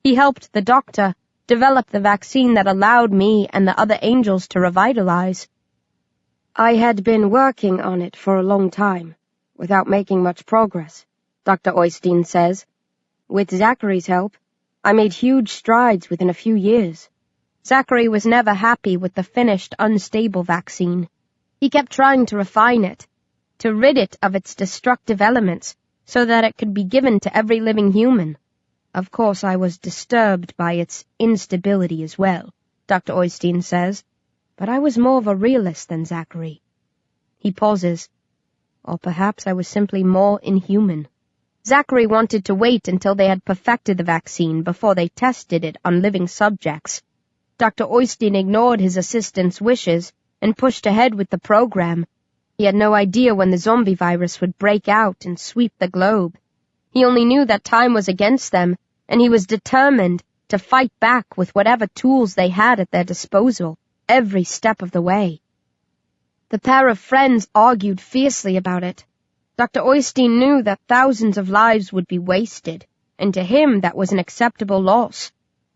He helped the doctor develop the vaccine that allowed me and the other angels to revitalize. I had been working on it for a long time, without making much progress, Dr. Oystein says. With Zachary's help, I made huge strides within a few years. Zachary was never happy with the finished, unstable vaccine. He kept trying to refine it, to rid it of its destructive elements, so that it could be given to every living human. Of course, I was disturbed by its instability as well, Dr. Oystein says, but I was more of a realist than Zachary. He pauses. Or perhaps I was simply more inhuman. Zachary wanted to wait until they had perfected the vaccine before they tested it on living subjects. Dr. Oystein ignored his assistant's wishes and pushed ahead with the program. He had no idea when the Zom-B virus would break out and sweep the globe. He only knew that time was against them, and he was determined to fight back with whatever tools they had at their disposal, every step of the way. The pair of friends argued fiercely about it. Dr. Oystein knew that thousands of lives would be wasted, and to him that was an acceptable loss.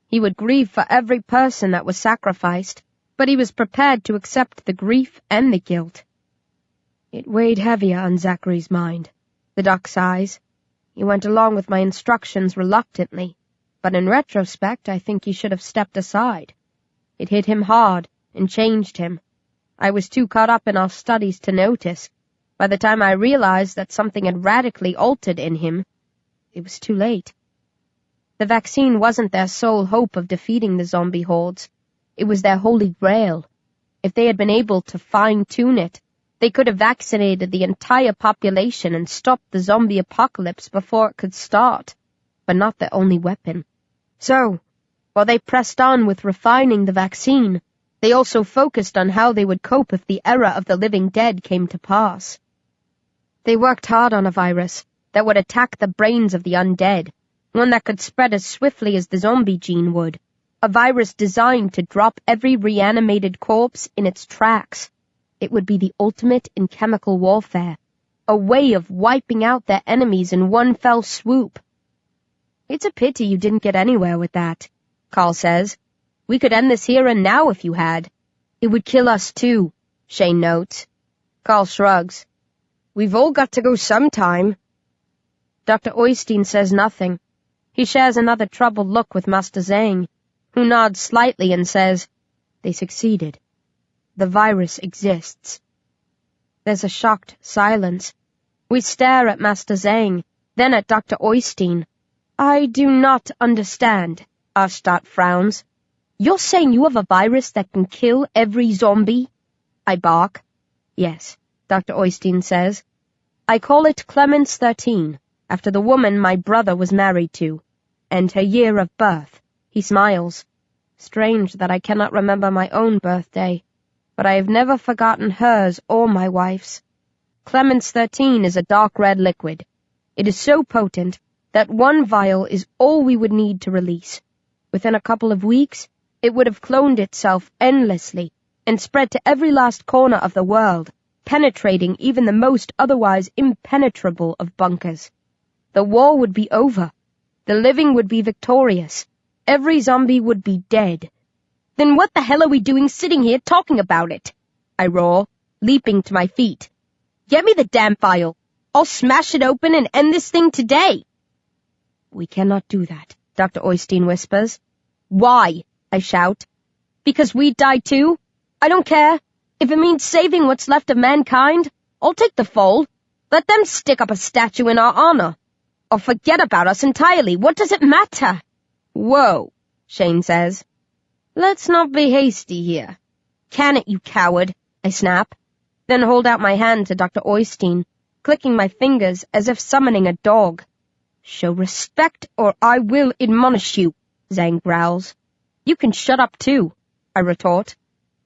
He would grieve for every person that was sacrificed, but he was prepared to accept the grief and the guilt. It weighed heavier on Zachary's mind. The doc sighs. He went along with my instructions reluctantly, but in retrospect I think he should have stepped aside. It hit him hard and changed him. I was too caught up in our studies to notice. By the time I realized that something had radically altered in him, it was too late. The vaccine wasn't their sole hope of defeating the Zom-B hordes. It was their holy grail. If they had been able to fine-tune it, they could have vaccinated the entire population and stopped the Zom-B apocalypse before it could start, but not their only weapon. So, while they pressed on with refining the vaccine, they also focused on how they would cope if the era of the living dead came to pass. They worked hard on a virus that would attack the brains of the undead, one that could spread as swiftly as the Zom-B gene would, a virus designed to drop every reanimated corpse in its tracks. It would be the ultimate in chemical warfare, a way of wiping out their enemies in one fell swoop. It's a pity you didn't get anywhere with that, Carl says. We could end this here and now if you had. It would kill us too, Shane notes. Carl shrugs. We've all got to go sometime. Dr. Oystein says nothing. He shares another troubled look with Master Zhang, who nods slightly and says, They succeeded. The virus exists. There's a shocked silence. We stare at Master Zhang, then at Dr. Oystein. I do not understand, Ashtat frowns. You're saying you have a virus that can kill every zombie? I bark. Yes, Dr. Oystein says. I call it Clemens 13, after the woman my brother was married to, and her year of birth. He smiles. Strange that I cannot remember my own birthday, but I have never forgotten hers or my wife's. Clemens 13 is a dark red liquid. It is so potent that one vial is all we would need to release. Within a couple of weeks, it would have cloned itself endlessly and spread to every last corner of the world, penetrating even the most otherwise impenetrable of bunkers. The war would be over. The living would be victorious. Every zombie would be dead. Then what the hell are we doing sitting here talking about it? I roar, leaping to my feet. Get me the damn vial. I'll smash it open and end this thing today. We cannot do that, Dr. Oystein whispers. Why? I shout. Because we die too? I don't care. If it means saving what's left of mankind, I'll take the fall. Let them stick up a statue in our honor. Or forget about us entirely. What does it matter? Whoa, Shane says. Let's not be hasty here. Can it, you coward, I snap, then hold out my hand to Dr. Oystein, clicking my fingers as if summoning a dog. Show respect or I will admonish you, Zhang growls. You can shut up too, I retort.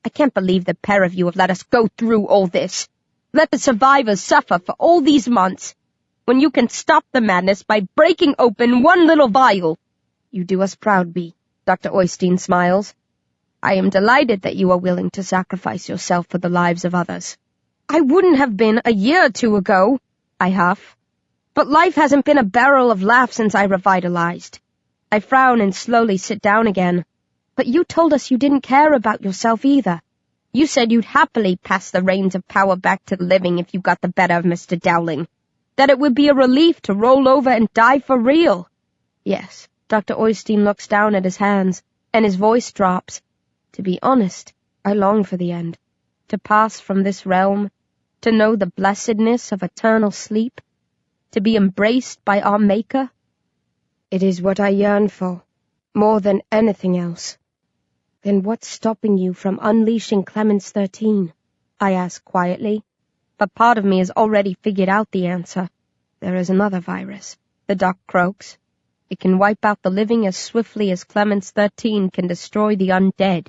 I can't believe the pair of you have let us go through all this. Let the survivors suffer for all these months, when you can stop the madness by breaking open one little vial. You do us proud, B. Dr. Oystein smiles. I am delighted that you are willing to sacrifice yourself for the lives of others. I wouldn't have been a year or two ago, I huff. But life hasn't been a barrel of laughs since I revitalized. I frown and slowly sit down again. But you told us you didn't care about yourself either. You said you'd happily pass the reins of power back to the living if you got the better of Mr. Dowling. That it would be a relief to roll over and die for real. Yes, Dr. Oystein looks down at his hands, and his voice drops. To be honest, I long for the end. To pass from this realm, to know the blessedness of eternal sleep, to be embraced by our Maker. It is what I yearn for, more than anything else. Then what's stopping you from unleashing Clemens 13? I ask quietly, but part of me has already figured out the answer. There is another virus, the doc croaks. It can wipe out the living as swiftly as Clemens 13 can destroy the undead,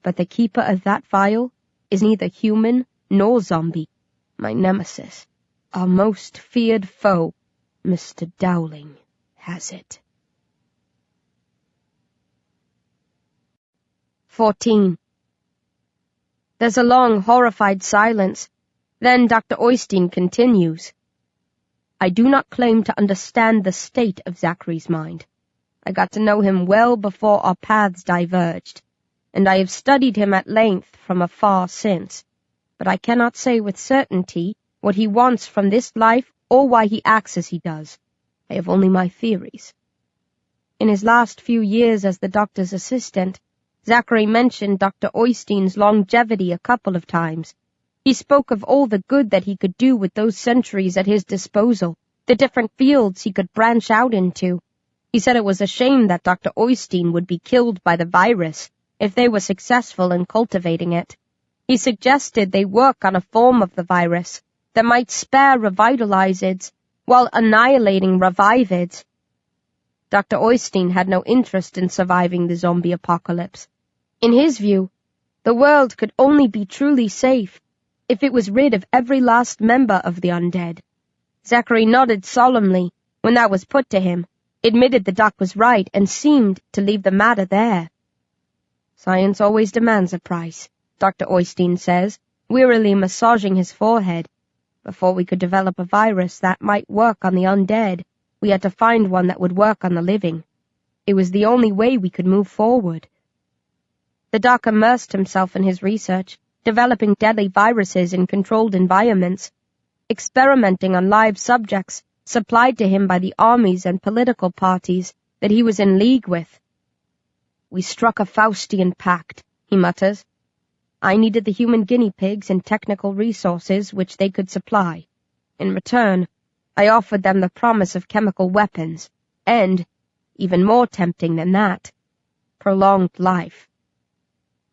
but the keeper of that vial is neither human nor zombie. My nemesis, our most feared foe, Mr. Dowling, has it. 14. There's a long, horrified silence. Then Dr. Oystein continues. I do not claim to understand the state of Zachary's mind. I got to know him well before our paths diverged, and I have studied him at length from afar since, but I cannot say with certainty what he wants from this life or why he acts as he does. I have only my theories. In his last few years as the doctor's assistant, Zachary mentioned Dr. Oystein's longevity a couple of times. He spoke of all the good that he could do with those centuries at his disposal, the different fields he could branch out into. He said it was a shame that Dr. Oystein would be killed by the virus if they were successful in cultivating it. He suggested they work on a form of the virus that might spare revitalizids while annihilating revivids. Dr. Oystein had no interest in surviving the zombie apocalypse. In his view, the world could only be truly safe if it was rid of every last member of the undead. Zachary nodded solemnly when that was put to him, admitted the doc was right, and seemed to leave the matter there. Science always demands a price, Dr. Oystein says, wearily massaging his forehead. Before we could develop a virus that might work on the undead, we had to find one that would work on the living. It was the only way we could move forward. The doc immersed himself in his research, developing deadly viruses in controlled environments, experimenting on live subjects supplied to him by the armies and political parties that he was in league with. We struck a Faustian pact, he mutters. I needed the human guinea pigs and technical resources which they could supply. In return, I offered them the promise of chemical weapons, and, even more tempting than that, prolonged life.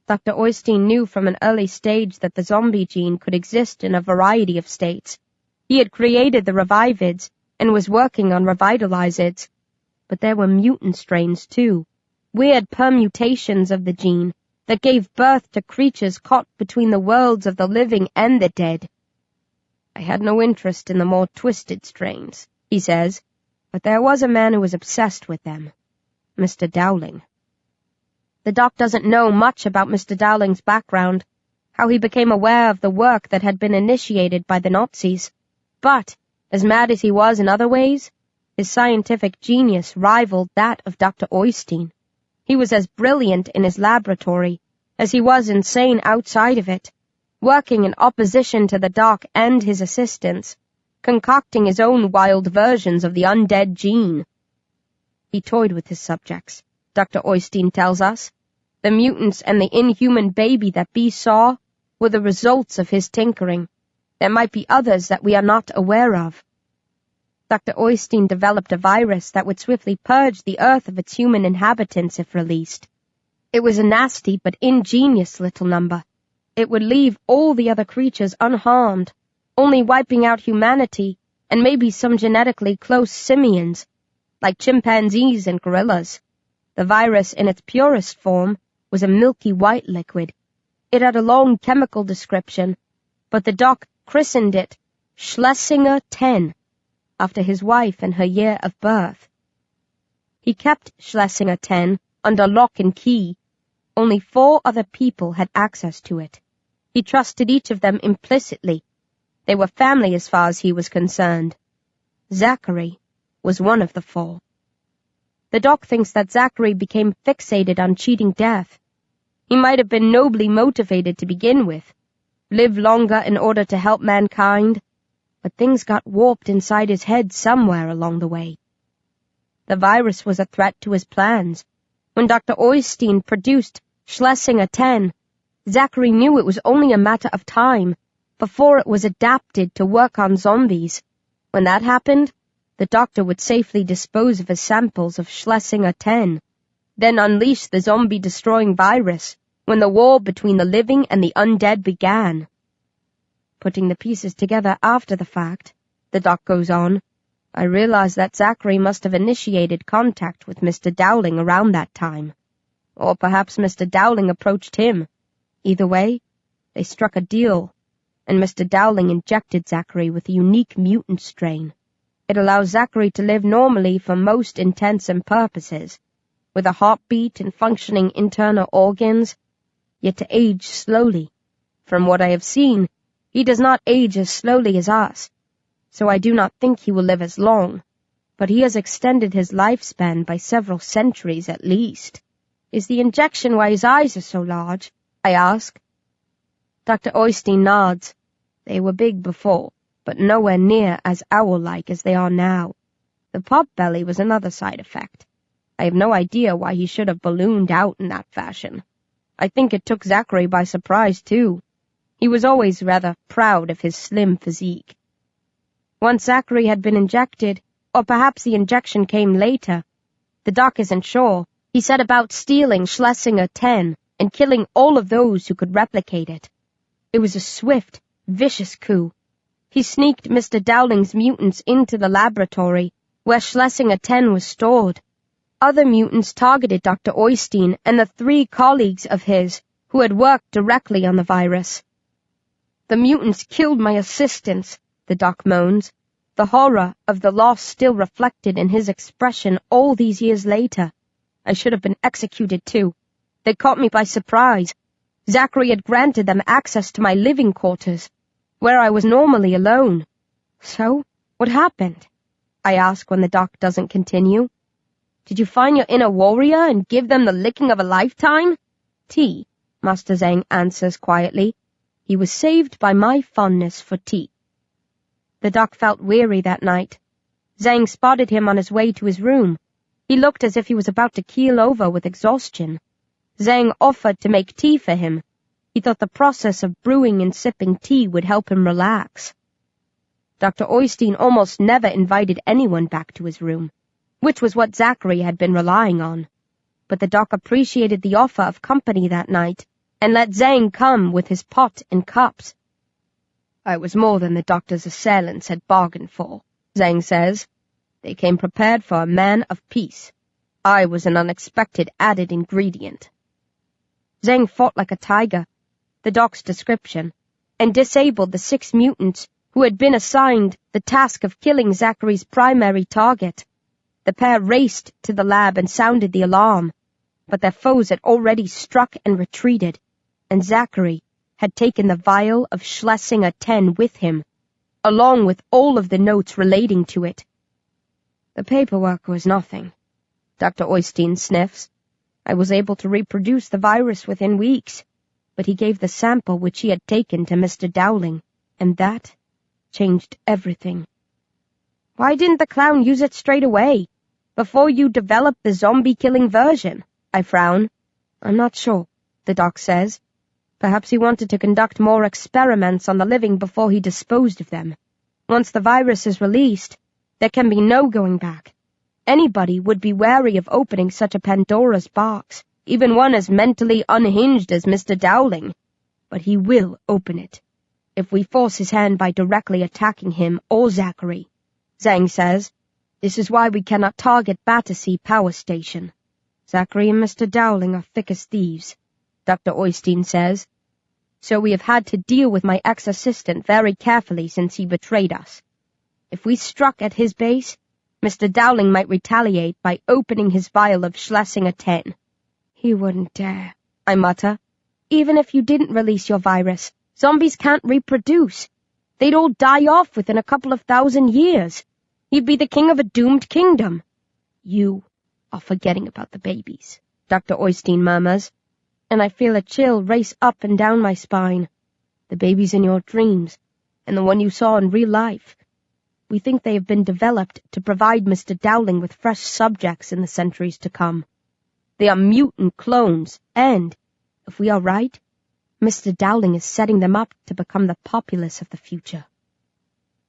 Dr. Oystein knew from an early stage that the zombie gene could exist in a variety of states. He had created the revivids and was working on revitalizids. But there were mutant strains, too, weird permutations of the gene that gave birth to creatures caught between the worlds of the living and the dead. I had no interest in the more twisted strains, he says, but there was a man who was obsessed with them, Mr. Dowling. The doc doesn't know much about Mr. Dowling's background, how he became aware of the work that had been initiated by the Nazis, but, as mad as he was in other ways, his scientific genius rivaled that of Dr. Oystein. He was as brilliant in his laboratory as he was insane outside of it, working in opposition to the doc and his assistants, concocting his own wild versions of the undead gene. He toyed with his subjects, Dr. Oystein tells us. The mutants and the inhuman baby that B saw were the results of his tinkering. There might be others that we are not aware of. Dr. Oystein developed a virus that would swiftly purge the earth of its human inhabitants if released. It was a nasty but ingenious little number. It would leave all the other creatures unharmed, only wiping out humanity and maybe some genetically close simians, like chimpanzees and gorillas. The virus in its purest form was a milky white liquid. It had a long chemical description, but the doc christened it Schlesinger 10, after his wife and her year of birth. He kept Schlesinger 10 under lock and key. Only 4 other people had access to it. He trusted each of them implicitly. They were family as far as he was concerned. Zachary was one of the 4. The doc thinks that Zachary became fixated on cheating death. He might have been nobly motivated to begin with, live longer in order to help mankind, but things got warped inside his head somewhere along the way. The virus was a threat to his plans. When Dr. Oystein produced Schlesinger 10, Zachary knew it was only a matter of time before it was adapted to work on zombies. When that happened, the doctor would safely dispose of his samples of Schlesinger 10, then unleash the zombie-destroying virus when the war between the living and the undead began. Putting the pieces together after the fact, the doc goes on, I realized that Zachary must have initiated contact with Mr. Dowling around that time. Or perhaps Mr. Dowling approached him. Either way, they struck a deal, and Mr. Dowling injected Zachary with a unique mutant strain. It allows Zachary to live normally for most intents and purposes, with a heartbeat and functioning internal organs, yet to age slowly. From what I have seen, he does not age as slowly as us, so I do not think he will live as long, but he has extended his lifespan by several centuries at least. Is the injection why his eyes are so large? I ask. Dr. Oystein nods. They were big before, but nowhere near as owl-like as they are now. The pot-belly was another side effect. I have no idea why he should have ballooned out in that fashion. I think it took Zachary by surprise, too. He was always rather proud of his slim physique. Once Zachary had been injected, or perhaps the injection came later, the doc isn't sure, he set about stealing Schlesinger 10 and killing all of those who could replicate it. It was a swift, vicious coup. He sneaked Mr. Dowling's mutants into the laboratory, where Schlesinger 10 was stored. Other mutants targeted Dr. Oystein and the 3 colleagues of his who had worked directly on the virus. The mutants killed my assistants, the doc moans, the horror of the loss still reflected in his expression all these years later. I should have been executed too. They caught me by surprise. Zachary had granted them access to my living quarters, where I was normally alone. So, what happened? I ask when the doc doesn't continue. Did you find your inner warrior and give them the licking of a lifetime? Tea, Master Zhang answers quietly. He was saved by my fondness for tea. The doc felt weary that night. Zhang spotted him on his way to his room. He looked as if he was about to keel over with exhaustion. Zhang offered to make tea for him. He thought the process of brewing and sipping tea would help him relax. Dr. Oystein almost never invited anyone back to his room, which was what Zachary had been relying on. But the doc appreciated the offer of company that night and let Zhang come with his pot and cups. I was more than the doctor's assailants had bargained for, Zhang says. They came prepared for a man of peace. I was an unexpected added ingredient. Zhang fought like a tiger, the doc's description, and disabled the 6 mutants who had been assigned the task of killing Zachary's primary target. The pair raced to the lab and sounded the alarm, but their foes had already struck and retreated, and Zachary had taken the vial of Schlesinger 10 with him, along with all of the notes relating to it. The paperwork was nothing. Dr. Oystein sniffs. I was able to reproduce the virus within weeks, but he gave the sample which he had taken to Mr. Dowling, and that changed everything. Why didn't the clown use it straight away, before you developed the zombie-killing version? I frown. I'm not sure, the doc says. Perhaps he wanted to conduct more experiments on the living before he disposed of them. Once the virus is released, there can be no going back. Anybody would be wary of opening such a Pandora's box. even one as mentally unhinged as Mr. Dowling. But he will open it, if we force his hand by directly attacking him or Zachary. Zhang says, this is why we cannot target Battersea Power Station. Zachary and Mr. Dowling are thick as thieves, Dr. Oystein says. So we have had to deal with my ex-assistant very carefully since he betrayed us. If we struck at his base, Mr. Dowling might retaliate by opening his vial of Schlesinger 10. He wouldn't dare, I mutter. Even if you didn't release your virus, zombies can't reproduce. They'd all die off within a couple of 1,000 years. You'd be the king of a doomed kingdom. You are forgetting about the babies, Dr. Oystein murmurs, and I feel a chill race up and down my spine. The babies in your dreams, and the one you saw in real life. We think they have been developed to provide Mr. Dowling with fresh subjects in the centuries to come. They are mutant clones, and, if we are right, Mr. Dowling is setting them up to become the populace of the future.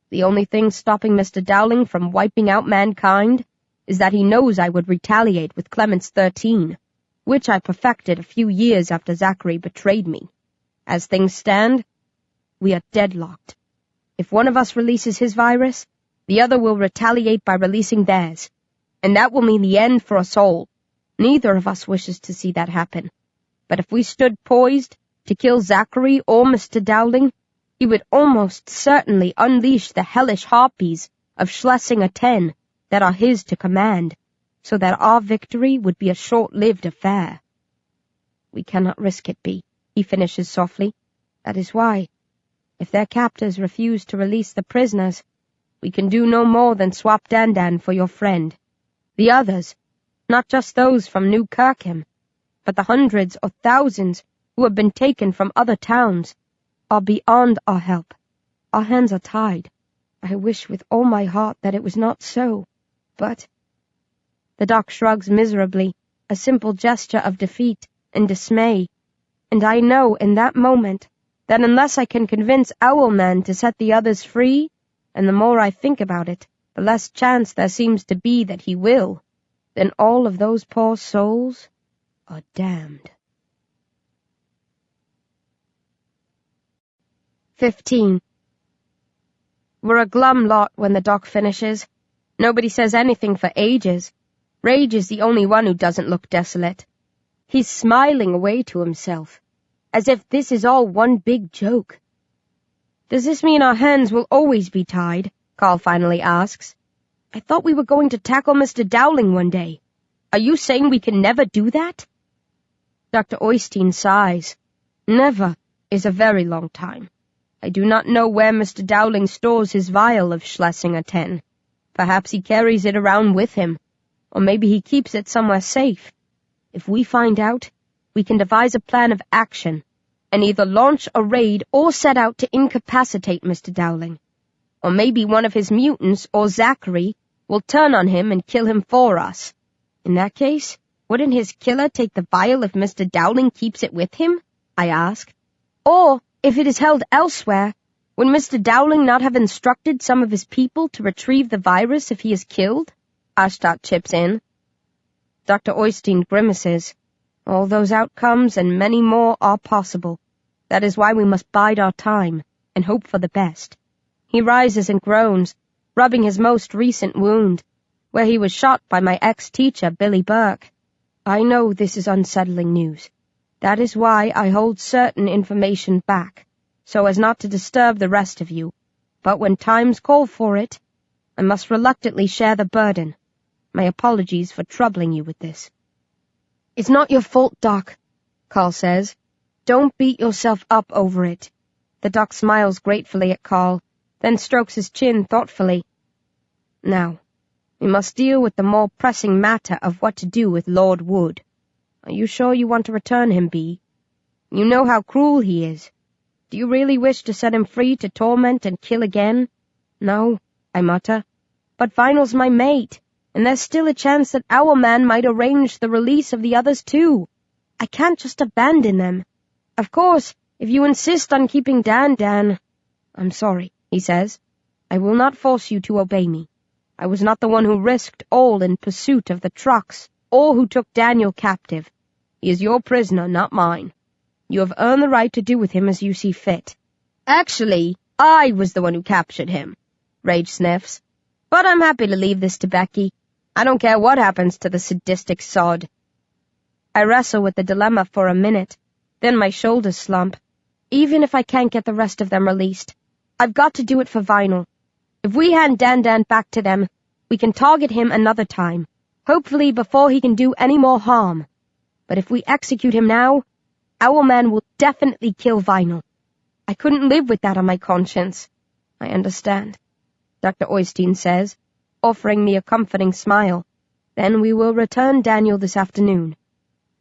The only thing stopping Mr. Dowling from wiping out mankind is that he knows I would retaliate with Clemens 13, which I perfected a few years after Zachary betrayed me. As things stand, we are deadlocked. If one of us releases his virus, the other will retaliate by releasing theirs, and that will mean the end for us all. Neither of us wishes to see that happen. But if we stood poised to kill Zachary or Mr. Dowling, he would almost certainly unleash the hellish harpies of Schlesinger 10 that are his to command, so that our victory would be a short-lived affair. We cannot risk it, B, he finishes softly. That is why, if their captors refuse to release the prisoners, we can do no more than swap Dandan for your friend. The others, not just those from New Kirkham, but the hundreds or thousands who have been taken from other towns, are beyond our help. Our hands are tied. I wish with all my heart that it was not so, but... The doc shrugs miserably, a simple gesture of defeat and dismay, and I know in that moment that unless I can convince Owlman to set the others free, and the more I think about it, the less chance there seems to be that he will, then all of those poor souls are damned. 15. We're a glum lot when the doc finishes. Nobody says anything for ages. Rage is the only one who doesn't look desolate. He's smiling away to himself, as if this is all one big joke. Does this mean our hands will always be tied? Carl finally asks. I thought we were going to tackle Mr. Dowling one day. Are you saying we can never do that? Dr. Oystein sighs. Never is a very long time. I do not know where Mr. Dowling stores his vial of Schlesinger 10. Perhaps he carries it around with him, or maybe he keeps it somewhere safe. If we find out, we can devise a plan of action, and either launch a raid or set out to incapacitate Mr. Dowling. Or maybe one of his mutants, or Zachary, will turn on him and kill him for us. In that case, wouldn't his killer take the vial if Mr. Dowling keeps it with him? I ask. Or, if it is held elsewhere, would Mr. Dowling not have instructed some of his people to retrieve the virus if he is killed? Ashtat chips in. Dr. Oystein grimaces. All those outcomes and many more are possible. That is why we must bide our time and hope for the best. He rises and groans, rubbing his most recent wound, where he was shot by my ex-teacher, Billy Burke. I know this is unsettling news. That is why I hold certain information back, so as not to disturb the rest of you. But when times call for it, I must reluctantly share the burden. My apologies for troubling you with this. It's not your fault, Doc, Carl says. Don't beat yourself up over it. The doc smiles gratefully at Carl, then strokes his chin thoughtfully. Now, we must deal with the more pressing matter of what to do with Lord Wood. Are you sure you want to return him, B? You know how cruel he is. Do you really wish to set him free to torment and kill again? No, I mutter. But Vinyl's my mate, and there's still a chance that Owlman might arrange the release of the others too. I can't just abandon them. Of course, if you insist on keeping Dan. I'm sorry, he says. I will not force you to obey me. I was not the one who risked all in pursuit of the trucks, or who took Daniel captive. He is your prisoner, not mine. You have earned the right to do with him as you see fit. Actually, I was the one who captured him, Rage sniffs. But I'm happy to leave this to Becky. I don't care what happens to the sadistic sod. I wrestle with the dilemma for a minute, then my shoulders slump. Even if I can't get the rest of them released, I've got to do it for Vinyl. If we hand Dan back to them, we can target him another time, hopefully before he can do any more harm. But if we execute him now, Owlman will definitely kill Vinyl. I couldn't live with that on my conscience. I understand, Dr. Oystein says, offering me a comforting smile. Then we will return Daniel this afternoon.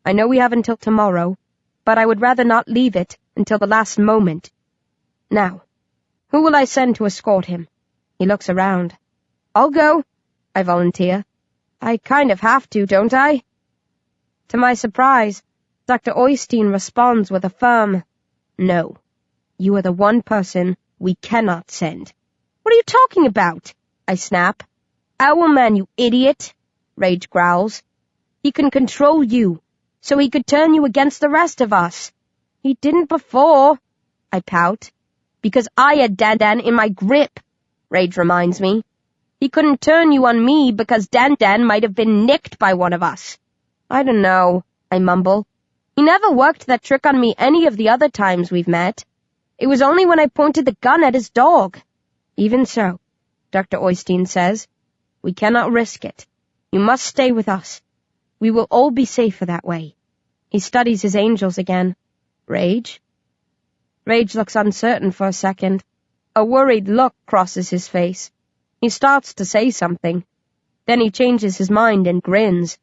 I know we have until tomorrow, but I would rather not leave it until the last moment. Now, who will I send to escort him? He looks around. I'll go, I volunteer. I kind of have to, don't I? To my surprise, Dr. Oystein responds with a firm, no. You are the one person we cannot send. What are you talking about? I snap. Owlman, you idiot, Rage growls. He can control you, so he could turn you against the rest of us. He didn't before, I pout. Because I had Dan in my grip, Rage reminds me. He couldn't turn you on me because Dan might have been nicked by one of us. I don't know, I mumble. He never worked that trick on me any of the other times we've met. It was only when I pointed the gun at his dog. Even so, Dr. Oystein says, we cannot risk it. You must stay with us. We will all be safer that way. He studies his angels again. Rage? Rage looks uncertain for a second. A worried look crosses his face. He starts to say something. Then he changes his mind and grins.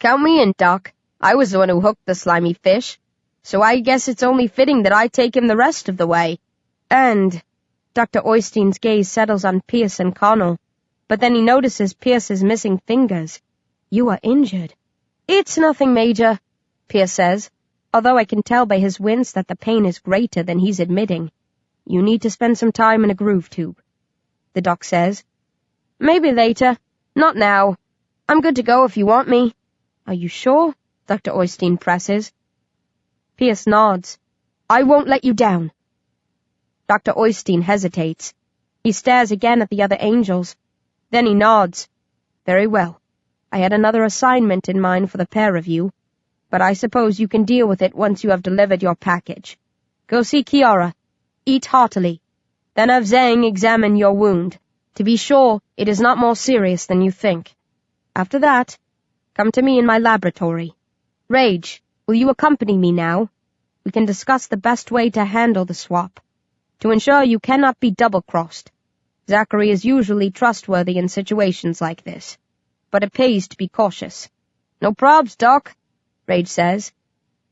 Count me in, Doc. I was the one who hooked the slimy fish, so I guess it's only fitting that I take him the rest of the way. And Dr. Oystein's gaze settles on Pierce and Connell, but then he notices Pierce's missing fingers. You are injured. It's nothing major, Pierce says, although I can tell by his wince that the pain is greater than he's admitting. You need to spend some time in a groove tube, the doc says. Maybe later. Not now. I'm good to go if you want me. Are you sure? Dr. Oystein presses. Pierce nods. I won't let you down. Dr. Oystein hesitates. He stares again at the other angels. Then he nods. Very well. I had another assignment in mind for the pair of you, but I suppose you can deal with it once you have delivered your package. Go see Kiara. Eat heartily. Then have Zhang examine your wound. To be sure, it is not more serious than you think. After that, come to me in my laboratory. Rage, will you accompany me now? We can discuss the best way to handle the swap. To ensure you cannot be double-crossed. Zachary is usually trustworthy in situations like this, but it pays to be cautious. No probs, Doc, Rage says.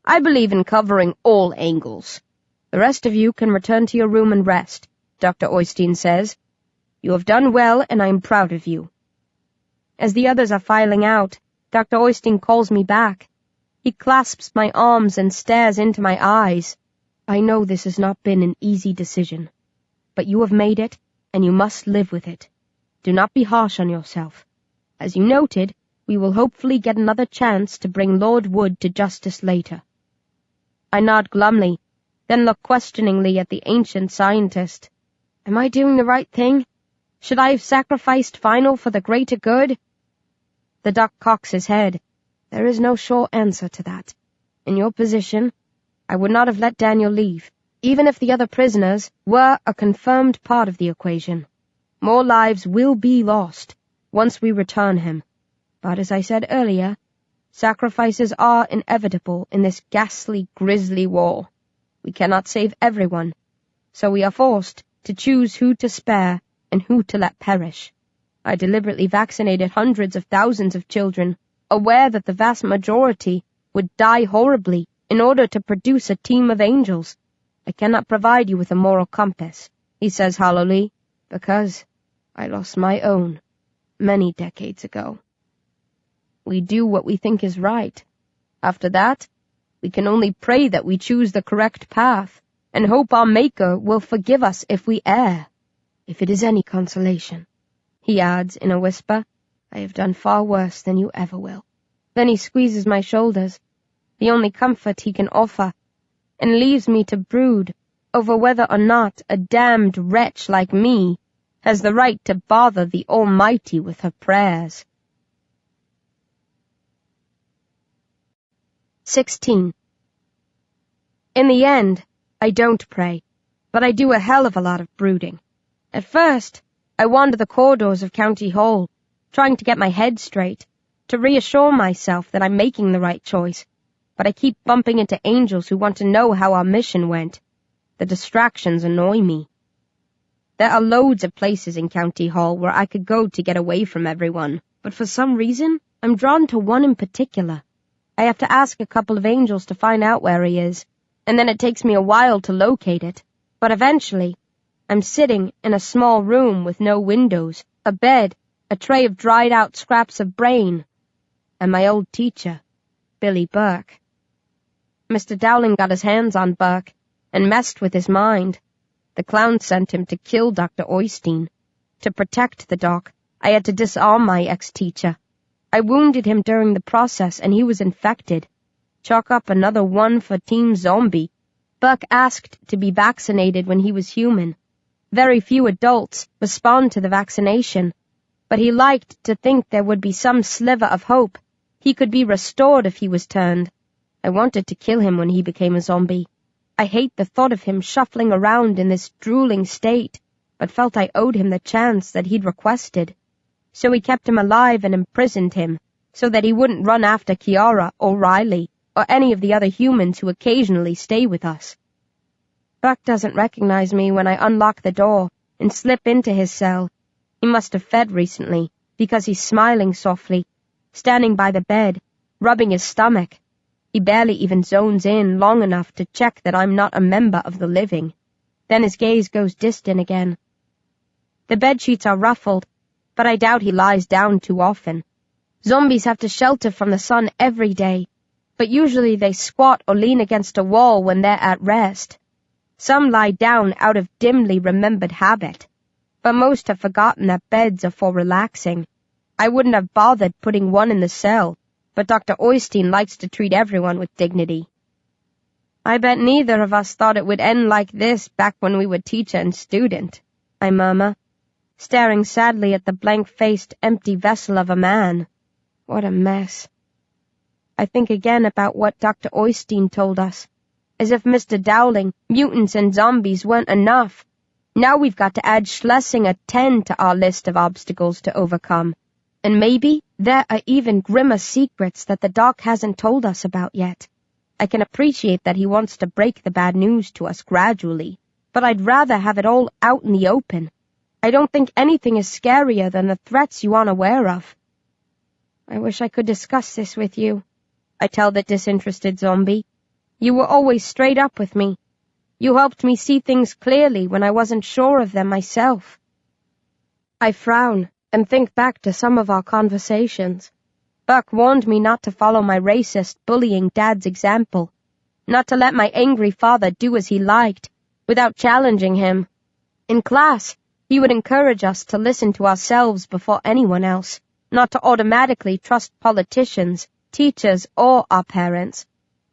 I believe in covering all angles. The rest of you can return to your room and rest, Dr. Oystein says. You have done well, and I am proud of you. As the others are filing out, Dr. Oystein calls me back. He clasps my arms and stares into my eyes. I know this has not been an easy decision, but you have made it, and you must live with it. Do not be harsh on yourself. As you noted, we will hopefully get another chance to bring Lord Wood to justice later. I nod glumly, then look questioningly at the ancient scientist. Am I doing the right thing? Should I have sacrificed Vinyl for the greater good? The doc cocks his head. There is no sure answer to that. In your position, I would not have let Daniel leave, even if the other prisoners were a confirmed part of the equation. More lives will be lost once we return him. But as I said earlier, sacrifices are inevitable in this ghastly, grisly war. We cannot save everyone, so we are forced to choose who to spare and who to let perish. I deliberately vaccinated hundreds of thousands of children, aware that the vast majority would die horribly in order to produce a team of angels. I cannot provide you with a moral compass, he says hollowly, because I lost my own many decades ago. We do what we think is right. After that, we can only pray that we choose the correct path, and hope our Maker will forgive us if we err. If it is any consolation, he adds in a whisper, I have done far worse than you ever will. Then he squeezes my shoulders. the only comfort he can offer, and leaves me to brood over whether or not a damned wretch like me has the right to bother the Almighty with her prayers. 16. In the end, I don't pray, but I do a hell of a lot of brooding. At first, I wander the corridors of County Hall, trying to get my head straight, to reassure myself that I'm making the right choice, but I keep bumping into angels who want to know how our mission went. The distractions annoy me. There are loads of places in County Hall where I could go to get away from everyone, but for some reason, I'm drawn to one in particular. I have to ask a couple of angels to find out where he is, and then it takes me a while to locate it. But eventually, I'm sitting in a small room with no windows, a bed, a tray of dried-out scraps of brain, and my old teacher, Billy Burke. Mr. Dowling got his hands on Burke and messed with his mind. The clown sent him to kill Dr. Oystein. To protect the doc, I had to disarm my ex-teacher. I wounded him during the process, and he was infected. Chalk up another 1 for Team Zom-B. Burke asked to be vaccinated when he was human. Very few adults respond to the vaccination, but he liked to think there would be some sliver of hope. He could be restored if he was turned. I wanted to kill him when he became a zombie. I hate the thought of him shuffling around in this drooling state, but felt I owed him the chance that he'd requested. So we kept him alive and imprisoned him, so that he wouldn't run after Kiara or Riley, or any of the other humans who occasionally stay with us. Buck doesn't recognize me when I unlock the door and slip into his cell. He must have fed recently, because he's smiling softly, standing by the bed, rubbing his stomach. He barely even zones in long enough to check that I'm not a member of the living. Then his gaze goes distant again. The bedsheets are ruffled, but I doubt he lies down too often. Zombies have to shelter from the sun every day, but usually they squat or lean against a wall when they're at rest. Some lie down out of dimly remembered habit, but most have forgotten that beds are for relaxing. I wouldn't have bothered putting one in the cell, but Dr. Oystein likes to treat everyone with dignity. I bet neither of us thought it would end like this back when we were teacher and student, I murmur, staring sadly at the blank-faced, empty vessel of a man. What a mess. I think again about what Dr. Oystein told us. As if Mr. Dowling, mutants and zombies weren't enough. Now we've got to add Schlesinger 10 to our list of obstacles to overcome. And maybe there are even grimmer secrets that the doc hasn't told us about yet. I can appreciate that he wants to break the bad news to us gradually, but I'd rather have it all out in the open. I don't think anything is scarier than the threats you aren't aware of. I wish I could discuss this with you, I tell the disinterested zombie. You were always straight up with me. You helped me see things clearly when I wasn't sure of them myself. I frown and think back to some of our conversations. Buck warned me not to follow my racist, bullying dad's example, not to let my angry father do as he liked, without challenging him. In class, he would encourage us to listen to ourselves before anyone else, not to automatically trust politicians, teachers, or our parents.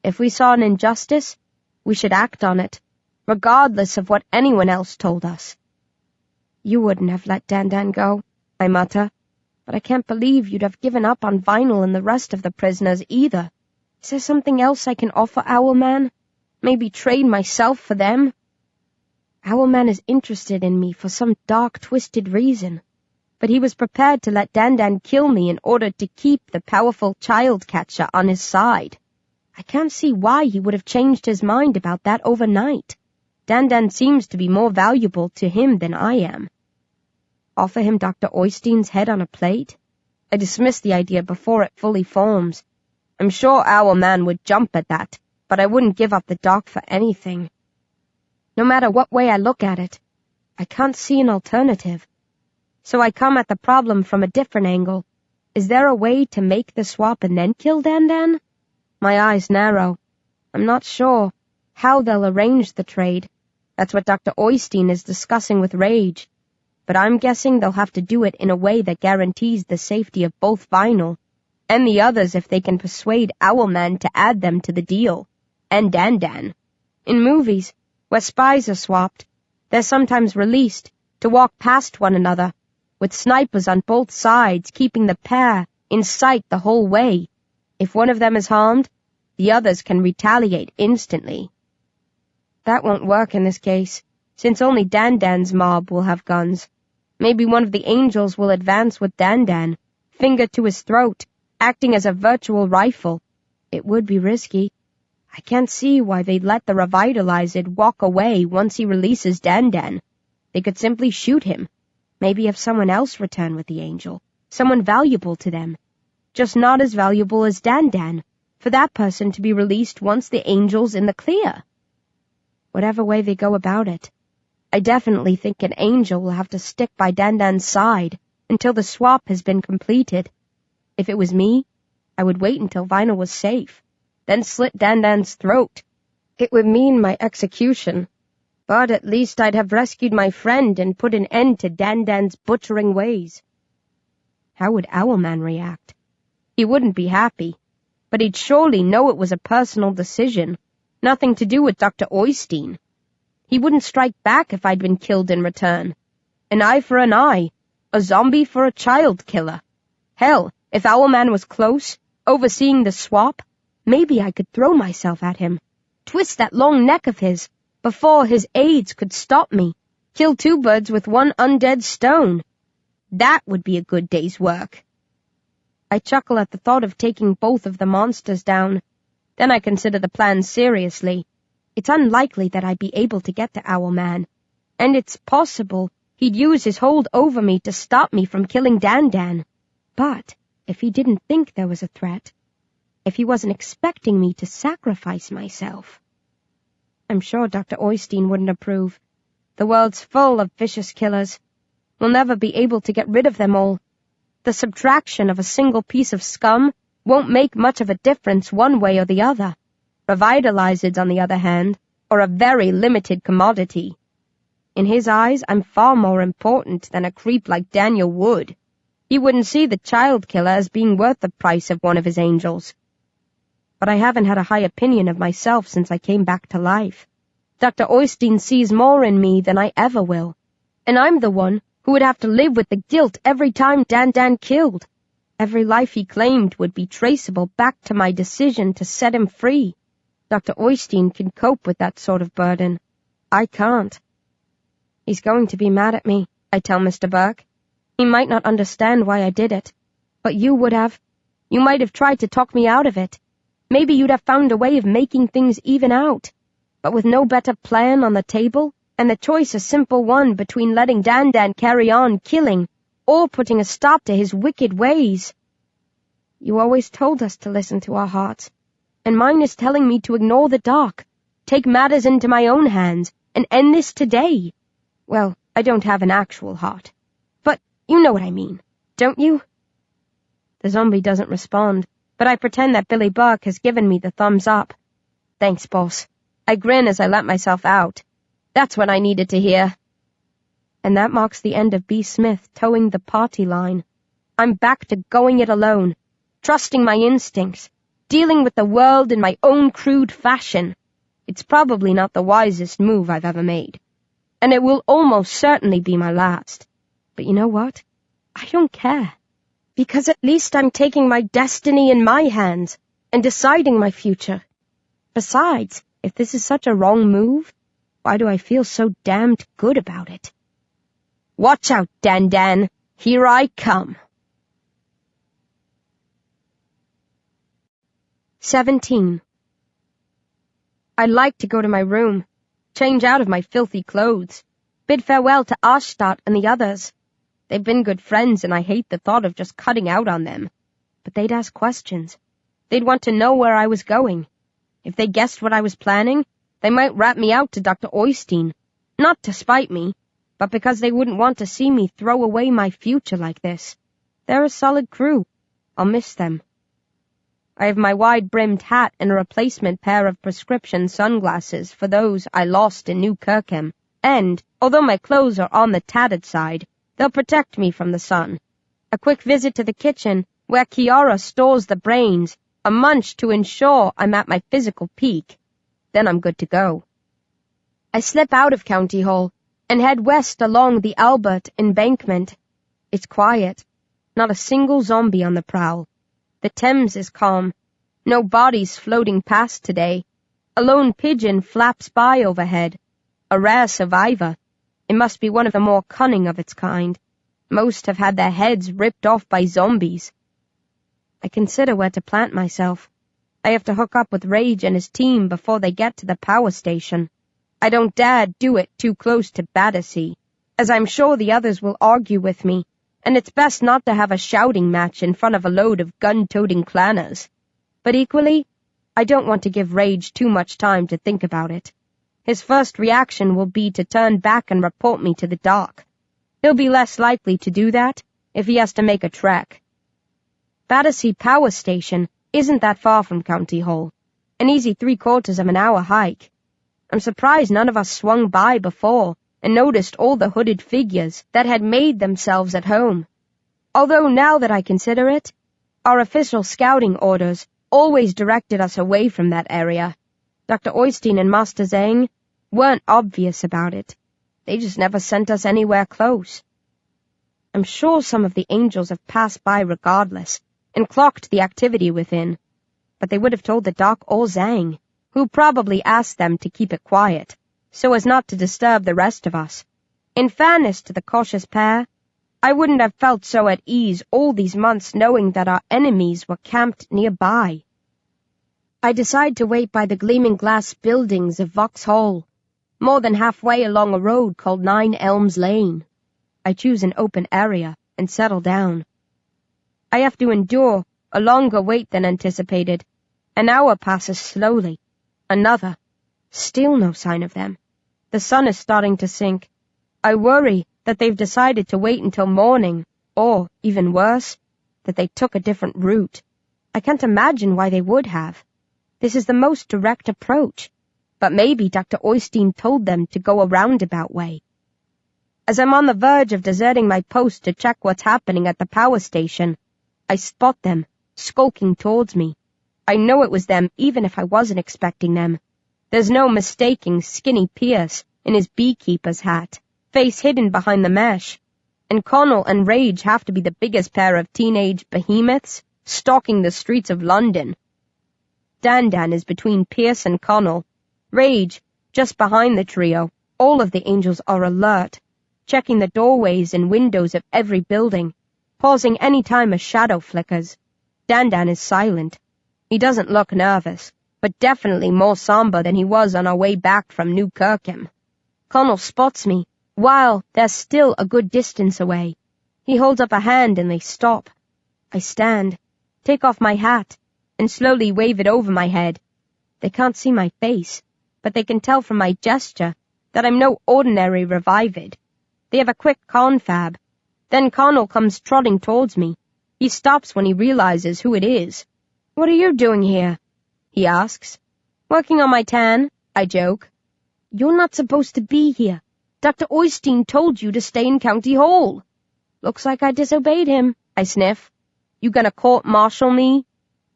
If we saw an injustice, we should act on it, regardless of what anyone else told us. You wouldn't have let Dan go, I mutter, but I can't believe you'd have given up on Vinyl and the rest of the prisoners either. Is there something else I can offer Owlman? Maybe trade myself for them? Owlman is interested in me for some dark, twisted reason, but he was prepared to let Dan kill me in order to keep the powerful child catcher on his side. I can't see why he would have changed his mind about that overnight. Dan seems to be more valuable to him than I am. Offer him Dr. Oystein's head on a plate? I dismiss the idea before it fully forms. I'm sure Owlman would jump at that, but I wouldn't give up the doc for anything. No matter what way I look at it, I can't see an alternative. So I come at the problem from a different angle. Is there a way to make the swap and then kill Dan? My eyes narrow. I'm not sure how they'll arrange the trade. That's what Dr. Oystein is discussing with Rage. But I'm guessing they'll have to do it in a way that guarantees the safety of both Vinyl and the others if they can persuade Owlman to add them to the deal, and Dan. In movies, where spies are swapped, they're sometimes released to walk past one another, with snipers on both sides keeping the pair in sight the whole way. If one of them is harmed, the others can retaliate instantly. That won't work in this case, since only Dan's mob will have guns. Maybe one of the angels will advance with Dan, finger to his throat, acting as a virtual rifle. It would be risky. I can't see why they'd let the revitalized walk away once he releases Dan. They could simply shoot him. Maybe have someone else return with the angel. Someone valuable to them. Just not as valuable as Dan, for that person to be released once the angel's in the clear. Whatever way they go about it, I definitely think an angel will have to stick by Dan's side until the swap has been completed. If it was me, I would wait until Vinyl was safe, then slit Dan's throat. It would mean my execution, but at least I'd have rescued my friend and put an end to Dan's butchering ways. How would Owlman react? He wouldn't be happy, but he'd surely know it was a personal decision, nothing to do with Dr. Oystein. He wouldn't strike back if I'd been killed in return. An eye for an eye, a zombie for a child killer. Hell, if Owlman was close, overseeing the swap, maybe I could throw myself at him, twist that long neck of his, before his aides could stop me, kill two birds with one undead stone. That would be a good day's work. I chuckle at the thought of taking both of the monsters down. Then I consider the plan seriously. It's unlikely that I'd be able to get to Owlman, and it's possible he'd use his hold over me to stop me from killing Dan. But if he didn't think there was a threat, if he wasn't expecting me to sacrifice myself, I'm sure Dr. Oystein wouldn't approve. The world's full of vicious killers. We'll never be able to get rid of them all. The subtraction of a single piece of scum won't make much of a difference one way or the other. Revitalizeds, on the other hand, are a very limited commodity. In his eyes, I'm far more important than a creep like Daniel Wood. He wouldn't see the child killer as being worth the price of one of his angels. But I haven't had a high opinion of myself since I came back to life. Dr. Oystein sees more in me than I ever will, and I'm the one who would have to live with the guilt every time Dan killed. Every life he claimed would be traceable back to my decision to set him free. Dr. Oystein can cope with that sort of burden. I can't. He's going to be mad at me, I tell Mr. Burke. He might not understand why I did it, but you would have. You might have tried to talk me out of it. Maybe you'd have found a way of making things even out. But with no better plan on the table, and the choice a simple one between letting Dan carry on killing or putting a stop to his wicked ways. You always told us to listen to our hearts, and mine is telling me to ignore the dark, take matters into my own hands, and end this today. Well, I don't have an actual heart, but you know what I mean, don't you? The zombie doesn't respond, but I pretend that Billy Burke has given me the thumbs up. Thanks, boss. I grin as I let myself out. That's what I needed to hear. And that marks the end of B. Smith towing the party line. I'm back to going it alone, trusting my instincts, dealing with the world in my own crude fashion. It's probably not the wisest move I've ever made, and it will almost certainly be my last. But you know what? I don't care, because at least I'm taking my destiny in my hands and deciding my future. Besides, if this is such a wrong move, why do I feel so damned good about it? Watch out, Dan. Here I come. 17. I'd like to go to my room, change out of my filthy clothes, bid farewell to Ashtat and the others. They've been good friends, and I hate the thought of just cutting out on them. But they'd ask questions. They'd want to know where I was going. If they guessed what I was planning, they might rat me out to Dr. Oystein, not to spite me, but because they wouldn't want to see me throw away my future like this. They're a solid crew. I'll miss them. I have my wide-brimmed hat and a replacement pair of prescription sunglasses for those I lost in New Kirkham, and, although my clothes are on the tattered side, they'll protect me from the sun. A quick visit to the kitchen where Kiara stores the brains, a munch to ensure I'm at my physical peak. Then I'm good to go. I slip out of County Hall and head west along the Albert embankment. It's quiet. Not a single zombie on the prowl. The Thames is calm. No bodies floating past today. A lone pigeon flaps by overhead. A rare survivor. It must be one of the more cunning of its kind. Most have had their heads ripped off by zombies. I consider where to plant myself. I have to hook up with Rage and his team before they get to the power station. I don't dare do it too close to Battersea, as I'm sure the others will argue with me, and it's best not to have a shouting match in front of a load of gun-toting clanners. But equally, I don't want to give Rage too much time to think about it. His first reaction will be to turn back and report me to the dock. He'll be less likely to do that if he has to make a trek. Battersea Power Station isn't that far from County Hall, an easy 3/4 of an hour hike. I'm surprised none of us swung by before and noticed all the hooded figures that had made themselves at home. Although now that I consider it, our official scouting orders always directed us away from that area. Dr. Oystein and Master Zhang weren't obvious about it. They just never sent us anywhere close. I'm sure some of the angels have passed by regardless and clocked the activity within, but they would have told the doc or Zhang, who probably asked them to keep it quiet, so as not to disturb the rest of us. In fairness to the cautious pair, I wouldn't have felt so at ease all these months knowing that our enemies were camped nearby. I decide to wait by the gleaming glass buildings of Vauxhall, more than halfway along a road called 9 Elms Lane. I choose an open area and settle down. I have to endure a longer wait than anticipated. An hour passes slowly. Another. Still no sign of them. The sun is starting to sink. I worry that they've decided to wait until morning, or, even worse, that they took a different route. I can't imagine why they would have. This is the most direct approach, but maybe Dr. Oystein told them to go a roundabout way. As I'm on the verge of deserting my post to check what's happening at the power station, I spot them, skulking towards me. I know it was them even if I wasn't expecting them. There's no mistaking Skinny Pierce in his beekeeper's hat, face hidden behind the mesh. And Connell and Rage have to be the biggest pair of teenage behemoths stalking the streets of London. Dan is between Pierce and Connell. Rage, just behind the trio. All of the angels are alert, checking the doorways and windows of every building, pausing any time a shadow flickers. Dan is silent. He doesn't look nervous, but definitely more somber than he was on our way back from New Kirkham. Connell spots me, while they're still a good distance away. He holds up a hand and they stop. I stand, take off my hat, and slowly wave it over my head. They can't see my face, but they can tell from my gesture that I'm no ordinary revivid. They have a quick confab. Then Connell comes trotting towards me. He stops when he realizes who it is. "What are you doing here?" he asks. "Working on my tan," I joke. "You're not supposed to be here. Dr. Oystein told you to stay in County Hall." "Looks like I disobeyed him," I sniff. "You gonna court-martial me?"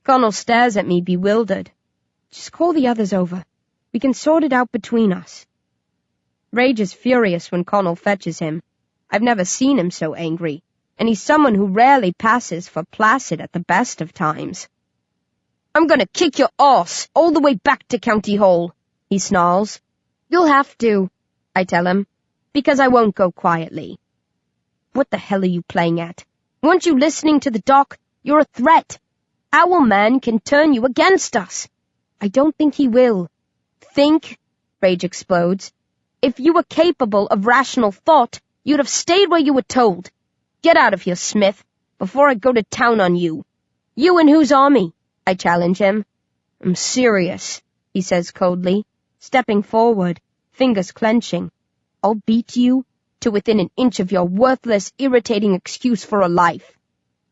Connell stares at me, bewildered. "Just call the others over. We can sort it out between us." Rage is furious when Connell fetches him. I've never seen him so angry, and he's someone who rarely passes for placid at the best of times. "I'm gonna kick your arse all the way back to County Hall," he snarls. "You'll have to," I tell him, "because I won't go quietly." "What the hell are you playing at? Weren't you listening to the doc? You're a threat. Owlman can turn you against us." "I don't think he will." "Think?" Rage explodes. "If you were capable of rational thought, you'd have stayed where you were told. Get out of here, Smith, before I go to town on you." "You in whose army?" I challenge him. "I'm serious," he says coldly, stepping forward, fingers clenching. "I'll beat you to within an inch of your worthless, irritating excuse for a life."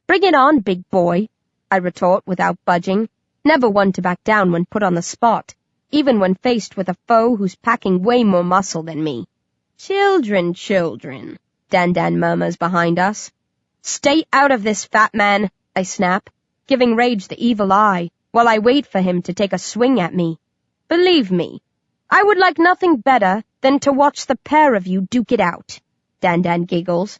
"Bring it on, big boy," I retort without budging, never one to back down when put on the spot, even when faced with a foe who's packing way more muscle than me. Children, Dan murmurs behind us. "Stay out of this, fat man. I snap, giving Rage the evil eye while I wait for him to take a swing at me. Believe me, I would like nothing better than to watch the pair of you duke it out. Dan giggles.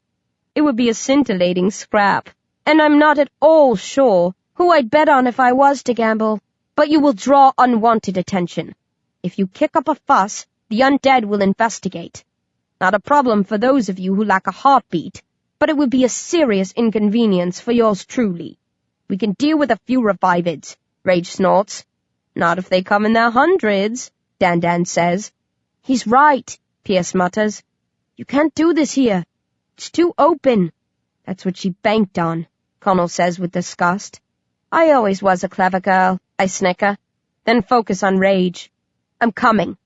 It would be a scintillating scrap, and I'm not at all sure who I'd bet on if I was to gamble, but you will draw unwanted attention. If you kick up a fuss, the undead will investigate. Not a problem for those of you who lack a heartbeat, but it would be a serious inconvenience for yours truly. We can deal with a few revivids, Rage snorts. Not if they come in their hundreds, Dan says. He's right, Pierce mutters. You can't do this here. It's too open. That's what she banked on, Connell says with disgust. I always was a clever girl, I snicker, then focus on Rage. I'm coming.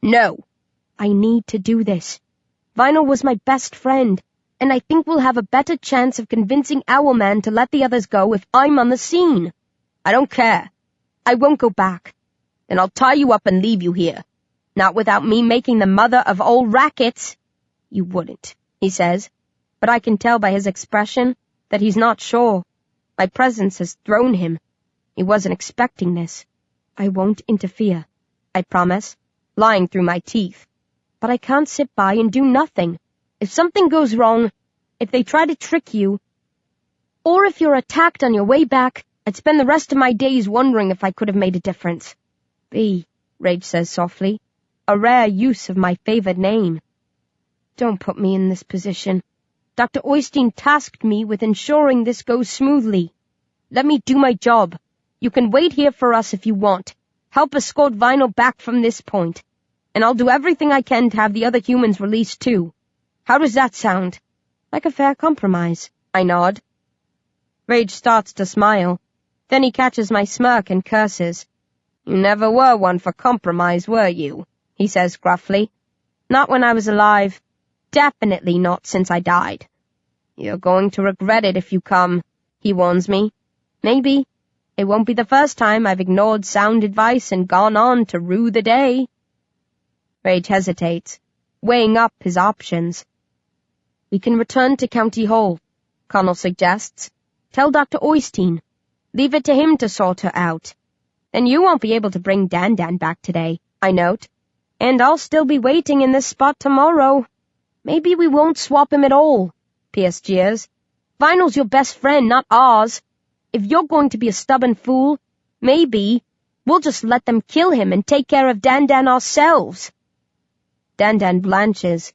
No. I need to do this. Vinyl was my best friend, and I think we'll have a better chance of convincing Owlman to let the others go if I'm on the scene. I don't care. I won't go back. And I'll tie you up and leave you here. Not without me making the mother of all rackets. You wouldn't, he says, but I can tell by his expression that he's not sure. My presence has thrown him. He wasn't expecting this. I won't interfere, I promise, lying through my teeth. But I can't sit by and do nothing. If something goes wrong, if they try to trick you, or if you're attacked on your way back, I'd spend the rest of my days wondering if I could have made a difference. B, Rage says softly, a rare use of my favored name. Don't put me in this position. Dr. Oystein tasked me with ensuring this goes smoothly. Let me do my job. You can wait here for us if you want. Help escort Vinyl back from this point. And I'll do everything I can to have the other humans released too. How does that sound? Like a fair compromise, I nod. Rage starts to smile. Then he catches my smirk and curses. You never were one for compromise, were you? He says gruffly. Not when I was alive. Definitely not since I died. You're going to regret it if you come, he warns me. Maybe. It won't be the first time I've ignored sound advice and gone on to rue the day. Rage hesitates, weighing up his options. We can return to County Hall, Connell suggests. Tell Dr. Oystein. Leave it to him to sort her out. Then you won't be able to bring Dan back today, I note. And I'll still be waiting in this spot tomorrow. Maybe we won't swap him at all, Pierce jeers. Vinyl's your best friend, not ours. If you're going to be a stubborn fool, maybe we'll just let them kill him and take care of Dan ourselves. Dan blanches.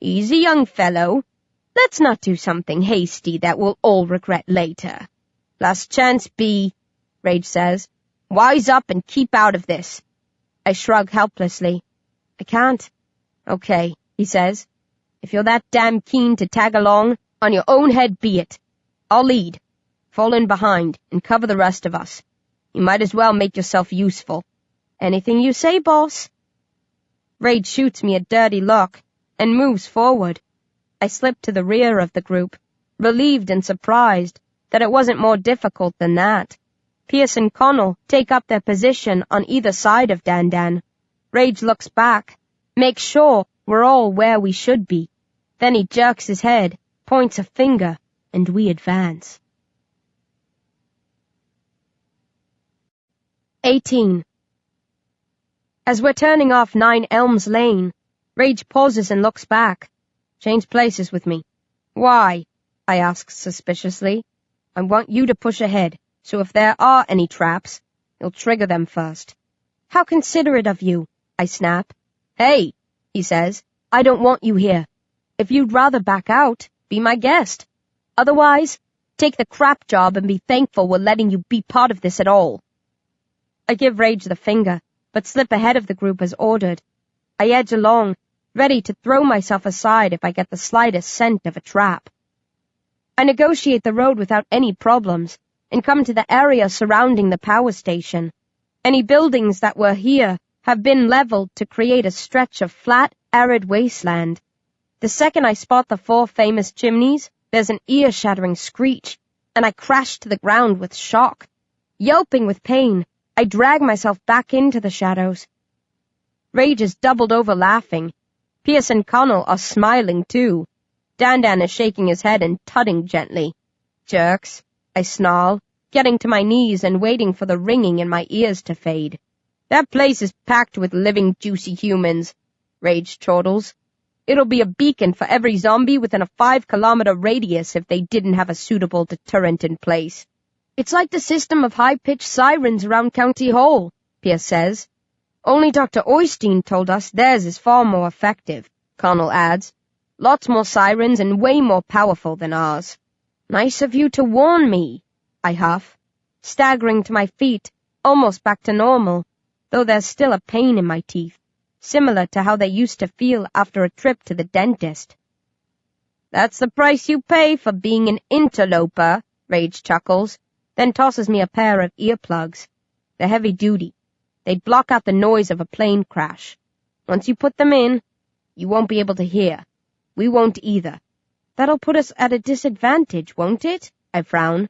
Easy, young fellow. Let's not do something hasty that we'll all regret later. Last chance, B, Rage says. Wise up and keep out of this. I shrug helplessly. I can't. Okay, he says. If you're that damn keen to tag along, on your own head be it. I'll lead. Fall in behind and cover the rest of us. You might as well make yourself useful. Anything you say, boss. Rage shoots me a dirty look and moves forward. I slip to the rear of the group, relieved and surprised that it wasn't more difficult than that. Pierce and Connell take up their position on either side of Dan. Rage looks back, makes sure we're all where we should be. Then he jerks his head, points a finger, and we advance. 18. As we're turning off 9 Elms Lane, Rage pauses and looks back. Change places with me. Why? I ask suspiciously. I want you to push ahead, so if there are any traps, you'll trigger them first. How considerate of you, I snap. Hey, he says, I don't want you here. If you'd rather back out, be my guest. Otherwise, take the crap job and be thankful we're letting you be part of this at all. I give Rage the finger, but slip ahead of the group as ordered. I edge along, ready to throw myself aside if I get the slightest scent of a trap. I negotiate the road without any problems, and come to the area surrounding the power station. Any buildings that were here have been leveled to create a stretch of flat, arid wasteland. The second I spot the 4 famous chimneys, there's an ear-shattering screech, and I crash to the ground with shock. Yelping with pain, I drag myself back into the shadows. Rage is doubled over laughing. Pierce and Connell are smiling too. Dan is shaking his head and tutting gently. Jerks. I snarl, getting to my knees and waiting for the ringing in my ears to fade. That place is packed with living, juicy humans, raged Chortles. It'll be a beacon for every zombie within a 5-kilometer radius if they didn't have a suitable deterrent in place. It's like the system of high-pitched sirens around County Hall, Pierce says. Only Dr. Oystein told us theirs is far more effective, Connell adds. Lots more sirens and way more powerful than ours. Nice of you to warn me, I huff, staggering to my feet, almost back to normal, though there's still a pain in my teeth, similar to how they used to feel after a trip to the dentist. That's the price you pay for being an interloper, Rage chuckles, then tosses me a pair of earplugs. They're heavy-duty. They block out the noise of a plane crash. Once you put them in, you won't be able to hear. We won't either. That'll put us at a disadvantage, won't it? I frown.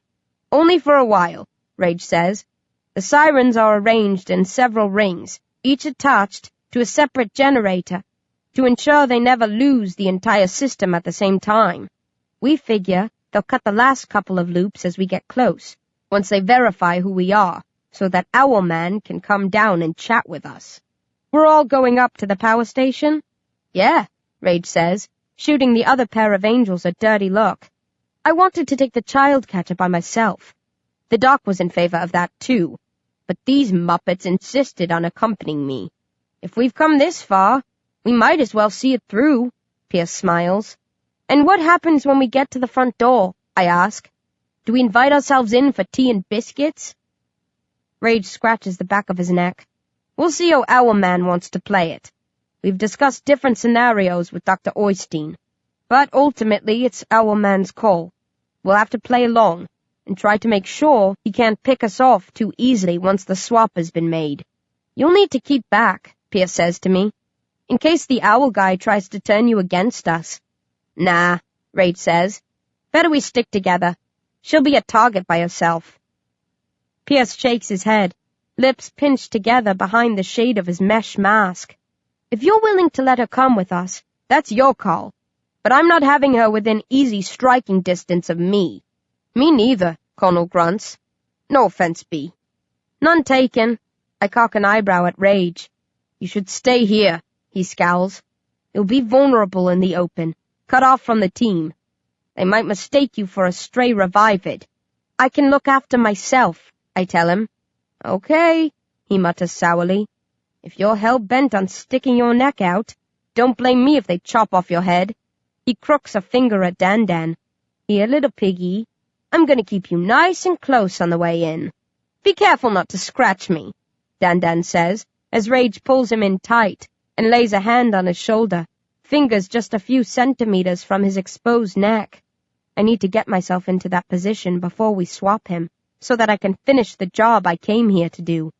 Only for a while, Rage says. The sirens are arranged in several rings, each attached to a separate generator, to ensure they never lose the entire system at the same time. We figure they'll cut the last couple of loops as we get close, once they verify who we are, so that Owlman can come down and chat with us. We're all going up to the power station? Yeah, Rage says, shooting the other pair of angels a dirty look. I wanted to take the child catcher by myself. The doc was in favor of that too, but these Muppets insisted on accompanying me. If we've come this far, we might as well see it through, Pierce smiles. And what happens when we get to the front door? I ask. Do we invite ourselves in for tea and biscuits? Rage scratches the back of his neck. We'll see how Owlman wants to play it. We've discussed different scenarios with Dr. Oystein, but ultimately it's Owlman's call. We'll have to play along and try to make sure he can't pick us off too easily once the swap has been made. You'll need to keep back, Pierce says to me, in case the owl guy tries to turn you against us. Nah, Rage says. Better we stick together. She'll be a target by herself. Pierce shakes his head, lips pinched together behind the shade of his mesh mask. If you're willing to let her come with us, that's your call. But I'm not having her within easy striking distance of me. Me neither, Connell grunts. No offense, B. None taken. I cock an eyebrow at Rage. You should stay here, he scowls. You'll be vulnerable in the open, cut off from the team. They might mistake you for a stray revivid. I can look after myself, I tell him. Okay, he mutters sourly. If you're hell-bent on sticking your neck out, don't blame me if they chop off your head. He crooks a finger at Dan. Here, little piggy, I'm going to keep you nice and close on the way in. Be careful not to scratch me, Dan says, as Rage pulls him in tight and lays a hand on his shoulder, fingers just a few centimeters from his exposed neck. I need to get myself into that position before we swap him, so that I can finish the job I came here to do.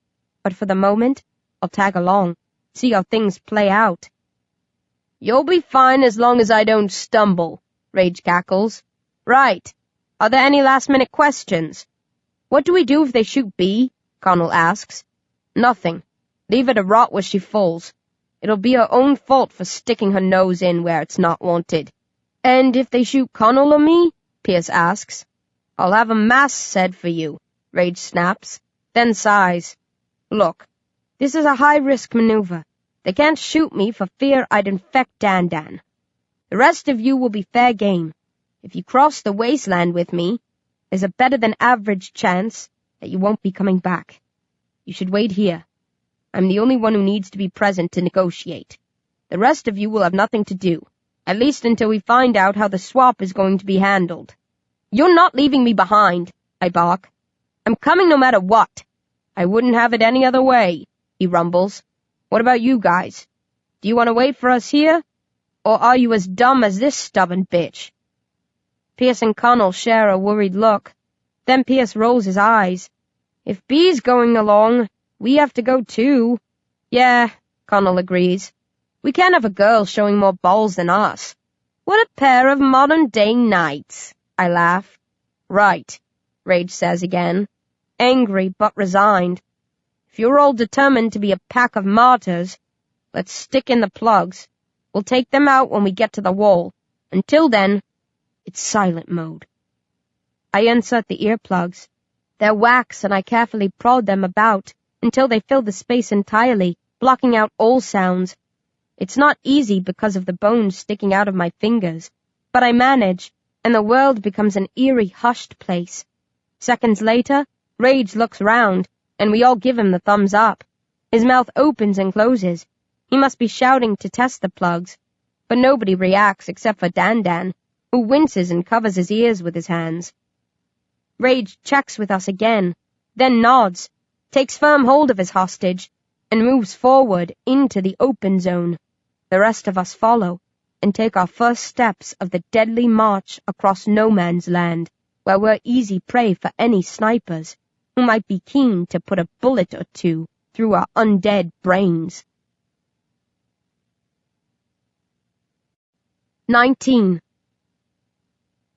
But for the moment, I'll tag along, see how things play out. You'll be fine as long as I don't stumble, Rage cackles. Right. Are there any last-minute questions? What do we do if they shoot B? Connell asks. Nothing. Leave her to rot where she falls. It'll be her own fault for sticking her nose in where it's not wanted. And if they shoot Connell or me? Pierce asks. I'll have a mass said for you, Rage snaps, then sighs. Look, this is a high-risk maneuver. They can't shoot me for fear I'd infect Dan. The rest of you will be fair game. If you cross the wasteland with me, there's a better-than-average chance that you won't be coming back. You should wait here. I'm the only one who needs to be present to negotiate. The rest of you will have nothing to do, at least until we find out how the swap is going to be handled. You're not leaving me behind, I bark. I'm coming no matter what. I wouldn't have it any other way, he rumbles. What about you guys? Do you want to wait for us here? Or are you as dumb as this stubborn bitch? Pierce and Connell share a worried look. Then Pierce rolls his eyes. If B's going along, we have to go too. Yeah, Connell agrees. We can't have a girl showing more balls than us. What a pair of modern-day knights, I laugh. Right, Rage says again, angry but resigned. If you're all determined to be a pack of martyrs, let's stick in the plugs. We'll take them out when we get to the wall. Until then, it's silent mode. I insert the earplugs. They're wax, and I carefully prod them about until they fill the space entirely, blocking out all sounds. It's not easy because of the bones sticking out of my fingers, but I manage, and the world becomes an eerie, hushed place. Seconds later, Rage looks round, and we all give him the thumbs up. His mouth opens and closes. He must be shouting to test the plugs, but nobody reacts except for Dan, who winces and covers his ears with his hands. Rage checks with us again, then nods, takes firm hold of his hostage, and moves forward into the open zone. The rest of us follow, and take our first steps of the deadly march across no man's land, where we're easy prey for any snipers who might be keen to put a bullet or two through our undead brains. 19.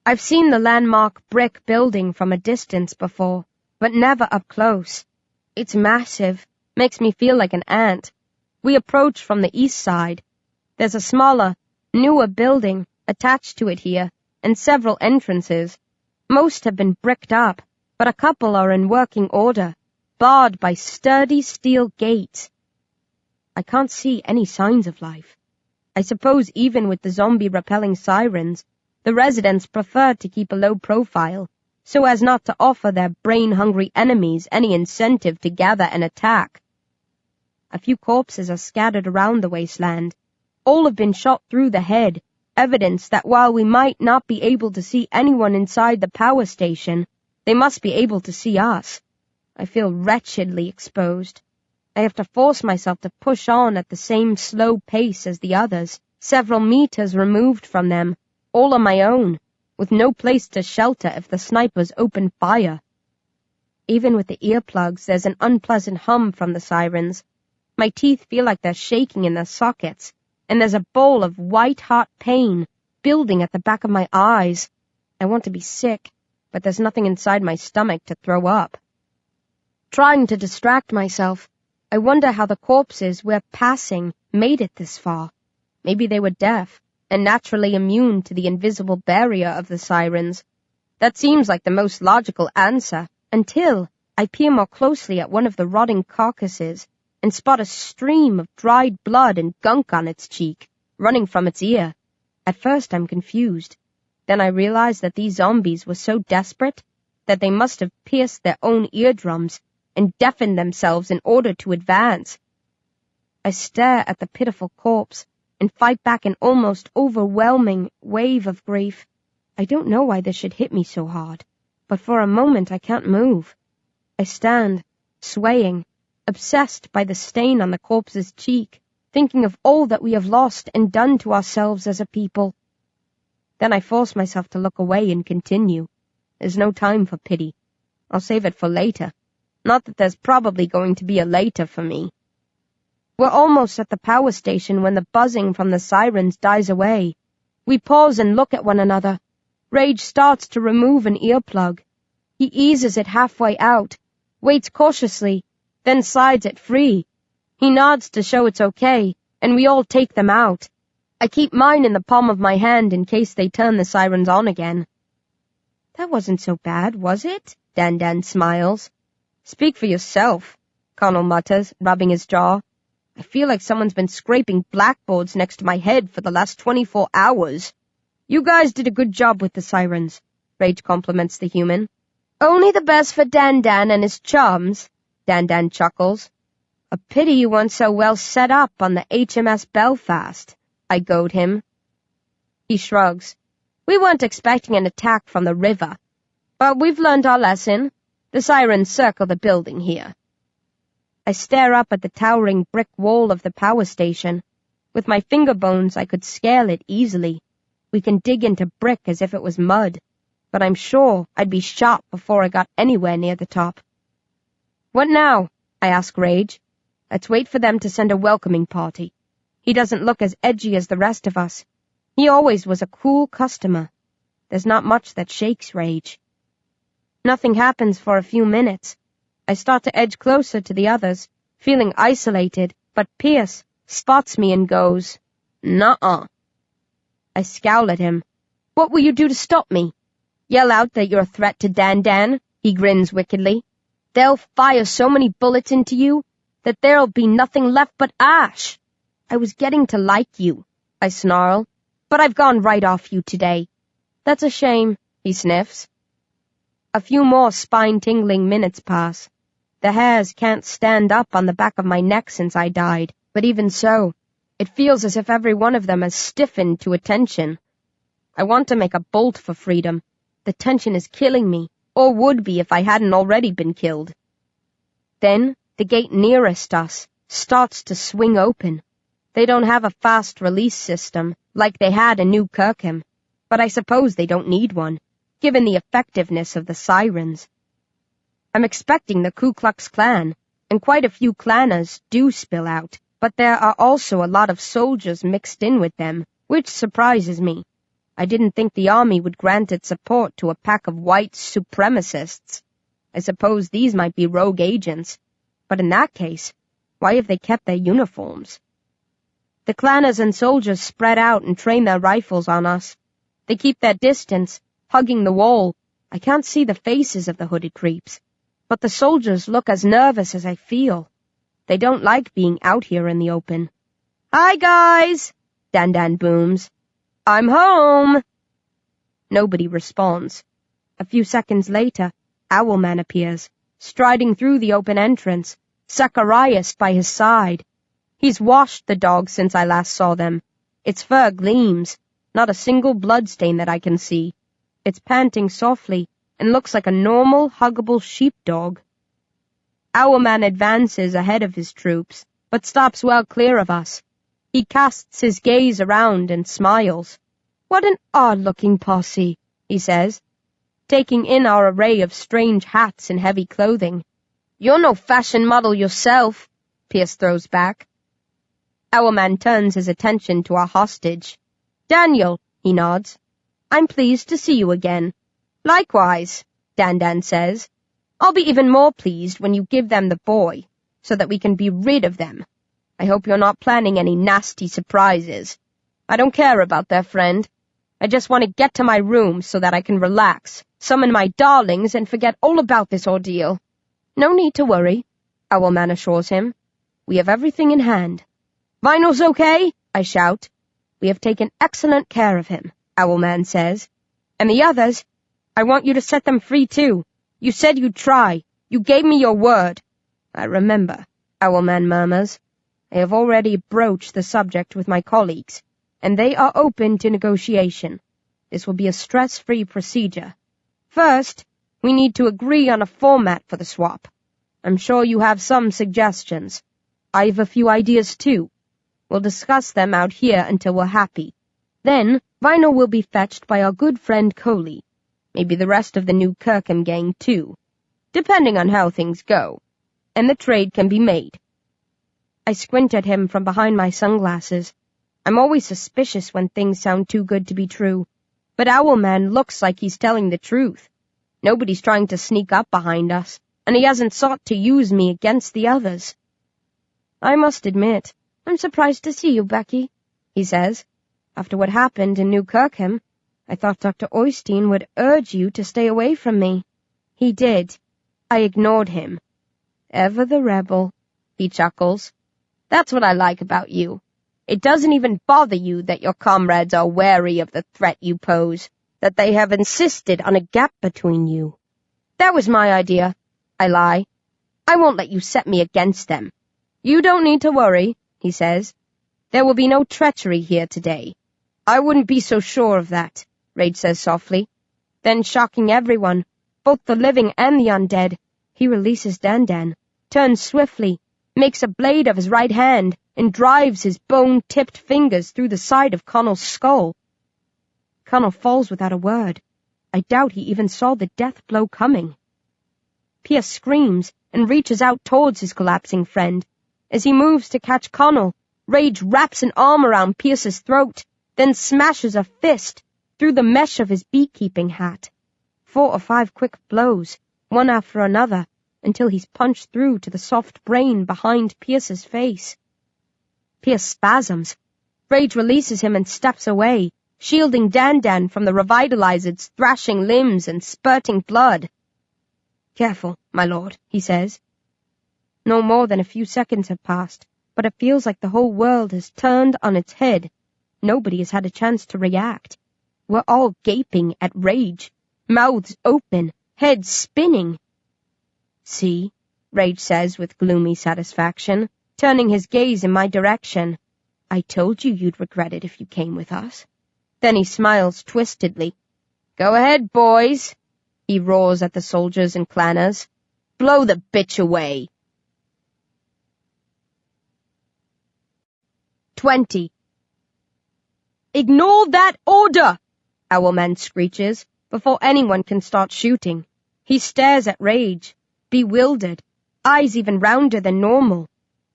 I've seen the landmark brick building from a distance before, but never up close. It's massive, makes me feel like an ant. We approach from the east side. There's a smaller, newer building attached to it here, and several entrances. Most have been bricked up, but a couple are in working order, barred by sturdy steel gates. I can't see any signs of life. I suppose even with the zombie-repelling sirens, the residents prefer to keep a low profile, so as not to offer their brain-hungry enemies any incentive to gather and attack. A few corpses are scattered around the wasteland. All have been shot through the head, evidence that while we might not be able to see anyone inside the power station, they must be able to see us. I feel wretchedly exposed. I have to force myself to push on at the same slow pace as the others, several meters removed from them, all on my own, with no place to shelter if the snipers open fire. Even with the earplugs, there's an unpleasant hum from the sirens. My teeth feel like they're shaking in their sockets, and there's a bowl of white-hot pain building at the back of my eyes. I want to be sick, but there's nothing inside my stomach to throw up. Trying to distract myself, I wonder how the corpses we're passing made it this far. Maybe they were deaf, and naturally immune to the invisible barrier of the sirens. That seems like the most logical answer, until I peer more closely at one of the rotting carcasses and spot a stream of dried blood and gunk on its cheek, running from its ear. At first I'm confused. Then I realize that these zombies were so desperate that they must have pierced their own eardrums and deafened themselves in order to advance. I stare at the pitiful corpse and fight back an almost overwhelming wave of grief. I don't know why this should hit me so hard, but for a moment I can't move. I stand, swaying, obsessed by the stain on the corpse's cheek, thinking of all that we have lost and done to ourselves as a people. Then I force myself to look away and continue. There's no time for pity. I'll save it for later. Not that there's probably going to be a later for me. We're almost at the power station when the buzzing from the sirens dies away. We pause and look at one another. Rage starts to remove an earplug. He eases it halfway out, waits cautiously, then slides it free. He nods to show it's okay, and we all take them out. I keep mine in the palm of my hand in case they turn the sirens on again. That wasn't so bad, was it? Dan smiles. Speak for yourself, Connell mutters, rubbing his jaw. I feel like someone's been scraping blackboards next to my head for the last 24 hours. You guys did a good job with the sirens, Rage compliments the human. Only the best for Dan and his chums, Dan chuckles. A pity you weren't so well set up on the HMS Belfast, I goad him. He shrugs. We weren't expecting an attack from the river, but we've learned our lesson. The sirens circle the building here. I stare up at the towering brick wall of the power station. With my finger bones, I could scale it easily. We can dig into brick as if it was mud, but I'm sure I'd be shot before I got anywhere near the top. What now? I ask Rage. Let's wait for them to send a welcoming party. He doesn't look as edgy as the rest of us. He always was a cool customer. There's not much that shakes Rage. Nothing happens for a few minutes. I start to edge closer to the others, feeling isolated, but Pierce spots me and goes, "Nuh-uh." I scowl at him. What will you do to stop me? Yell out that you're a threat to Dan, he grins wickedly. They'll fire so many bullets into you that there'll be nothing left but ash. I was getting to like you, I snarl, but I've gone right off you today. That's a shame, he sniffs. A few more spine-tingling minutes pass. The hairs can't stand up on the back of my neck since I died, but even so, it feels as if every one of them has stiffened to attention. I want to make a bolt for freedom. The tension is killing me, or would be if I hadn't already been killed. Then, the gate nearest us starts to swing open. They don't have a fast release system like they had in New Kirkham, but I suppose they don't need one, given the effectiveness of the sirens. I'm expecting the Ku Klux Klan, and quite a few clanners do spill out, but there are also a lot of soldiers mixed in with them, which surprises me. I didn't think the army would grant its support to a pack of white supremacists. I suppose these might be rogue agents, but in that case, why have they kept their uniforms? The clanners and soldiers spread out and train their rifles on us. They keep their distance, hugging the wall. I can't see the faces of the hooded creeps, but the soldiers look as nervous as I feel. They don't like being out here in the open. "Hi, guys!" Dan booms. "I'm home!" Nobody responds. A few seconds later, Owlman appears, striding through the open entrance, Zacharias by his side. He's washed the dog since I last saw them. Its fur gleams, not a single bloodstain that I can see. It's panting softly and looks like a normal, huggable sheepdog. Owlman advances ahead of his troops, but stops well clear of us. He casts his gaze around and smiles. "What an odd-looking posse," he says, taking in our array of strange hats and heavy clothing. "You're no fashion model yourself," Pierce throws back. Owlman turns his attention to our hostage. "Daniel," he nods. "I'm pleased to see you again." "Likewise," Dan says. "I'll be even more pleased when you give them the boy, so that we can be rid of them. I hope you're not planning any nasty surprises. I don't care about their friend. I just want to get to my room so that I can relax, summon my darlings, and forget all about this ordeal." "No need to worry," Owlman assures him. "We have everything in hand." "Vinyl's okay?" I shout. "We have taken excellent care of him," Owlman says. "And the others? I want you to set them free too. You said you'd try. You gave me your word." "I remember," Owlman murmurs. "I have already broached the subject with my colleagues, and they are open to negotiation. This will be a stress-free procedure. First, we need to agree on a format for the swap. I'm sure you have some suggestions. I have a few ideas too. We'll discuss them out here until we're happy. Then, Vinyl will be fetched by our good friend Coley. Maybe the rest of the New Kirkham gang too, depending on how things go. And the trade can be made." I squint at him from behind my sunglasses. I'm always suspicious when things sound too good to be true, but Owlman looks like he's telling the truth. Nobody's trying to sneak up behind us, and he hasn't sought to use me against the others. "I must admit, I'm surprised to see you, Becky," he says. "After what happened in New Kirkham, I thought Dr. Oystein would urge you to stay away from me." He did. I ignored him. "Ever the rebel," he chuckles. "That's what I like about you. It doesn't even bother you that your comrades are wary of the threat you pose, that they have insisted on a gap between you." "That was my idea," I lie. "I won't let you set me against them." "You don't need to worry," he says. "There will be no treachery here today." "I wouldn't be so sure of that," Rage says softly. Then, shocking everyone, both the living and the undead, he releases Dan, turns swiftly, makes a blade of his right hand, and drives his bone-tipped fingers through the side of Connell's skull. Connell falls without a word. I doubt he even saw the death blow coming. Pierce screams and reaches out towards his collapsing friend. As he moves to catch Connell, Rage wraps an arm around Pierce's throat, then smashes a fist through the mesh of his beekeeping hat. 4 or 5 quick blows, one after another, until he's punched through to the soft brain behind Pierce's face. Pierce spasms. Rage releases him and steps away, shielding Dan from the revitalized's thrashing limbs and spurting blood. "Careful, my lord," he says. No more than a few seconds have passed, but it feels like the whole world has turned on its head. Nobody has had a chance to react. We're all gaping at Rage, mouths open, heads spinning. "See," Rage says with gloomy satisfaction, turning his gaze in my direction. "I told you you'd regret it if you came with us." Then he smiles twistedly. "Go ahead, boys," he roars at the soldiers and clanners. "Blow the bitch away." 20. "Ignore that order!" Owlman screeches, before anyone can start shooting. He stares at Rage, bewildered, eyes even rounder than normal.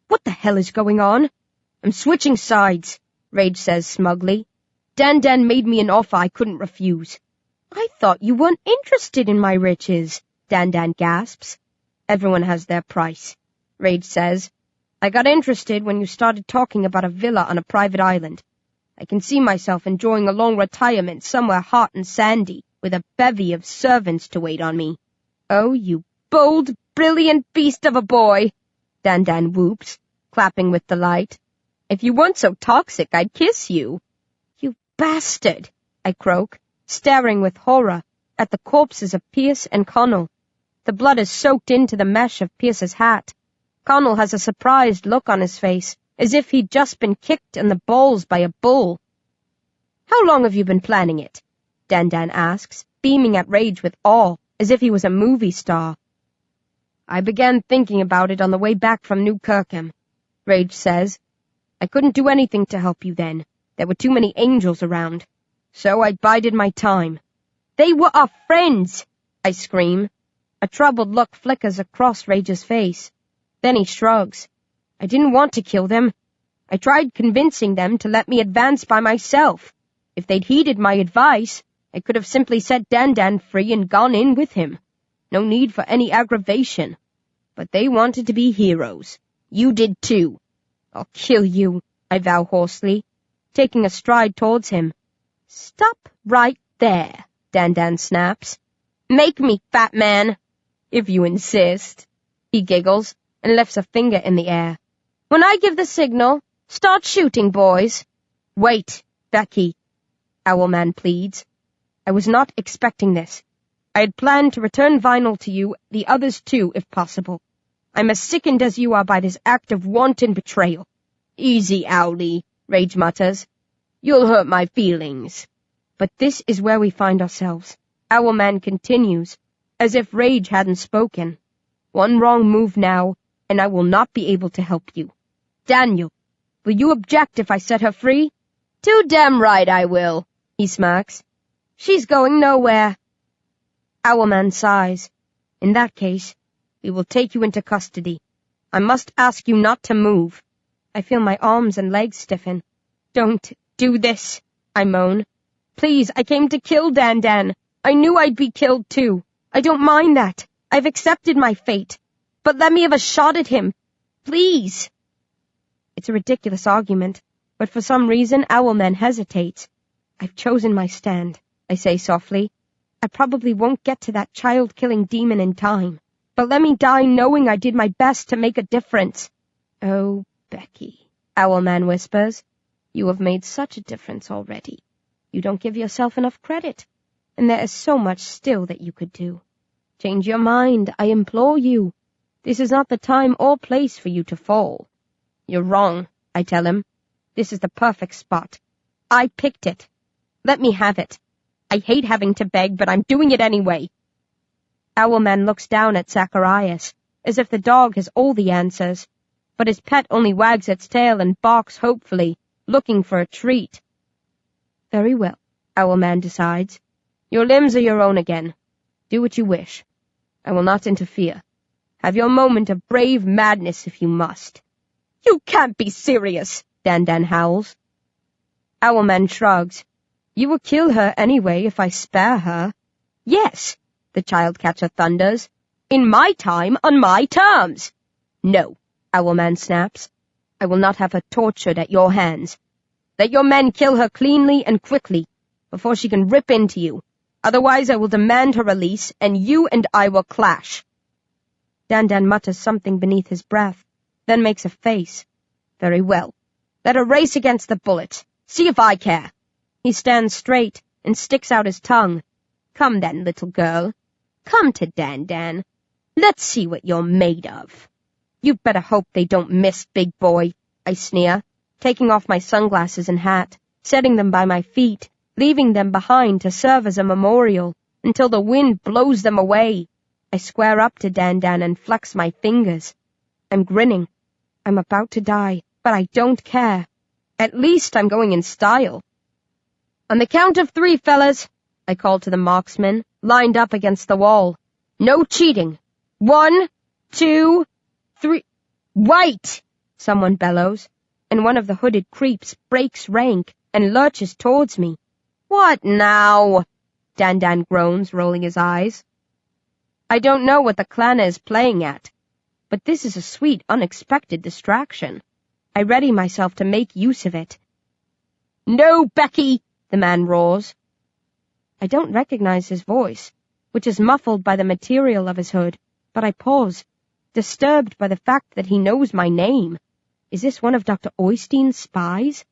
"What the hell is going on?" "I'm switching sides," Rage says smugly. Dan made me an offer I couldn't refuse." "I thought you weren't interested in my riches," Dan gasps. "Everyone has their price," Rage says. "I got interested when you started talking about a villa on a private island. I can see myself enjoying a long retirement somewhere hot and sandy, with a bevy of servants to wait on me." "Oh, you bold, brilliant beast of a boy," Dan whoops, clapping with delight. "If you weren't so toxic, I'd kiss you." "You bastard," I croak, staring with horror at the corpses of Pierce and Connell. The blood is soaked into the mesh of Pierce's hat. Connell has a surprised look on his face, as if he'd just been kicked in the balls by a bull. "How long have you been planning it?" Dan asks, beaming at Rage with awe, as if he was a movie star. "I began thinking about it on the way back from New Kirkham," Rage says. "I couldn't do anything to help you then. There were too many angels around. So I bided my time." "They were our friends!" I scream. A troubled look flickers across Rage's face. Then he shrugs. "I didn't want to kill them. I tried convincing them to let me advance by myself. If they'd heeded my advice, I could have simply set Dan free and gone in with him. No need for any aggravation. But they wanted to be heroes. You did too." "I'll kill you," I vow hoarsely, taking a stride towards him. "Stop right there," Dan snaps. "Make me, fat man." "If you insist." He giggles and lifts a finger in the air. "When I give the signal, start shooting, boys." "Wait, Becky," Owlman pleads. "I was not expecting this. I had planned to return Vinyl to you, the others too, if possible. I'm as sickened as you are by this act of wanton betrayal." "Easy, Owlie," Rage mutters. "You'll hurt my feelings." "But this is where we find ourselves," Owlman continues, as if Rage hadn't spoken. "One wrong move now, and I will not be able to help you. Daniel, will you object if I set her free?" "Too damn right I will," he smirks. "She's going nowhere." Owlman sighs. "In that case, we will take you into custody. I must ask you not to move." I feel my arms and legs stiffen. "Don't do this," I moan. "Please, I came to kill Dan. I knew I'd be killed too. I don't mind that. I've accepted my fate. But let me have a shot at him. Please." It's a ridiculous argument, but for some reason Owlman hesitates. "I've chosen my stand," I say softly. "I probably won't get to that child-killing demon in time, but let me die knowing I did my best to make a difference." "Oh, Becky," Owlman whispers, "you have made such a difference already. You don't give yourself enough credit, and there is so much still that you could do. Change your mind, I implore you. This is not the time or place for you to fall." "You're wrong," I tell him. "This is the perfect spot. I picked it. Let me have it. I hate having to beg, but I'm doing it anyway." Owlman looks down at Zacharias, as if the dog has all the answers, but his pet only wags its tail and barks hopefully, looking for a treat. "Very well," Owlman decides. "Your limbs are your own again. Do what you wish. I will not interfere. Have your moment of brave madness if you must." "You can't be serious," Dan howls. Owlman shrugs. "You will kill her anyway if I spare her." "Yes," the child catcher thunders. "In my time, on my terms." "No," Owlman snaps. "I will not have her tortured at your hands. Let your men kill her cleanly and quickly, before she can rip into you. Otherwise I will demand her release, and you and I will clash." Dan mutters something beneath his breath, then makes a face. "Very well. Let her race against the bullet. See if I care." He stands straight and sticks out his tongue. "Come then, little girl. Come to Dan. Let's see what you're made of." "You better hope they don't miss, big boy," I sneer, taking off my sunglasses and hat, setting them by my feet, leaving them behind to serve as a memorial until the wind blows them away. I square up to Dan and flex my fingers. I'm grinning. I'm about to die, but I don't care. At least I'm going in style. "On the count of 3, fellas," I call to the marksmen, lined up against the wall. "No cheating. 1, 2, 3. "Wait!" someone bellows, and one of the hooded creeps breaks rank and lurches towards me. "What now?" Dan groans, rolling his eyes. I don't know what the clan is playing at, but this is a sweet, unexpected distraction. I ready myself to make use of it. "No, Becky!" the man roars. I don't recognize his voice, which is muffled by the material of his hood, but I pause, disturbed by the fact that he knows my name. Is this one of Dr. Oystein's spies?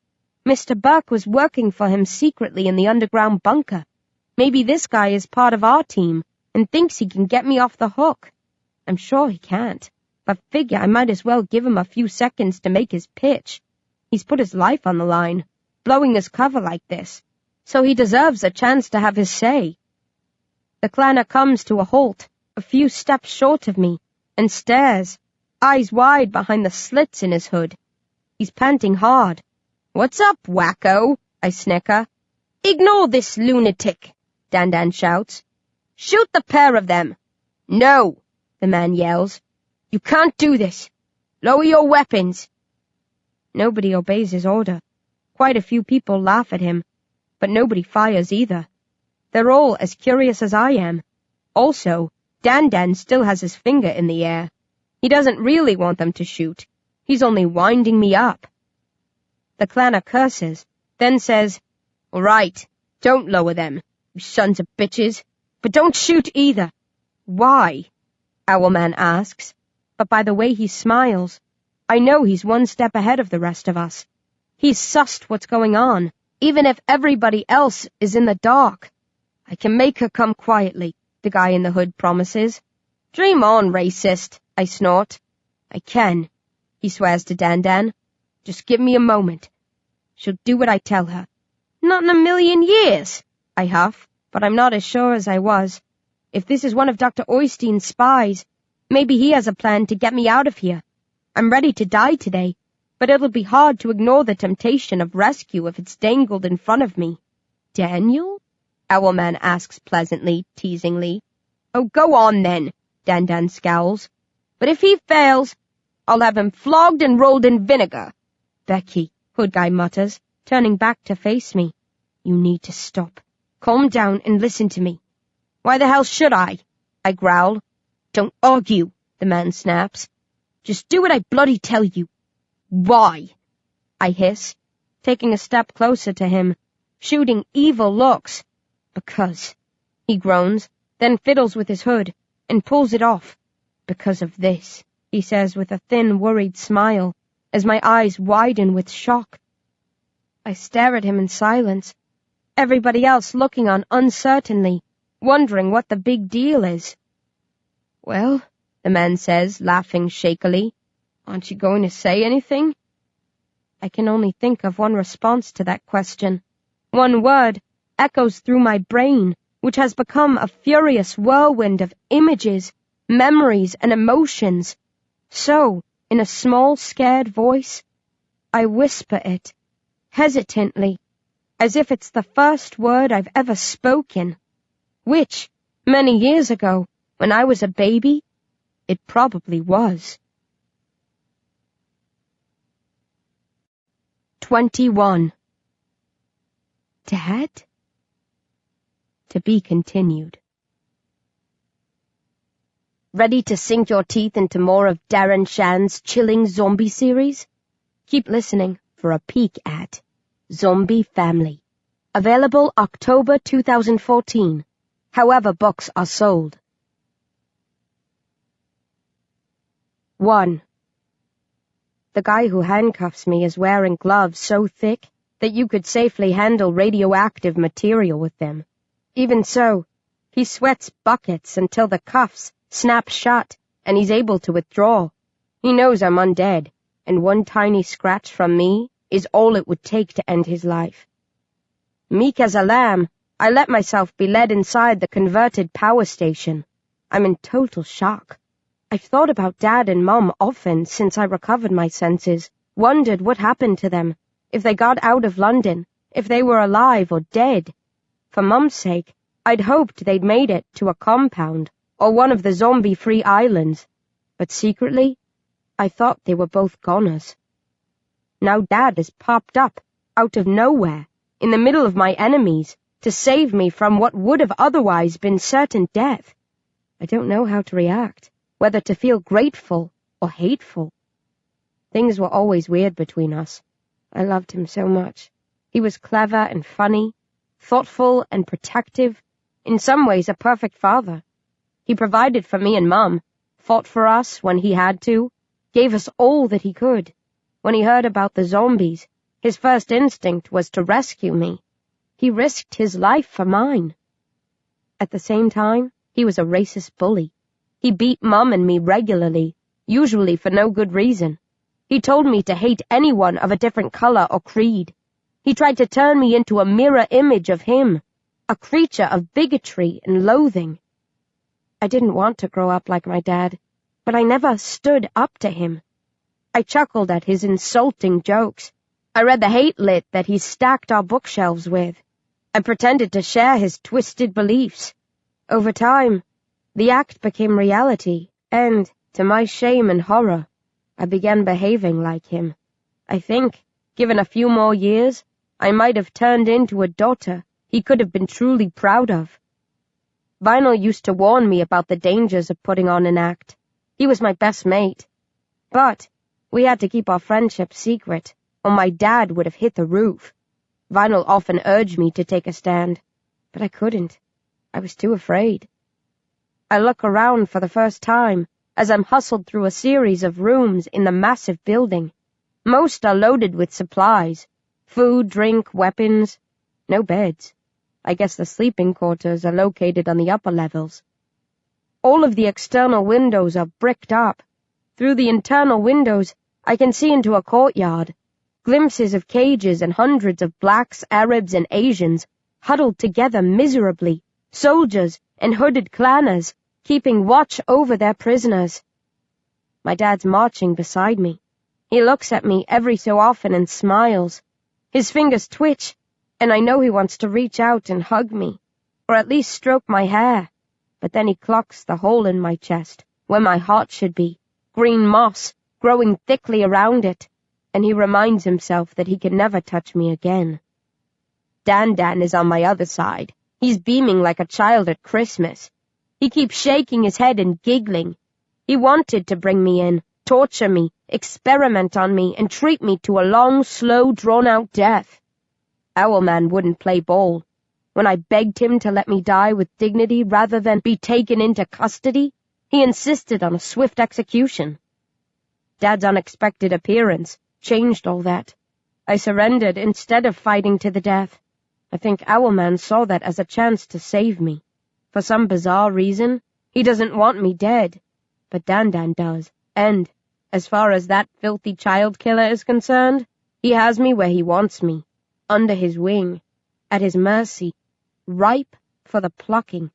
Mr. Burke was working for him secretly in the underground bunker. Maybe this guy is part of our team and thinks he can get me off the hook. I'm sure he can't, but figure I might as well give him a few seconds to make his pitch. He's put his life on the line, blowing his cover like this, so he deserves a chance to have his say. The clanner comes to a halt, a few steps short of me, and stares, eyes wide behind the slits in his hood. He's panting hard. "What's up, wacko?" I snicker. "Ignore this lunatic," Dan shouts. "Shoot the pair of them." "No," the man yells. "You can't do this. Lower your weapons." Nobody obeys his order. Quite a few people laugh at him, but nobody fires either. They're all as curious as I am. Also, Dan still has his finger in the air. He doesn't really want them to shoot. He's only winding me up. The clanner curses, then says, "All right, don't lower them, you sons of bitches, but don't shoot either." "Why?" Owlman asks, but by the way he smiles, I know he's one step ahead of the rest of us. He's sussed what's going on, even if everybody else is in the dark. "I can make her come quietly," the guy in the hood promises. "Dream on, racist," I snort. "I can," he swears to Dan. "Just give me a moment. She'll do what I tell her." "Not in a million years," I huff, but I'm not as sure as I was. If this is one of Dr. Oystein's spies, maybe he has a plan to get me out of here. I'm ready to die today, but it'll be hard to ignore the temptation of rescue if it's dangled in front of me. "Daniel?" Owlman asks pleasantly, teasingly. "Oh, go on then," Dan scowls. "But if he fails, I'll have him flogged and rolled in vinegar." "Becky," Hood Guy mutters, turning back to face me. "You need to stop. Calm down and listen to me." "Why the hell should I?" I growl. "Don't argue," the man snaps. "Just do what I bloody tell you." "Why?" I hiss, taking a step closer to him, shooting evil looks. "Because," he groans, then fiddles with his hood and pulls it off. "Because of this," he says with a thin, worried smile, as my eyes widen with shock. I stare at him in silence, everybody else looking on uncertainly, wondering what the big deal is. "Well," the man says, laughing shakily, "aren't you going to say anything?" I can only think of one response to that question. One word echoes through my brain, which has become a furious whirlwind of images, memories, and emotions. So, in a small, scared voice, I whisper it, hesitantly, as if it's the first word I've ever spoken, which, many years ago, when I was a baby, it probably was. 21. Dad? To be continued. Ready to sink your teeth into more of Darren Shan's chilling Zom-B series? Keep listening for a peek at Zom-B Family. Available October 2014. However books are sold. 1. The guy who handcuffs me is wearing gloves so thick that you could safely handle radioactive material with them. Even so, he sweats buckets until the cuffs snap shut and he's able to withdraw. He knows I'm undead, and one tiny scratch from me is all it would take to end his life. Meek as a lamb, I let myself be led inside the converted power station. I'm in total shock. I've thought about Dad and Mum often since I recovered my senses, wondered what happened to them, if they got out of London, if they were alive or dead. For Mum's sake, I'd hoped they'd made it to a compound or one of the zombie-free islands, but secretly, I thought they were both goners. Now Dad has popped up, out of nowhere, in the middle of my enemies, to save me from what would have otherwise been certain death. I don't know how to react, whether to feel grateful or hateful. Things were always weird between us. I loved him so much. He was clever and funny, thoughtful and protective, in some ways a perfect father. He provided for me and Mum, fought for us when he had to, gave us all that he could. When he heard about the zombies, his first instinct was to rescue me. He risked his life for mine. At the same time, he was a racist bully. He beat Mum and me regularly, usually for no good reason. He told me to hate anyone of a different color or creed. He tried to turn me into a mirror image of him, a creature of bigotry and loathing. I didn't want to grow up like my dad, but I never stood up to him. I chuckled at his insulting jokes. I read the hate lit that he stacked our bookshelves with. I pretended to share his twisted beliefs. Over time, the act became reality, and, to my shame and horror, I began behaving like him. I think, given a few more years, I might have turned into a daughter he could have been truly proud of. Vinyl used to warn me about the dangers of putting on an act. He was my best mate. But we had to keep our friendship secret, or my dad would have hit the roof. Vinyl often urged me to take a stand, but I couldn't. I was too afraid. I look around for the first time as I'm hustled through a series of rooms in the massive building. Most are loaded with supplies, food, drink, weapons. No beds. I guess the sleeping quarters are located on the upper levels. All of the external windows are bricked up. Through the internal windows, I can see into a courtyard. Glimpses of cages and hundreds of blacks, Arabs, and Asians huddled together miserably, soldiers and hooded clanners, keeping watch over their prisoners. My dad's marching beside me. He looks at me every so often and smiles. His fingers twitch, and I know he wants to reach out and hug me, or at least stroke my hair. But then he clocks the hole in my chest, where my heart should be, green moss growing thickly around it, and he reminds himself that he can never touch me again. Dan is on my other side. He's beaming like a child at Christmas. He keeps shaking his head and giggling. He wanted to bring me in, torture me, experiment on me, and treat me to a long, slow, drawn-out death. Owlman wouldn't play ball. When I begged him to let me die with dignity rather than be taken into custody, he insisted on a swift execution. Dad's unexpected appearance changed all that. I surrendered instead of fighting to the death. I think Owlman saw that as a chance to save me. For some bizarre reason, he doesn't want me dead, but Dan does, and, as far as that filthy child killer is concerned, he has me where he wants me, under his wing, at his mercy, ripe for the plucking.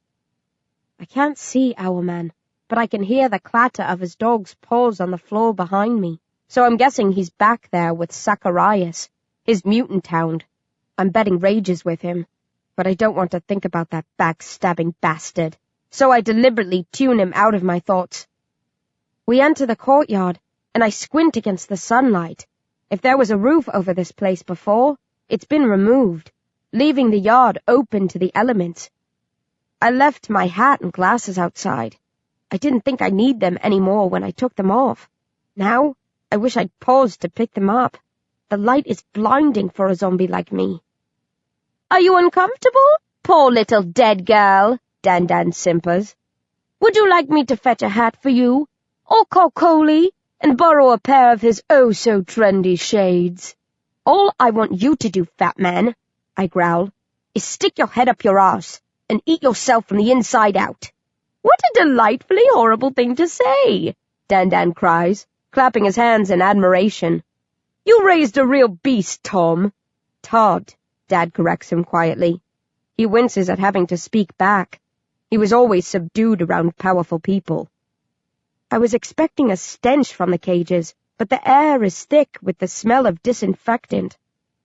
I can't see Owlman, but I can hear the clatter of his dog's paws on the floor behind me, so I'm guessing he's back there with Zacharias, his mutant hound. I'm betting rages with him, but I don't want to think about that backstabbing bastard, so I deliberately tune him out of my thoughts. We enter the courtyard, and I squint against the sunlight. If there was a roof over this place before, it's been removed, leaving the yard open to the elements. I left my hat and glasses outside. I didn't think I need them anymore when I took them off. Now, I wish I'd paused to pick them up. The light is blinding for a zombie like me. Are you uncomfortable? Poor little dead girl, Dan simpers. Would you like me to fetch a hat for you? Or call Coley and borrow a pair of his oh-so-trendy shades? All I want you to do, fat man, I growl, is stick your head up your arse and eat yourself from the inside out. What a delightfully horrible thing to say, Dan cries, clapping his hands in admiration. You raised a real beast, Tom. Todd, Dad corrects him quietly. He winces at having to speak back. He was always subdued around powerful people. I was expecting a stench from the cages, but the air is thick with the smell of disinfectant.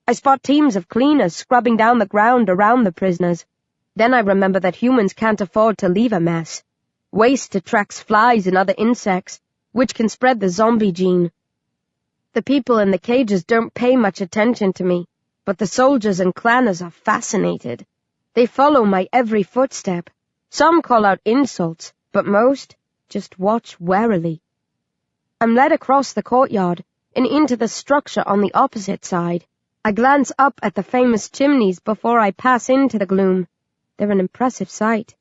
I spot teams of cleaners scrubbing down the ground around the prisoners. Then I remember that humans can't afford to leave a mess. Waste attracts flies and other insects, which can spread the Zom-B gene. The people in the cages don't pay much attention to me, but the soldiers and clanners are fascinated. They follow my every footstep. Some call out insults, but most just watch warily. I'm led across the courtyard and into the structure on the opposite side. I glance up at the famous chimneys before I pass into the gloom. They're an impressive sight.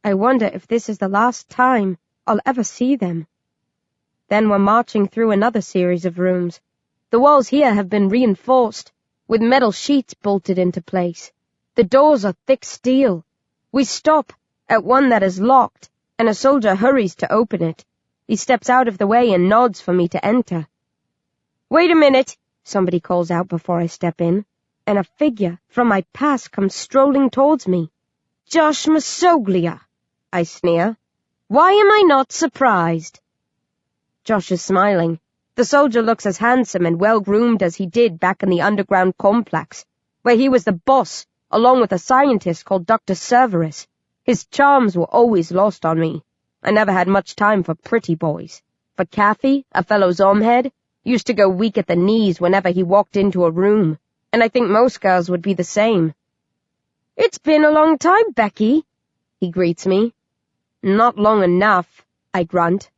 I wonder if this is the last time I'll ever see them. Then we're marching through another series of rooms. The walls here have been reinforced, with metal sheets bolted into place. The doors are thick steel. We stop at one that is locked, and a soldier hurries to open it. He steps out of the way and nods for me to enter. Wait a minute, somebody calls out before I step in, and a figure from my past comes strolling towards me. Josh Masoglia, I sneer. Why am I not surprised? Josh is smiling. The soldier looks as handsome and well-groomed as he did back in the underground complex, where he was the boss, along with a scientist called Dr. Cerberus. His charms were always lost on me. I never had much time for pretty boys. But Kathy, a fellow Zom-head, used to go weak at the knees whenever he walked into a room, and I think most girls would be the same. It's been a long time, Becky, he greets me. Not long enough, I grunt.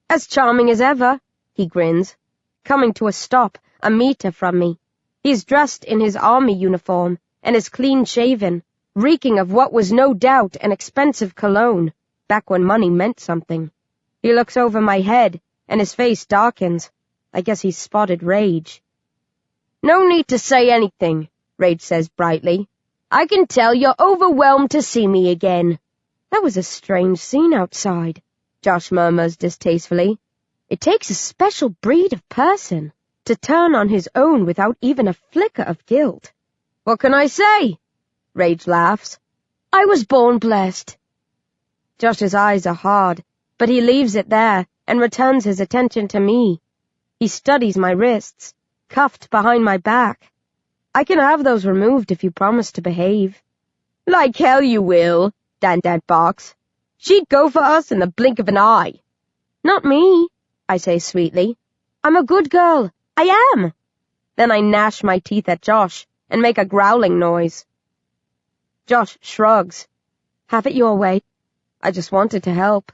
As charming as ever, he grins, coming to a stop a meter from me. He's dressed in his army uniform and is clean-shaven, reeking of what was no doubt an expensive cologne, back when money meant something. He looks over my head, and his face darkens. I guess he's spotted Rage. No need to say anything, Rage says brightly. I can tell you're overwhelmed to see me again. That was a strange scene outside, Josh murmurs distastefully. It takes a special breed of person to turn on his own without even a flicker of guilt. What can I say? Rage laughs. I was born blessed. Josh's eyes are hard, but he leaves it there and returns his attention to me. He studies my wrists, cuffed behind my back. I can have those removed if you promise to behave. Like hell you will, Dan barks. She'd go for us in the blink of an eye. Not me, I say sweetly. I'm a good girl. I am. Then I gnash my teeth at Josh and make a growling noise. Josh shrugs. Have it your way. I just wanted to help.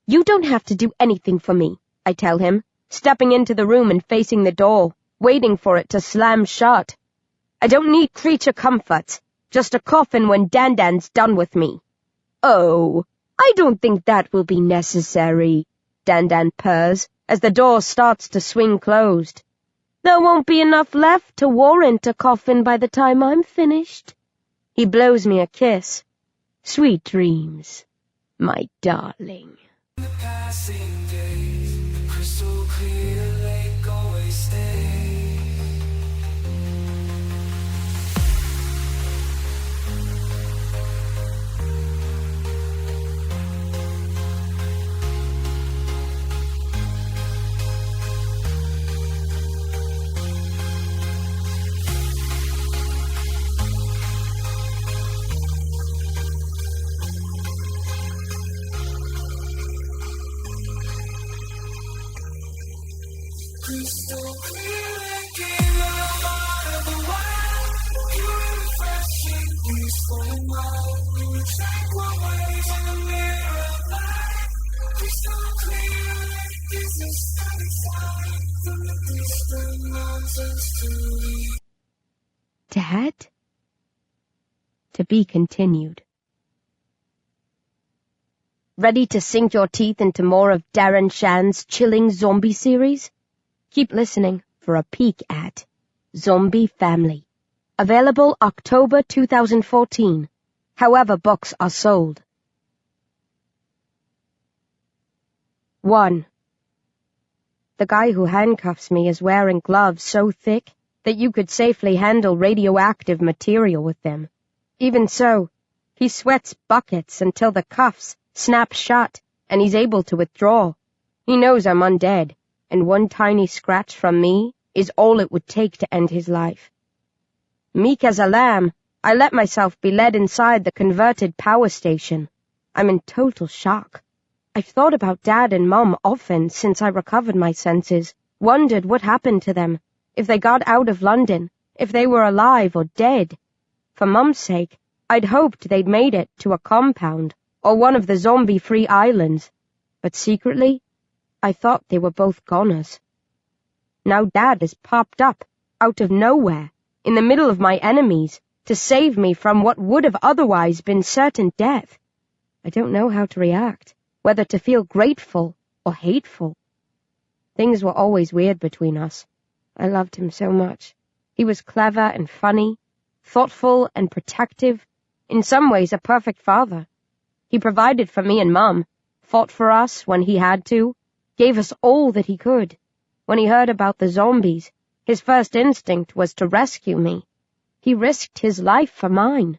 You don't have to do anything for me, I tell him, stepping into the room and facing the door, waiting for it to slam shut. I don't need creature comforts, just a coffin when Dan's done with me. Oh, I don't think that will be necessary, Dan purrs as the door starts to swing closed. There won't be enough left to warrant a coffin by the time I'm finished. He blows me a kiss. Sweet dreams, my darling. The passing days, crystal clear lake always stays. Crystal clear and came out of the wild. Pure and refreshing, peaceful and mild. We tranquil waves in the mirror of light. Crystal clear lake is a stunning sight. From the eastern mountains to the... Dad? To be continued. Ready to sink your teeth into more of Darren Shan's chilling Zom-B series? Keep listening for a peek at Zom-B Family. Available October 2014, however books are sold. 1. The guy who handcuffs me is wearing gloves so thick that you could safely handle radioactive material with them. Even so, he sweats buckets until the cuffs snap shut and he's able to withdraw. He knows I'm undead, and one tiny scratch from me is all it would take to end his life. Meek as a lamb, I let myself be led inside the converted power station. I'm in total shock. I've thought about Dad and Mum often since I recovered my senses, wondered what happened to them, if they got out of London, if they were alive or dead. For Mum's sake, I'd hoped they'd made it to a compound or one of the zombie-free islands, but secretly, I thought they were both goners. Now Dad has popped up, out of nowhere, in the middle of my enemies, to save me from what would have otherwise been certain death. I don't know how to react, whether to feel grateful or hateful. Things were always weird between us. I loved him so much. He was clever and funny, thoughtful and protective, in some ways a perfect father. He provided for me and Mum, fought for us when he had to, gave us all that he could. When he heard about the zombies, his first instinct was to rescue me. He risked his life for mine.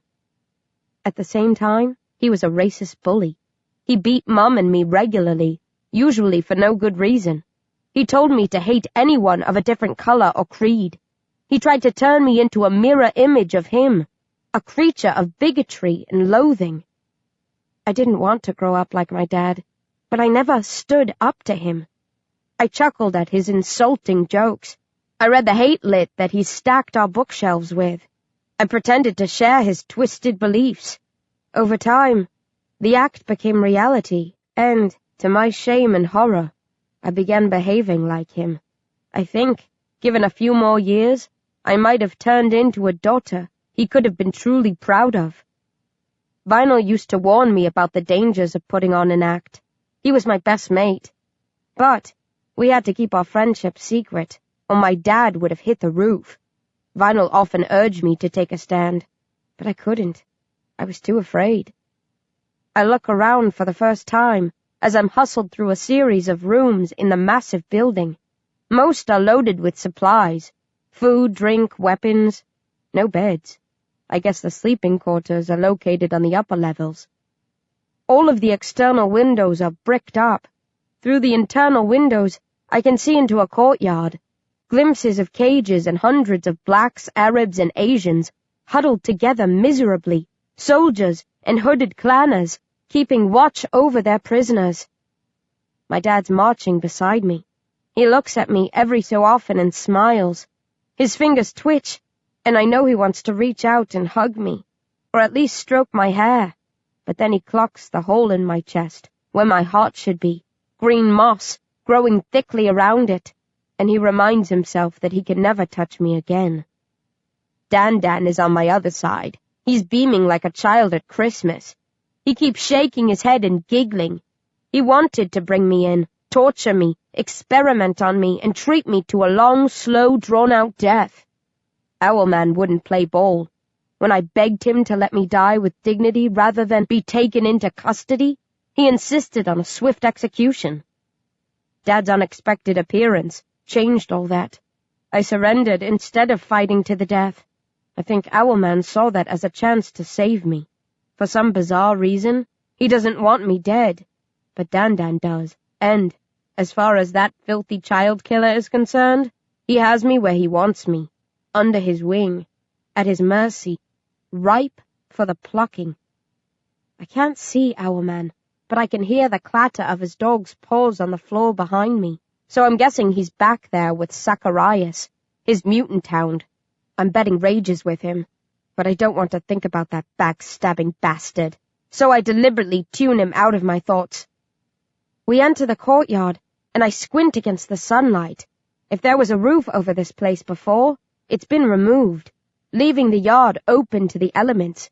At the same time, he was a racist bully. He beat Mum and me regularly, usually for no good reason. He told me to hate anyone of a different color or creed. He tried to turn me into a mirror image of him, a creature of bigotry and loathing. I didn't want to grow up like my dad, but I never stood up to him. I chuckled at his insulting jokes. I read the hate lit that he stacked our bookshelves with. I pretended to share his twisted beliefs. Over time, the act became reality, and, to my shame and horror, I began behaving like him. I think, given a few more years, I might have turned into a daughter he could have been truly proud of. Vinyl used to warn me about the dangers of putting on an act. He was my best mate. But we had to keep our friendship secret, or my dad would have hit the roof. Vinyl often urged me to take a stand, but I couldn't. I was too afraid. I look around for the first time as I'm hustled through a series of rooms in the massive building. Most are loaded with supplies, food, drink, weapons. No beds. I guess the sleeping quarters are located on the upper levels. All of the external windows are bricked up. Through the internal windows, I can see into a courtyard. Glimpses of cages and hundreds of blacks, Arabs, and Asians huddled together miserably, soldiers and hooded clanners, keeping watch over their prisoners. My dad's marching beside me. He looks at me every so often and smiles. His fingers twitch, and I know he wants to reach out and hug me, or at least stroke my hair. But then he clocks the hole in my chest, where my heart should be, green moss growing thickly around it, and he reminds himself that he can never touch me again. Dan is on my other side. He's beaming like a child at Christmas. He keeps shaking his head and giggling. He wanted to bring me in, torture me, experiment on me, and treat me to a long, slow, drawn-out death. Owlman wouldn't play ball. When I begged him to let me die with dignity rather than be taken into custody, he insisted on a swift execution. Dad's unexpected appearance changed all that. I surrendered instead of fighting to the death. I think Owlman saw that as a chance to save me. For some bizarre reason, he doesn't want me dead, but Dan does, and, as far as that filthy child killer is concerned, he has me where he wants me, under his wing, at his mercy, ripe for the plucking. I can't see Owlman, but I can hear the clatter of his dog's paws on the floor behind me, so I'm guessing he's back there with Zacharias, his mutant hound. I'm betting rages with him, but I don't want to think about that backstabbing bastard, so I deliberately tune him out of my thoughts. We enter the courtyard, and I squint against the sunlight. If there was a roof over this place before, it's been removed, leaving the yard open to the elements.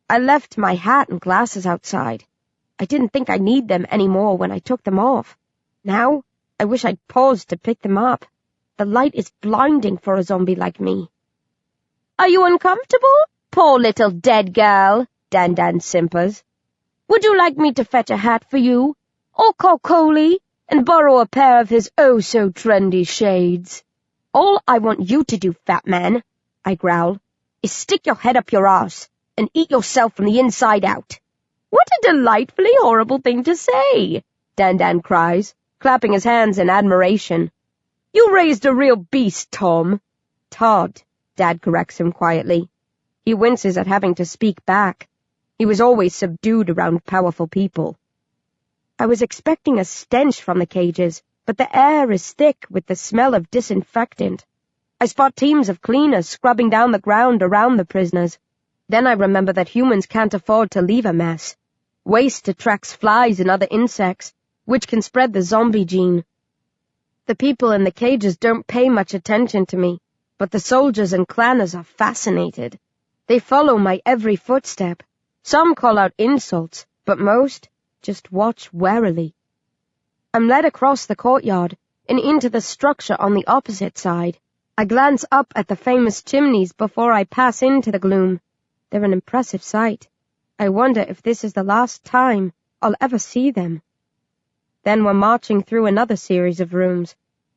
I left my hat and glasses outside. I didn't think I'd need them anymore when I took them off. Now, I wish I'd paused to pick them up. The light is blinding for a zombie like me. Are you uncomfortable? Poor little dead girl, Dan simpers. Would you like me to fetch a hat for you? Or call Coley and borrow a pair of his oh-so-trendy shades? All I want you to do, fat man, I growl, is stick your head up your arse and eat yourself from the inside out. What a delightfully horrible thing to say, Dan cries, clapping his hands in admiration. You raised a real beast, Tom. Todd, Dad corrects him quietly. He winces at having to speak back. He was always subdued around powerful people. I was expecting a stench from the cages, but the air is thick with the smell of disinfectant. I spot teams of cleaners scrubbing down the ground around the prisoners. Then I remember that humans can't afford to leave a mess. Waste attracts flies and other insects, which can spread the zombie gene. The people in the cages don't pay much attention to me, but the soldiers and clanners are fascinated. They follow my every footstep. Some call out insults, but most just watch warily. I'm led across the courtyard and into the structure on the opposite side. I glance up at the famous chimneys before I pass into the gloom. They're an impressive sight. I wonder if this is the last time I'll ever see them. Then we're marching through another series of rooms.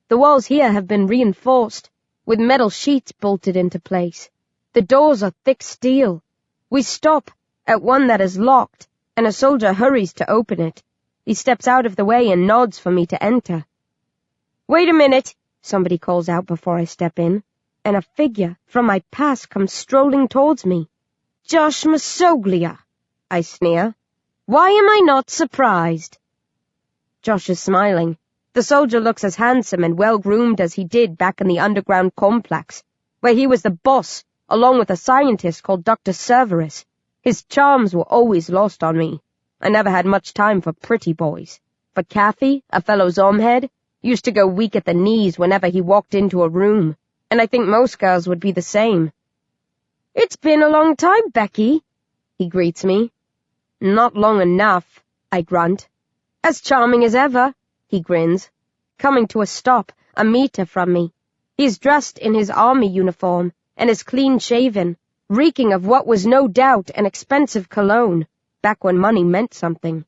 The walls here have been reinforced, with metal sheets bolted into place. The doors are thick steel. We stop at one that is locked, and a soldier hurries to open it. He steps out of the way and nods for me to enter. Wait a minute, somebody calls out before I step in, and a figure from my past comes strolling towards me. Josh Masoglia, I sneer. Why am I not surprised? Josh is smiling. The soldier looks as handsome and well-groomed as he did back in the underground complex, where he was the boss, along with a scientist called Dr. Cerberus. His charms were always lost on me. I never had much time for pretty boys. But Kathy, a fellow Zom-head, used to go weak at the knees whenever he walked into a room, and I think most girls would be the same. It's been a long time, Becky, he greets me. Not long enough, I grunt. As charming as ever, he grins, coming to a stop a meter from me. He's dressed in his army uniform and is clean-shaven, reeking of what was no doubt an expensive cologne, back when money meant something.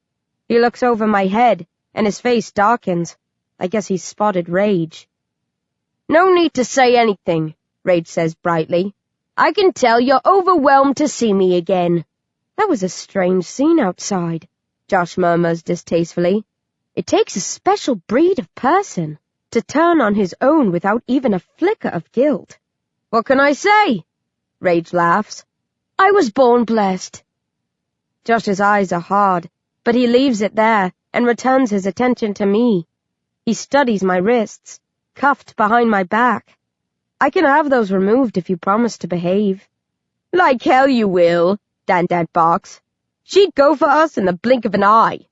He looks over my head, and his face darkens. I guess he's spotted Rage. No need to say anything, Rage says brightly. I can tell you're overwhelmed to see me again. That was a strange scene outside, Josh murmurs distastefully. It takes a special breed of person to turn on his own without even a flicker of guilt. What can I say? Rage laughs. I was born blessed. Josh's eyes are hard, but he leaves it there and returns his attention to me. He studies my wrists, cuffed behind my back. I can have those removed if you promise to behave. Like hell you will, Dan barks. She'd go for us in the blink of an eye.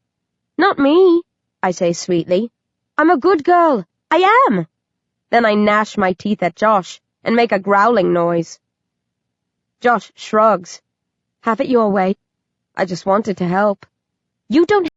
Not me, I say sweetly. I'm a good girl. I am. Then I gnash my teeth at Josh and make a growling noise. Josh shrugs. Have it your way. I just wanted to help. You don't